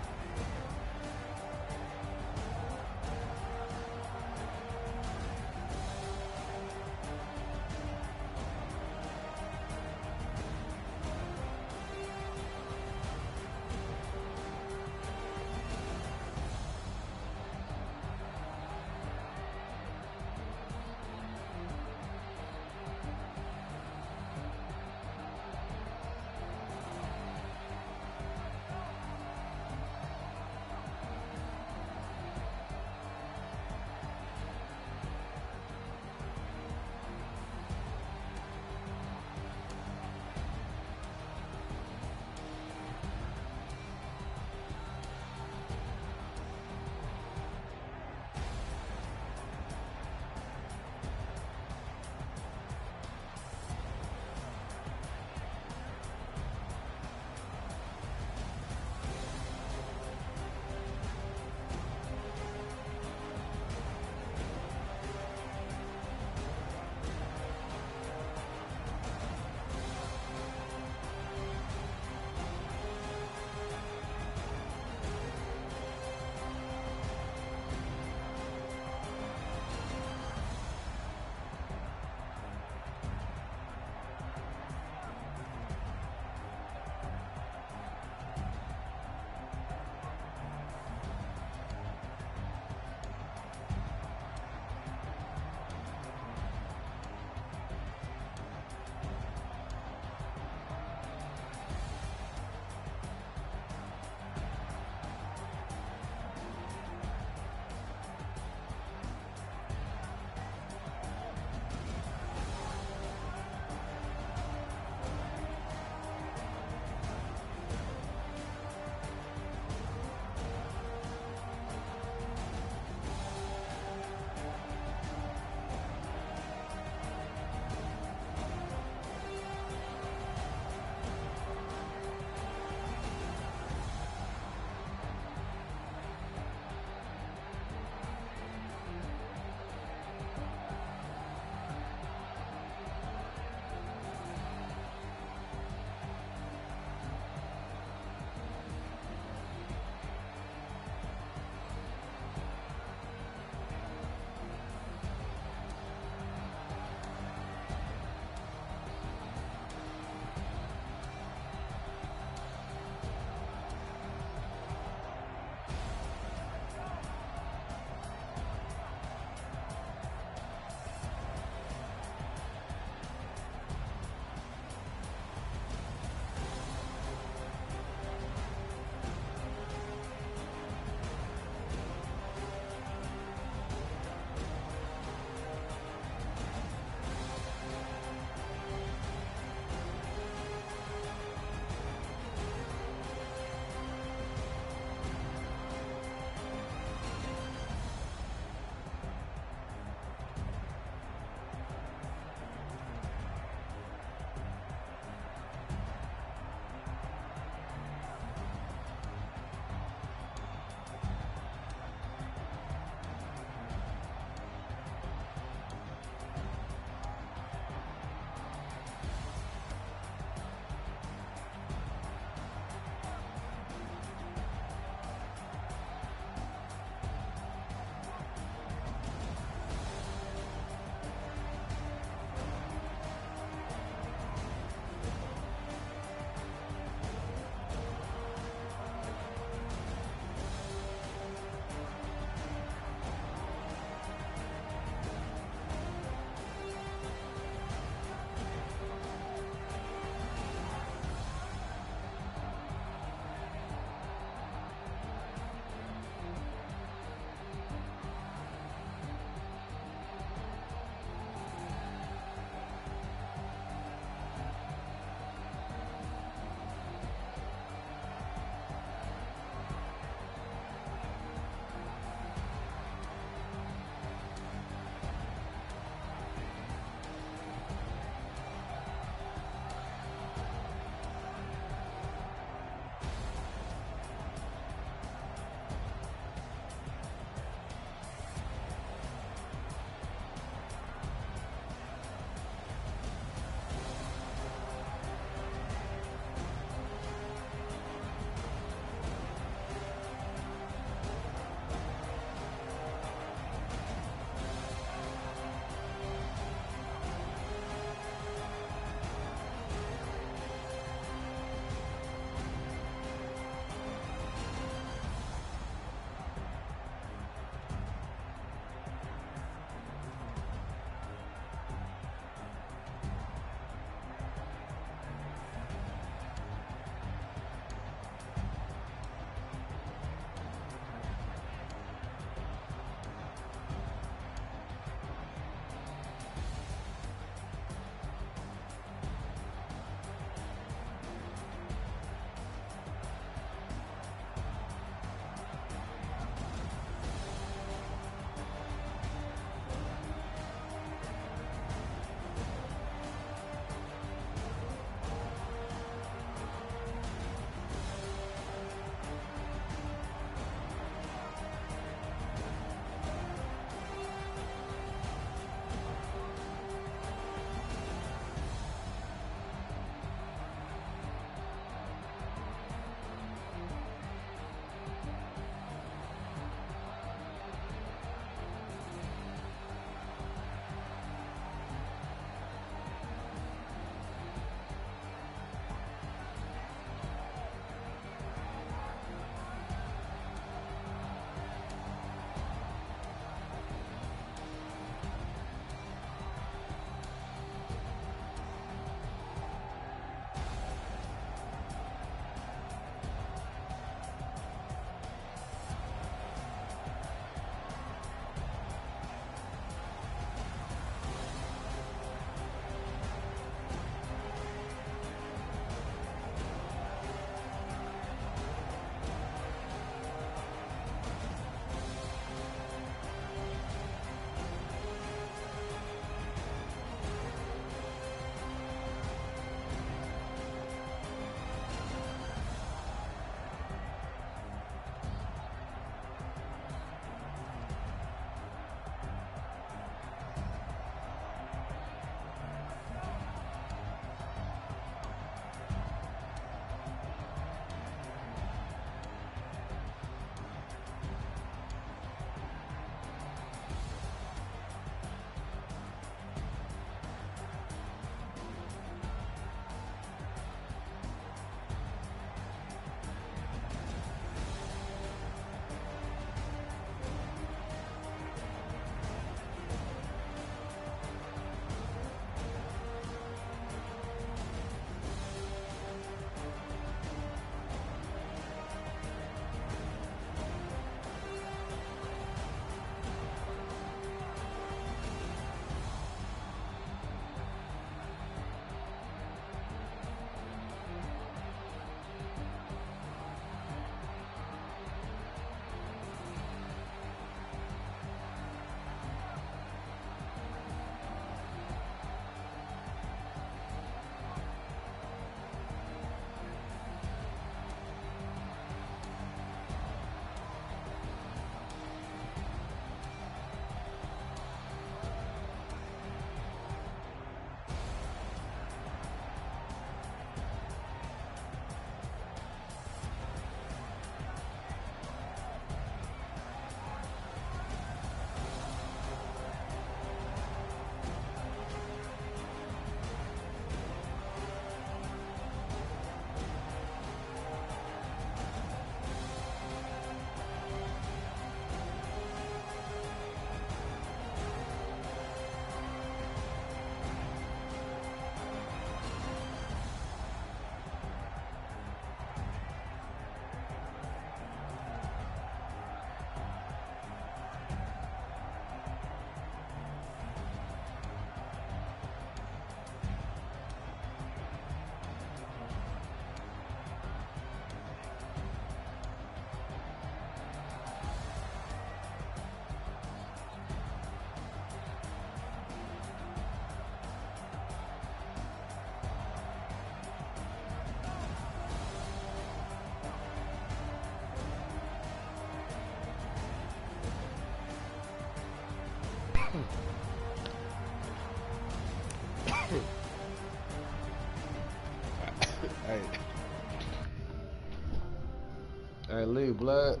Hey, Lee, blood.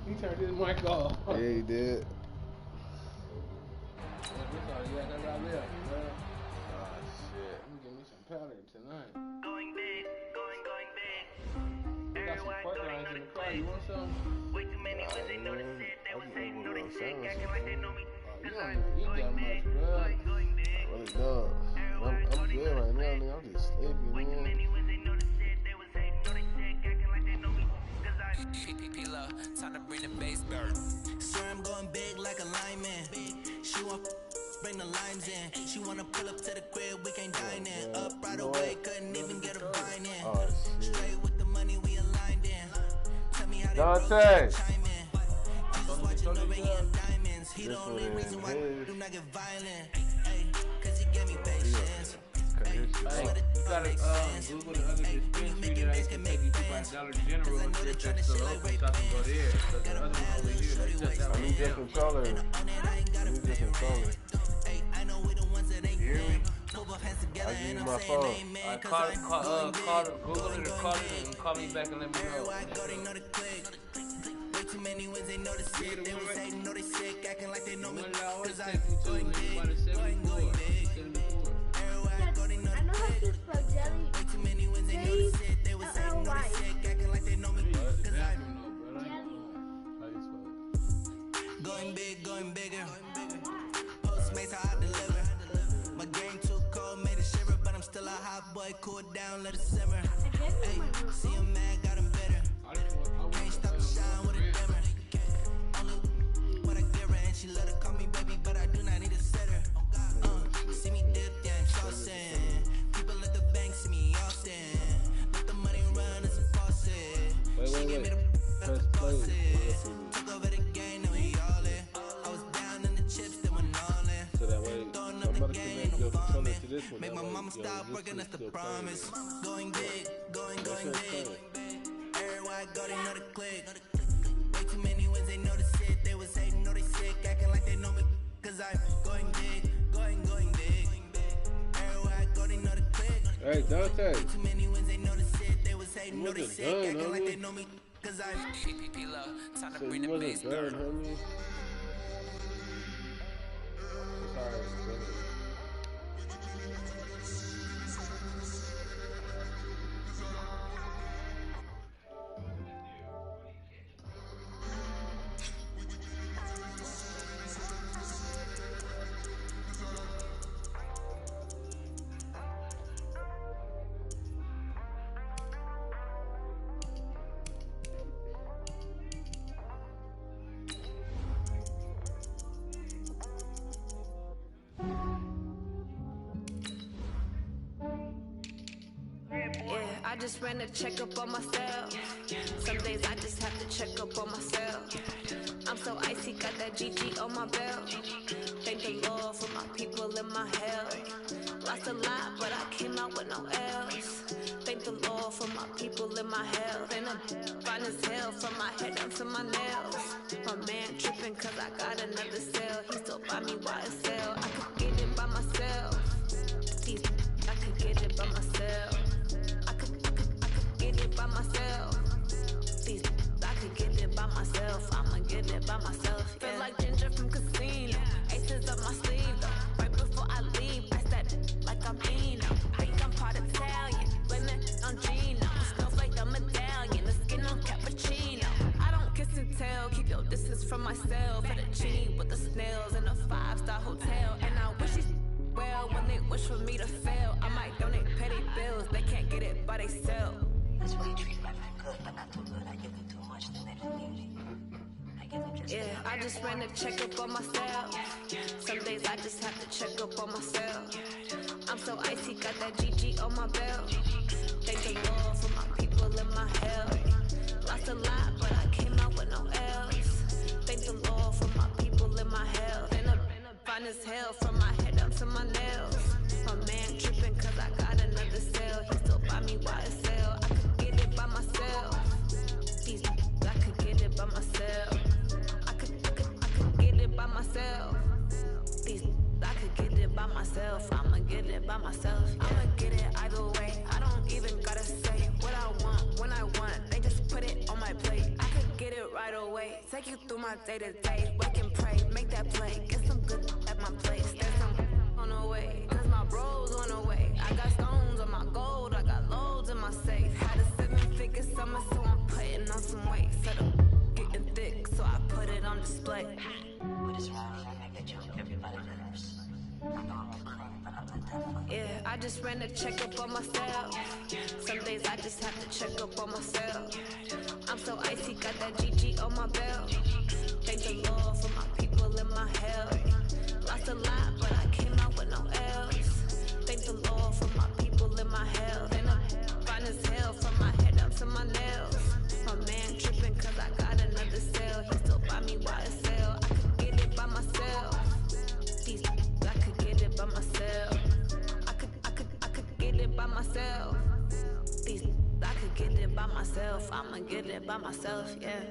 He turned this mic off. Yeah, he did. Oh, shit. I'm gonna give me some powder tonight. Going big, going big. Got some pork rinds in the car. You want some? Way too many when they know the shit. They was hating, know they sick, acting like they know me. You don't eat that much, bro. Going big. I really don't. I'm good right now, nigga. I'm just sleepy, Way too man. many when they know the shit. They was hating, know they sick, acting like they know me. Cause I Time to bring the bass back. Swear I'm going big like a lineman. She want bring the limes in. She wanna pull up to the crib, we can't dine in. Up right away, couldn't even get a fine in. Oh, shit. Straight with the money we aligned in. Tell me how they Dante. broke, chime in. Jesus watching over here in diamonds. He the only reason why I do not get violent. Ay, cause he gave me patience. Hey, you gotta Google the other dispensary that I used to take you to by Dollar General and get that still open so I can go there. Because the other one over here, they shut that I one need this down. controller. I need this controller. I know we the ones that ain't You hear me? put both hands together I give and you I'm my saying phone. amen. Alright, Cause call I'm going Google it or call it and call me back and let me know. everywhere I go, they know the click. Way too many wins, they know the shit. They was hating, know they sick, acting like they know me. Cause I'm going big, going big. Everywhere I go, they know the click. Way too many wins, they know the shit. They was hating, know they sick, acting like they know me. Cause I'm going big, going bigger. Postmates how I deliver. My game too cold, made it shiver, but I'm still a hot boy. Cool down, let it simmer. Hey, see him mad, got him bitter. Can't stop the shine with a dimmer. Only what I give her, and she let her call me baby, but I do not need a sitter. See me dip, yeah, I'm saucing. People at the bank see me often. Let the money run, it's a faucet. She gave me the Press play. took over the game, now we all in. I was down in the chips, they went all in. So that way, Throwing up the somebody game, can make no your controller vomit. to this one. Make my That way, mama yo, stop this working, shit that's the still promise. playing. Going big, going That big. shit Everywhere I go, they know the click. Way too many wins, they know the shit. They was hating, know they sick, acting like they know me. Cause I'm going big, going big. Everywhere I go, they know the click. Hey, Dante. Way too many wins, they know the shit. They was hating, know they wasn't sick, done, acting like homie. they know me. Cause I'm Time So to you bring the wasn't bass done, back. homie. Sorry, brother. Yeah, I just ran a checkup on myself. Some days I just have to check up on myself. I'm so icy, got that GG on my belt. Thank the Lord for my people in my health. Lost a lot, but I came out with no L's. Thank the Lord for my people in my health. And I'm fine as hell from my head down to my nails. My man tripping cause I got another cell. He still buy me YSL. I could get it by myself. These I could get it by myself. I could get it by myself. These I could get it by myself. I'ma get it by myself. Feel like Ginger from Casino. Aces up my sleeve though. Right before I leave, I said like I'm Eno. Think I'm part Italian. Blame it on Gino. Snowflake the medallion. The skin on cappuccino. I don't kiss and tell. Keep your distance from myself. Fettuccine with the snails in a 5-star hotel. And I wish these well when they wish for me to fail. I might donate petty bills. They can't get it by they sell. That's why you treat my friend good, but not too good. I give them too much, then they don't need it. I give them just Yeah, I just ran a checkup on myself. Some days I just have to check up on myself. I'm so icy, got that GG on my belt. Thank the Lord for my people in my health. Lost a lot, but I came out with no L's. Thank the Lord for my people in my health. And I'm fine as hell from my head down to my nails. My man tripping cause I got another cell. He still buy me YSL. I could get it by myself. These I could get it by myself. I could get it by myself. These I could get it by myself. I'ma get it by myself. I'ma get it either way. I don't even gotta say what I want when I want. They just put it on my plate. I could get it right away. Take you through my day to day. Wake and pray, make that play. Get some good at my place. There's some on the way, cause my bros on the way. I got stones on my gold. I got loads in my safe. Had a 7-figure summer, so I'm putting on some weight. Set up getting thick, so I put it on display. But it's right here, make that jump everybody nerves. I know I'm fine, but I'm not that fucking. Yeah, I just ran a checkup on myself. Some days I just have to check up on myself. I'm so icy, got that GG on my belt. Thank the Lord for my people in my health. Lost a lot, but I came out with no else. Thank the Lord for my people in my health. And I'm fine as hell from my head up to my nails. My man tripping cause I got another cell. He still buy me YSL. I could get it by myself. These I could get it by myself. I could get it by myself. These I could get it by myself. I'ma get it by myself, yeah.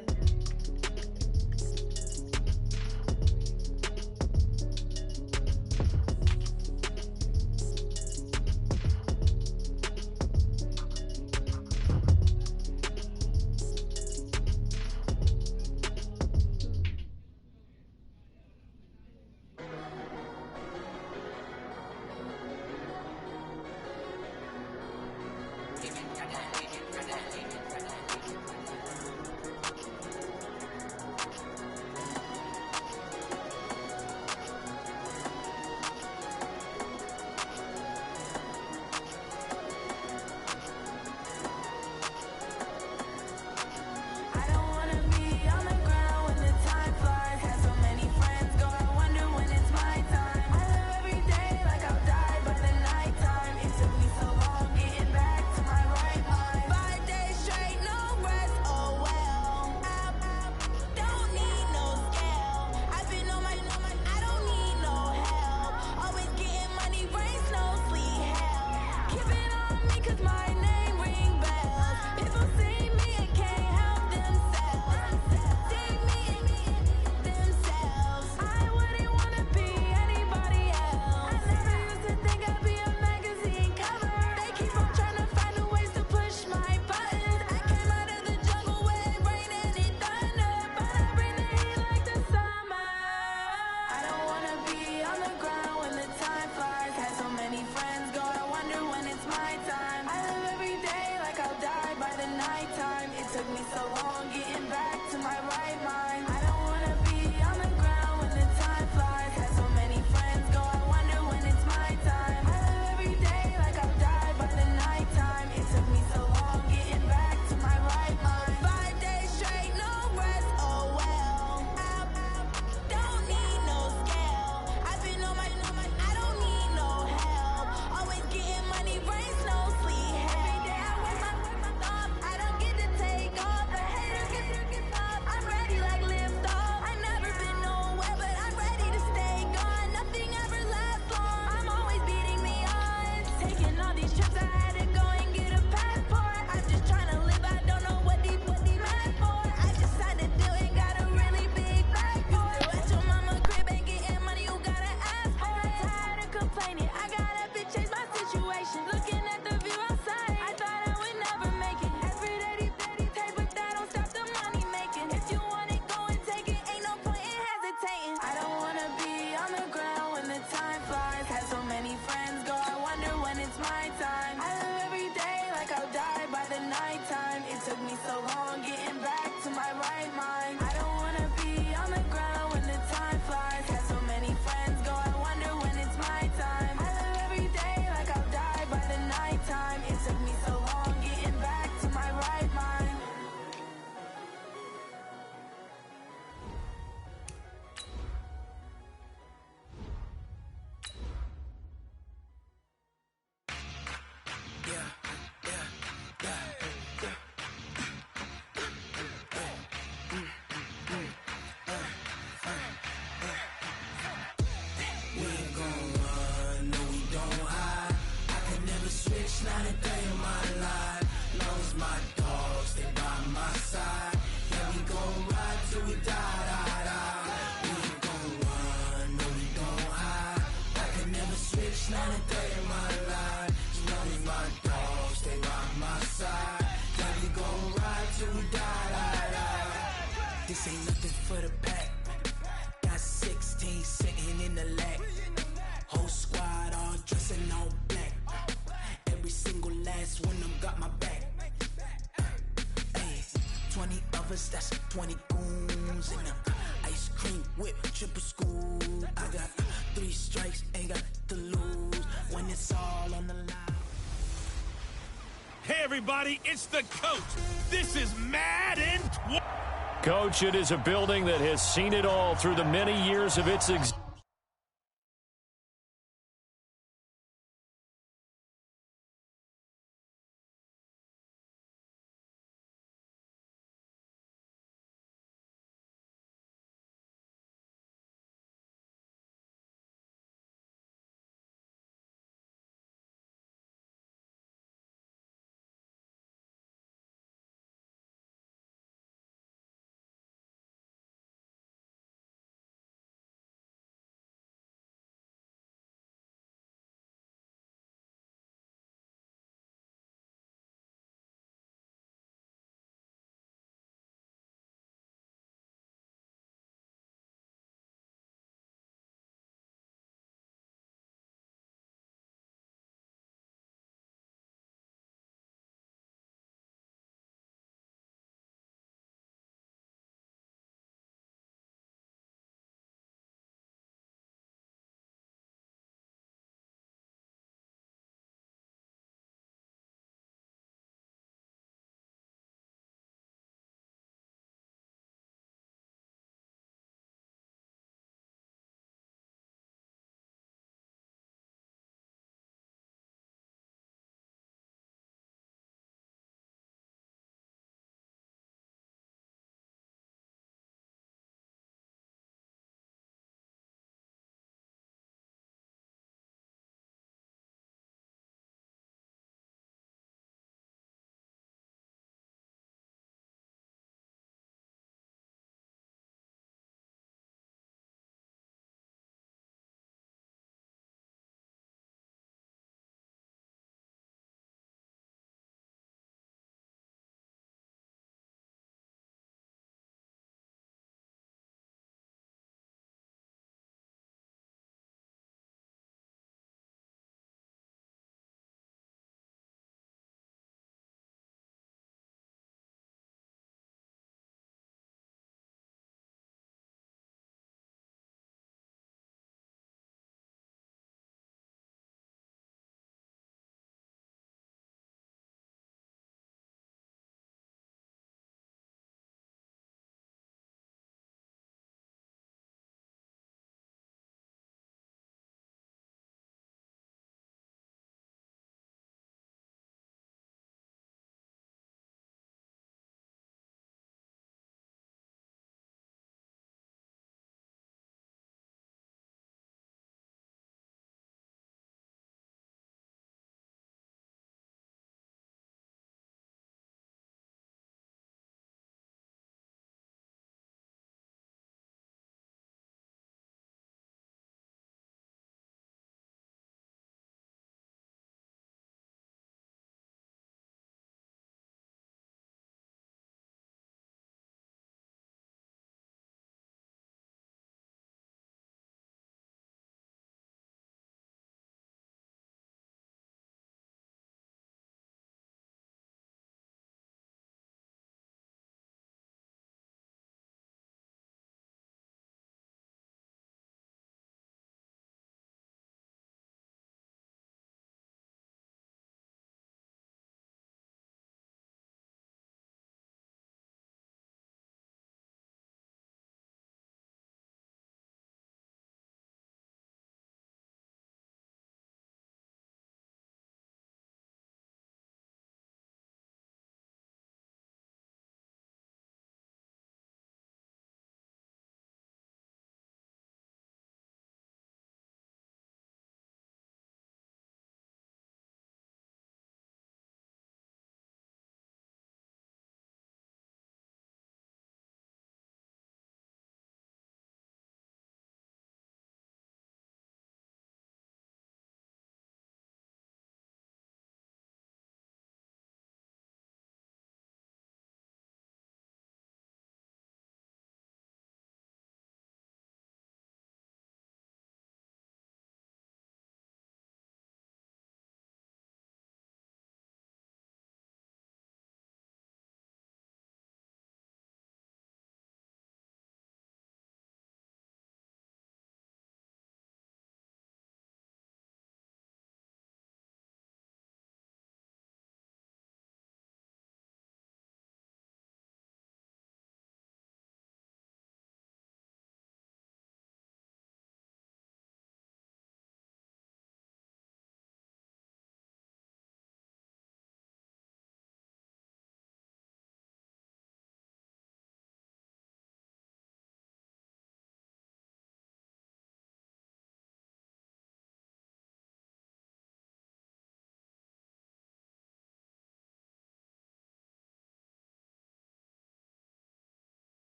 Benz, that's 20 goons. And ice cream whip, triple school. I got 3 strikes, ain't got to lose. When it's all on the line. Hey, everybody, it's the coach. This is Madden20. Coach, it is a building that has seen it all through the many years of its existence.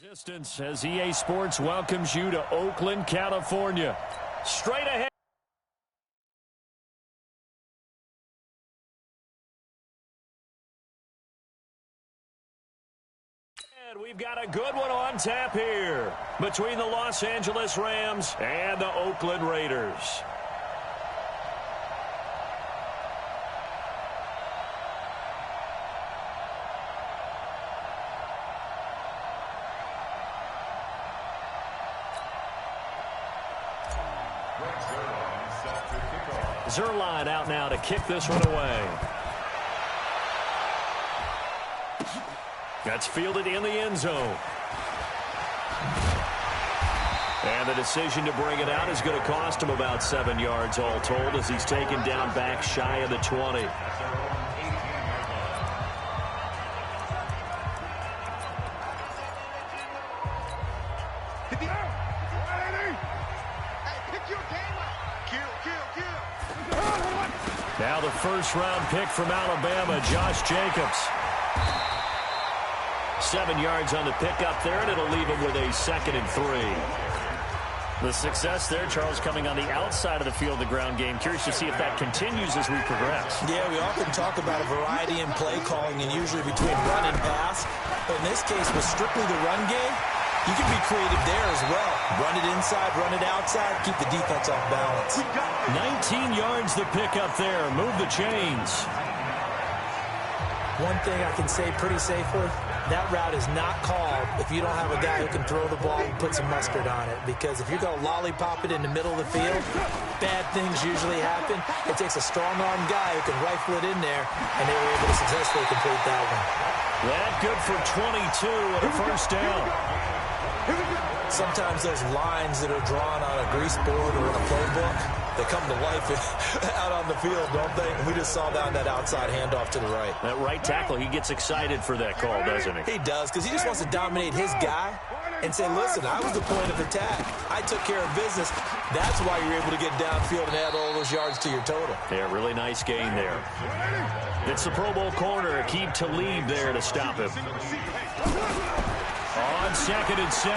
Distance as EA Sports welcomes you to Oakland, California. Straight ahead. And we've got a good one on tap here between the Los Angeles Rams and the Oakland Raiders. Zerline out now to kick this one away. That's fielded in the end zone. And the decision to bring it out is going to cost him about 7 yards all told as he's taken down back shy of the 20. Now the first-round pick from Alabama, Josh Jacobs. 7 yards on the pickup there, and it'll leave him with a 2nd and 3. The success there, Charles, coming on the outside of the field, the ground game. Curious to see if that continues as we progress. Yeah, we often talk about a variety in play calling and usually between run and pass. But in this case, with strictly the run game, you can be creative there as well. Run it inside, run it outside, keep the defense off balance. 19 yards the pickup there. Move the chains. One thing I can say pretty safely, that route is not called if you don't have a guy who can throw the ball and put some mustard on it. Because if you're going to lollipop it in the middle of the field, bad things usually happen. It takes a strong-arm guy who can rifle it in there, and they were able to successfully complete that one. That good for 22 and a first down. Sometimes those lines that are drawn on a grease board or in a playbook, they come to life out on the field, don't they? And we just saw down that outside handoff to the right. That right tackle, he gets excited for that call, doesn't he? He does, because he just wants to dominate his guy and say, listen, I was the point of attack. I took care of business. That's why you're able to get downfield and add all those yards to your total. Yeah, really nice gain there. It's the Pro Bowl corner, Aqib Talib there to stop him. On 2nd and 7,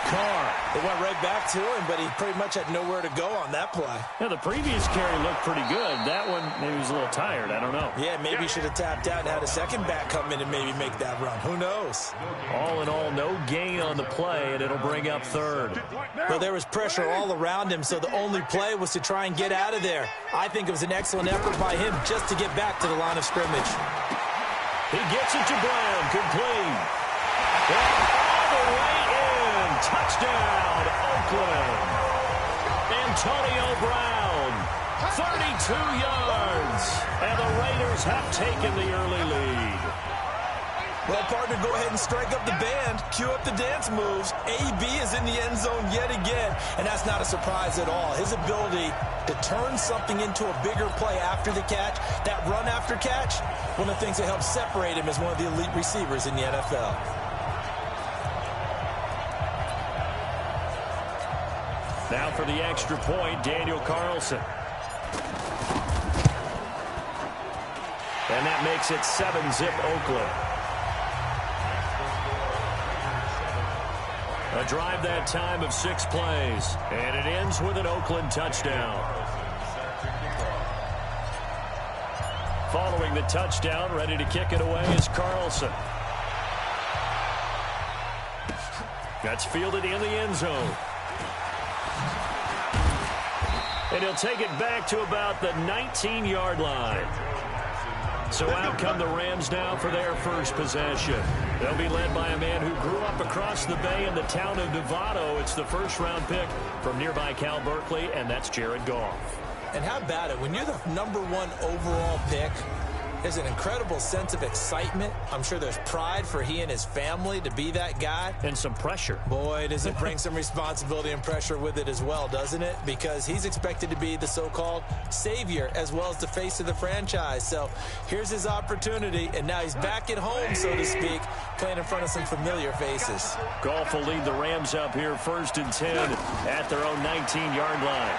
Carr. It went right back to him, but he pretty much had nowhere to go on that play. Yeah, the previous carry looked pretty good. That one, maybe he was a little tired. I don't know. Yeah, maybe he should have tapped out and had a second back come in and maybe make that run. Who knows? All in all, no gain on the play, and it'll bring up 3rd. Well, there was pressure all around him, so the only play was to try and get out of there. I think it was an excellent effort by him just to get back to the line of scrimmage. He gets it to Brown, complete. All the way in. Touchdown, Oakland. Antonio Brown, 32 yards. And the Raiders have taken the early lead. Well, partner, go ahead and strike up the band. Cue up the dance moves. AB is in the end zone yet again. And that's not a surprise at all. His ability to turn something into a bigger play after the catch, that run after catch, one of the things that helps separate him as one of the elite receivers in the NFL. Now for the extra point, Daniel Carlson. And that makes it 7-zip Oakland. A drive that time of 6 plays. And it ends with an Oakland touchdown. Following the touchdown, ready to kick it away is Carlson. That's fielded in the end zone. And he'll take it back to about the 19-yard line. So out come the Rams now for their first possession. They'll be led by a man who grew up across the bay in the town of Novato. It's the first-round pick from nearby Cal Berkeley, and that's Jared Goff. And how about it? When you're the #1 overall pick, there's an incredible sense of excitement. I'm sure there's pride for he and his family to be that guy. And some pressure. Boy, does it bring some responsibility and pressure with it as well, doesn't it? Because he's expected to be the so-called savior as well as the face of the franchise. So here's his opportunity, and now he's back at home, so to speak, playing in front of some familiar faces. Goff will lead the Rams up here 1st and 10 at their own 19-yard line.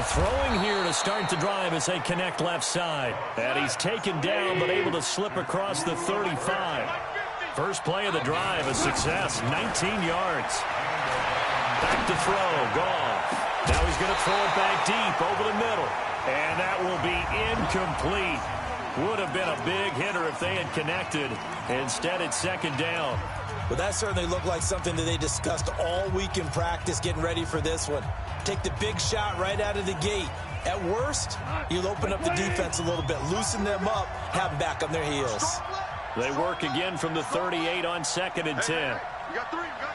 Throwing here to start the drive as they connect left side. And he's taken down but able to slip across the 35. First play of the drive, a success, 19 yards. Back to throw, Goff. Now he's going to throw it back deep over the middle. And that will be incomplete. Would have been a big hitter if they had connected. Instead, it's second down. Well, that certainly looked like something that they discussed all week in practice, getting ready for this one. Take the big shot right out of the gate. At worst, you'll open up the defense a little bit, loosen them up, have them back on their heels. They work again from the 38 on 2nd and 10. You got three down.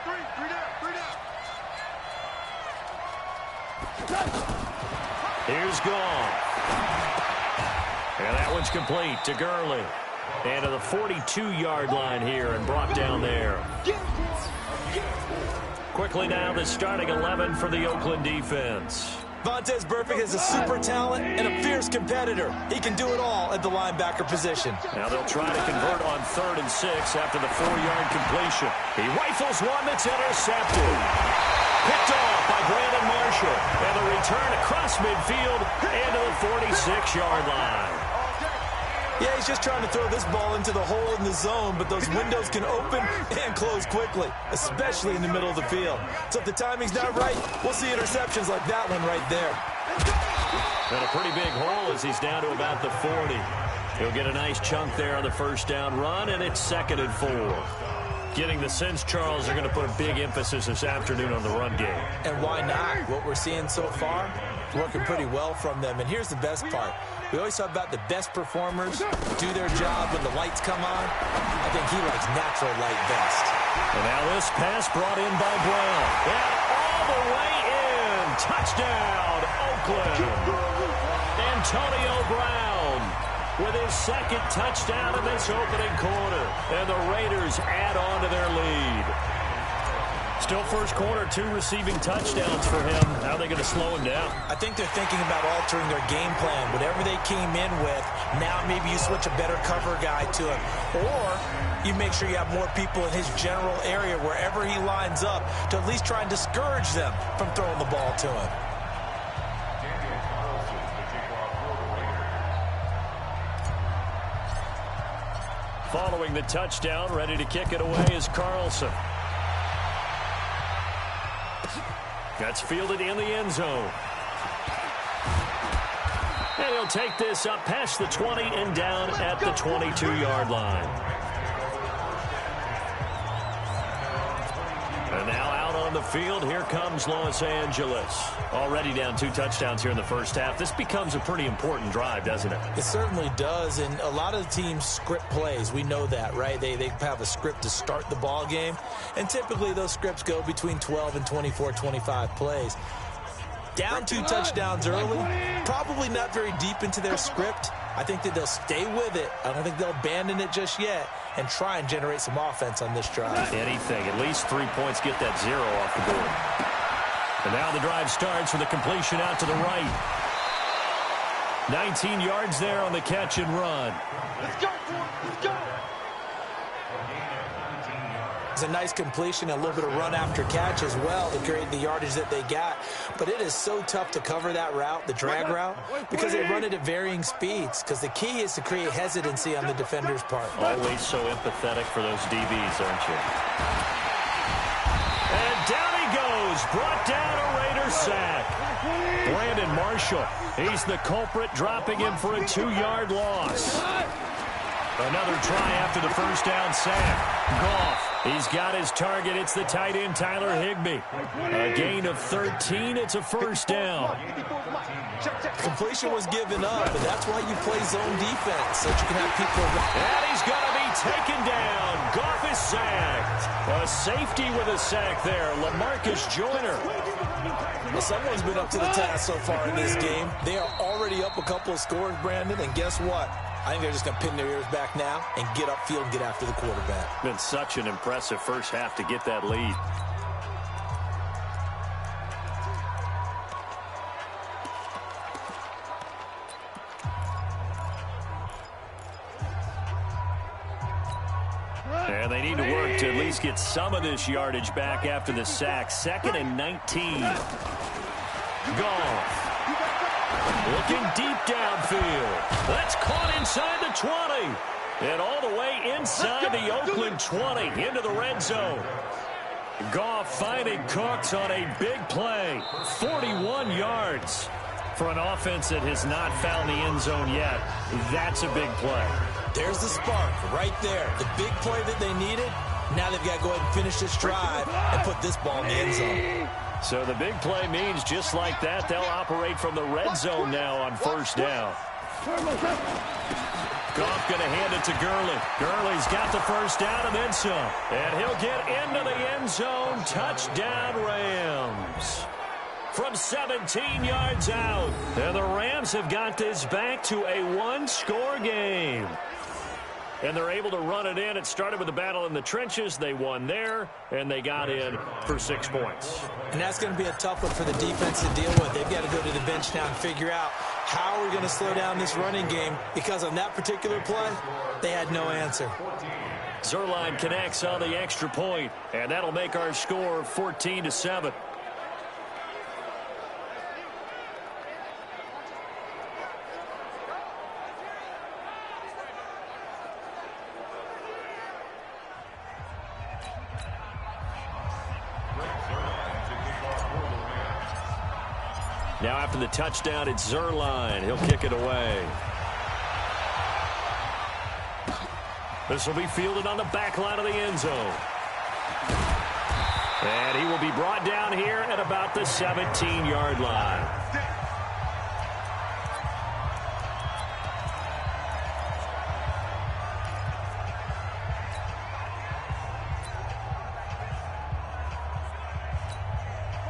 Here's Goff. And that one's complete to Gurley. And to the 42-yard line here and brought down there. Quickly now, the starting 11 for the Oakland defense. Vontaze Burfict is a super talent and a fierce competitor. He can do it all at the linebacker position. Now they'll try to convert on 3rd and 6 after the 4-yard completion. He rifles one that's intercepted. Picked off by Brandon Marshall. And the return across midfield and to the 46-yard line. Yeah, he's just trying to throw this ball into the hole in the zone, but those windows can open and close quickly, especially in the middle of the field. So if the timing's not right, we'll see interceptions like that one right there. And a pretty big hole as he's down to about the 40. He'll get a nice chunk there on the first down run, and it's 2nd and 4. Getting the sense, Charles, they're going to put a big emphasis this afternoon on the run game. And why not? What we're seeing so far, working pretty well from them. And here's the best part. We always talk about the best performers do their job when the lights come on. I think he likes natural light best. And now this pass brought in by Brown. And all the way in. Touchdown, Oakland. Antonio Brown with his 2nd touchdown in this opening quarter. And the Raiders add on to their lead. Still first quarter, 2 receiving touchdowns for him. How are they going to slow him down? I think they're thinking about altering their game plan. Whatever they came in with, now maybe you switch a better cover guy to him. Or you make sure you have more people in his general area wherever he lines up to at least try and discourage them from throwing the ball to him. Following the touchdown, ready to kick it away is Carlson. That's fielded in the end zone. And he'll take this up past the 20 and down at the 22-yard line. And now out on the field, here comes Los Angeles. Already down 2 touchdowns here in the first half. This becomes a pretty important drive, doesn't it? It certainly does, and a lot of the teams script plays. We know that, right? They have a script to start the ball game, and typically those scripts go between 12 and 24, 25 plays. Down 2 touchdowns early, probably not very deep into their script. I think that they'll stay with it. I don't think they'll abandon it just yet and try and generate some offense on this drive. Anything, at least 3 points, get that 0 off the board. And now the drive starts with a completion out to the right. 19 yards there on the catch and run. Let's go, let's go. It's a nice completion, a little bit of run after catch as well to create the yardage that they got. But it is so tough to cover that route, the drag route, because they run it at varying speeds. Because the key is to create hesitancy on the defender's part. Always so empathetic for those DBs, aren't you? And down he goes, brought down a Raider sack. Brandon Marshall, he's the culprit, dropping him for a 2-yard loss. Another try after the first down sack. Goff, he's got his target. It's the tight end, Tyler Higbee. A gain of 13. It's a first down. Completion was given up, and that's why you play zone defense, so that you can have people. And he's going to be taken down. Goff is sacked. A safety with a sack there, LaMarcus Joyner. Well, someone's been up to the task so far in this game. They are already up a couple of scores, Brandon, and guess what? I think they're just going to pin their ears back now and get upfield and get after the quarterback. Been such an impressive first half to get that lead. And they need to work to at least get some of this yardage back after the sack. 2nd and 19. Goff. Looking deep downfield. That's caught inside the 20. And all the way inside the Oakland 20 into the red zone. Goff finding Cooks on a big play. 41 yards. For an offense that has not found the end zone yet, that's a big play. There's the spark right there. The big play that they needed. Now they've got to go ahead and finish this drive and put this ball in the end zone. So the big play means just like that, they'll operate from the red zone now on first down. Goff going to hand it to Gurley. Gurley's got the first down and then some. And he'll get into the end zone. Touchdown, Rams. From 17 yards out. And the Rams have got this back to a one-score game. And they're able to run it in. It started with a battle in the trenches. They won there, and they got in for 6 points. And that's going to be a tough one for the defense to deal with. They've got to go to the bench now and figure out how we're going to slow down this running game, because on that particular play, they had no answer. Zuerlein connects on the extra point, and that'll make our score 14-7. Now after the touchdown, it's Zuerlein. He'll kick it away. This will be fielded on the back line of the end zone. And he will be brought down here at about the 17-yard line.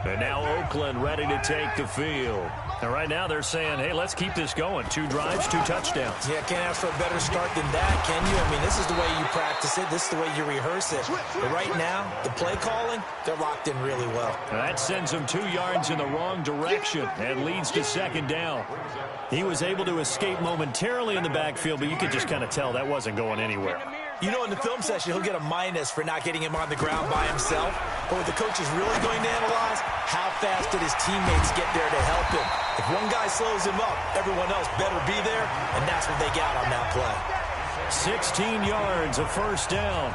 And now Oakland ready to take the field. And right now they're saying, hey, let's keep this going. 2 drives, 2 touchdowns. Yeah, can't ask for a better start than that, can you? I mean, this is the way you practice it. This is the way you rehearse it. But right now, the play calling, they're locked in really well. And that sends them 2 yards in the wrong direction and leads to second down. He was able to escape momentarily in the backfield, but you could just kind of tell that wasn't going anywhere. You know, in the film session, he'll get a minus for not getting him on the ground by himself. But what the coach is really going to analyze, how fast did his teammates get there to help him? If one guy slows him up, everyone else better be there, and that's what they got on that play. 16 yards, a first down.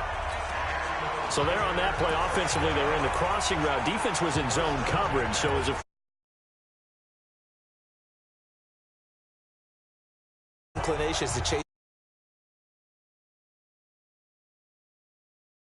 So there on that play, offensively, they were in the crossing route. Defense was in zone coverage, so it was a inclinations to chase